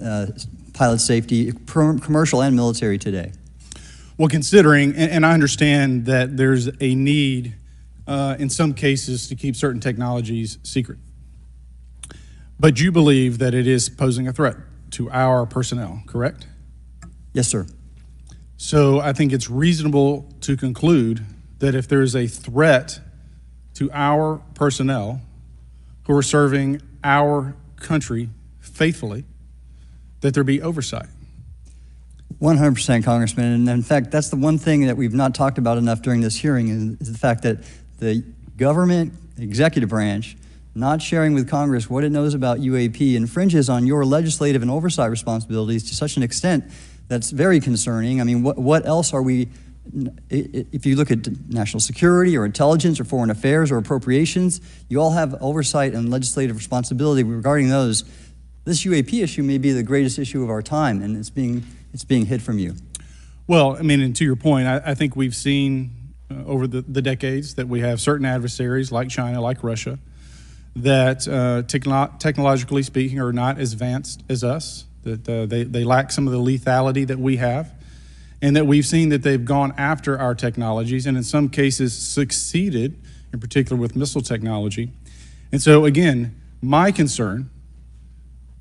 pilot safety, commercial and military, today.
Well, considering, and I understand that there's a need in some cases to keep certain technologies secret, but you believe that it is posing a threat to our personnel, correct?
Yes, sir.
So I think it's reasonable to conclude that if there's a threat to our personnel who are serving our country faithfully, that there be oversight.
100%, Congressman. And in fact, that's the one thing that we've not talked about enough during this hearing is the fact that the government executive branch not sharing with Congress what it knows about UAP infringes on your legislative and oversight responsibilities to such an extent that's very concerning. I mean, what else are we, if you look at national security or intelligence or foreign affairs or appropriations, you all have oversight and legislative responsibility regarding those. This UAP issue may be the greatest issue of our time, and it's being hid from you.
Well, I mean, and to your point, I think we've seen over the decades that we have certain adversaries like China, like Russia, that technologically speaking are not as advanced as us, that they lack some of the lethality that we have, and that we've seen that they've gone after our technologies and in some cases succeeded, in particular with missile technology. And so again, my concern,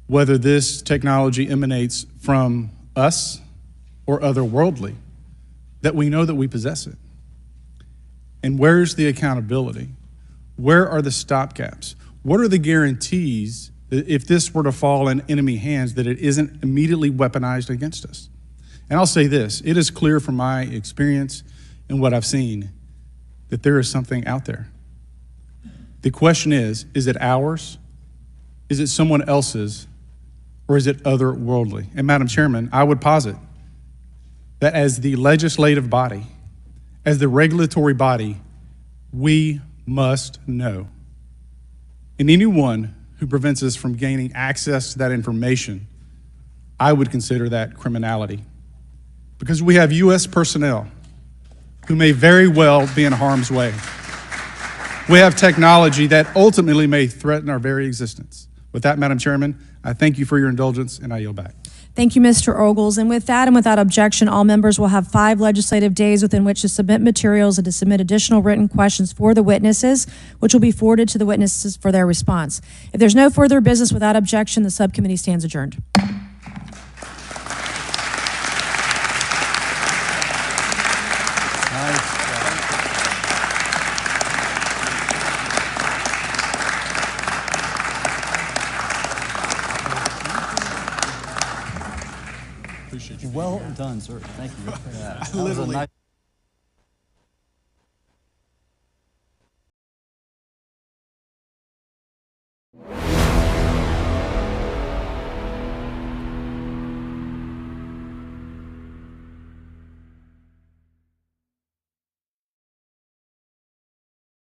whether this technology emanates from us or otherworldly, that we know that we possess it. And where's the accountability? Where are the stopgaps? What are the guarantees that if this were to fall in enemy hands, that it isn't immediately weaponized against us? And I'll say this, it is clear from my experience and what I've seen that there is something out there. The question is it ours? Is it someone else's? Or is it otherworldly? And Madam Chairman, I would posit that as the legislative body, as the regulatory body, we must know. And anyone who prevents us from gaining access to that information, I would consider that criminality. Because we have U.S. personnel who may very well be in harm's way. We have technology that ultimately may threaten our very existence. With that, Madam Chairman, I thank you for your indulgence, and I yield back.
Thank you, Mr. Ogles. And with that and without objection, all members will have 5 legislative days within which to submit materials and to submit additional written questions for the witnesses, which will be forwarded to the witnesses for their response. If there's no further business without objection, the subcommittee stands adjourned.
Well done, sir. Thank you for that. That was a nice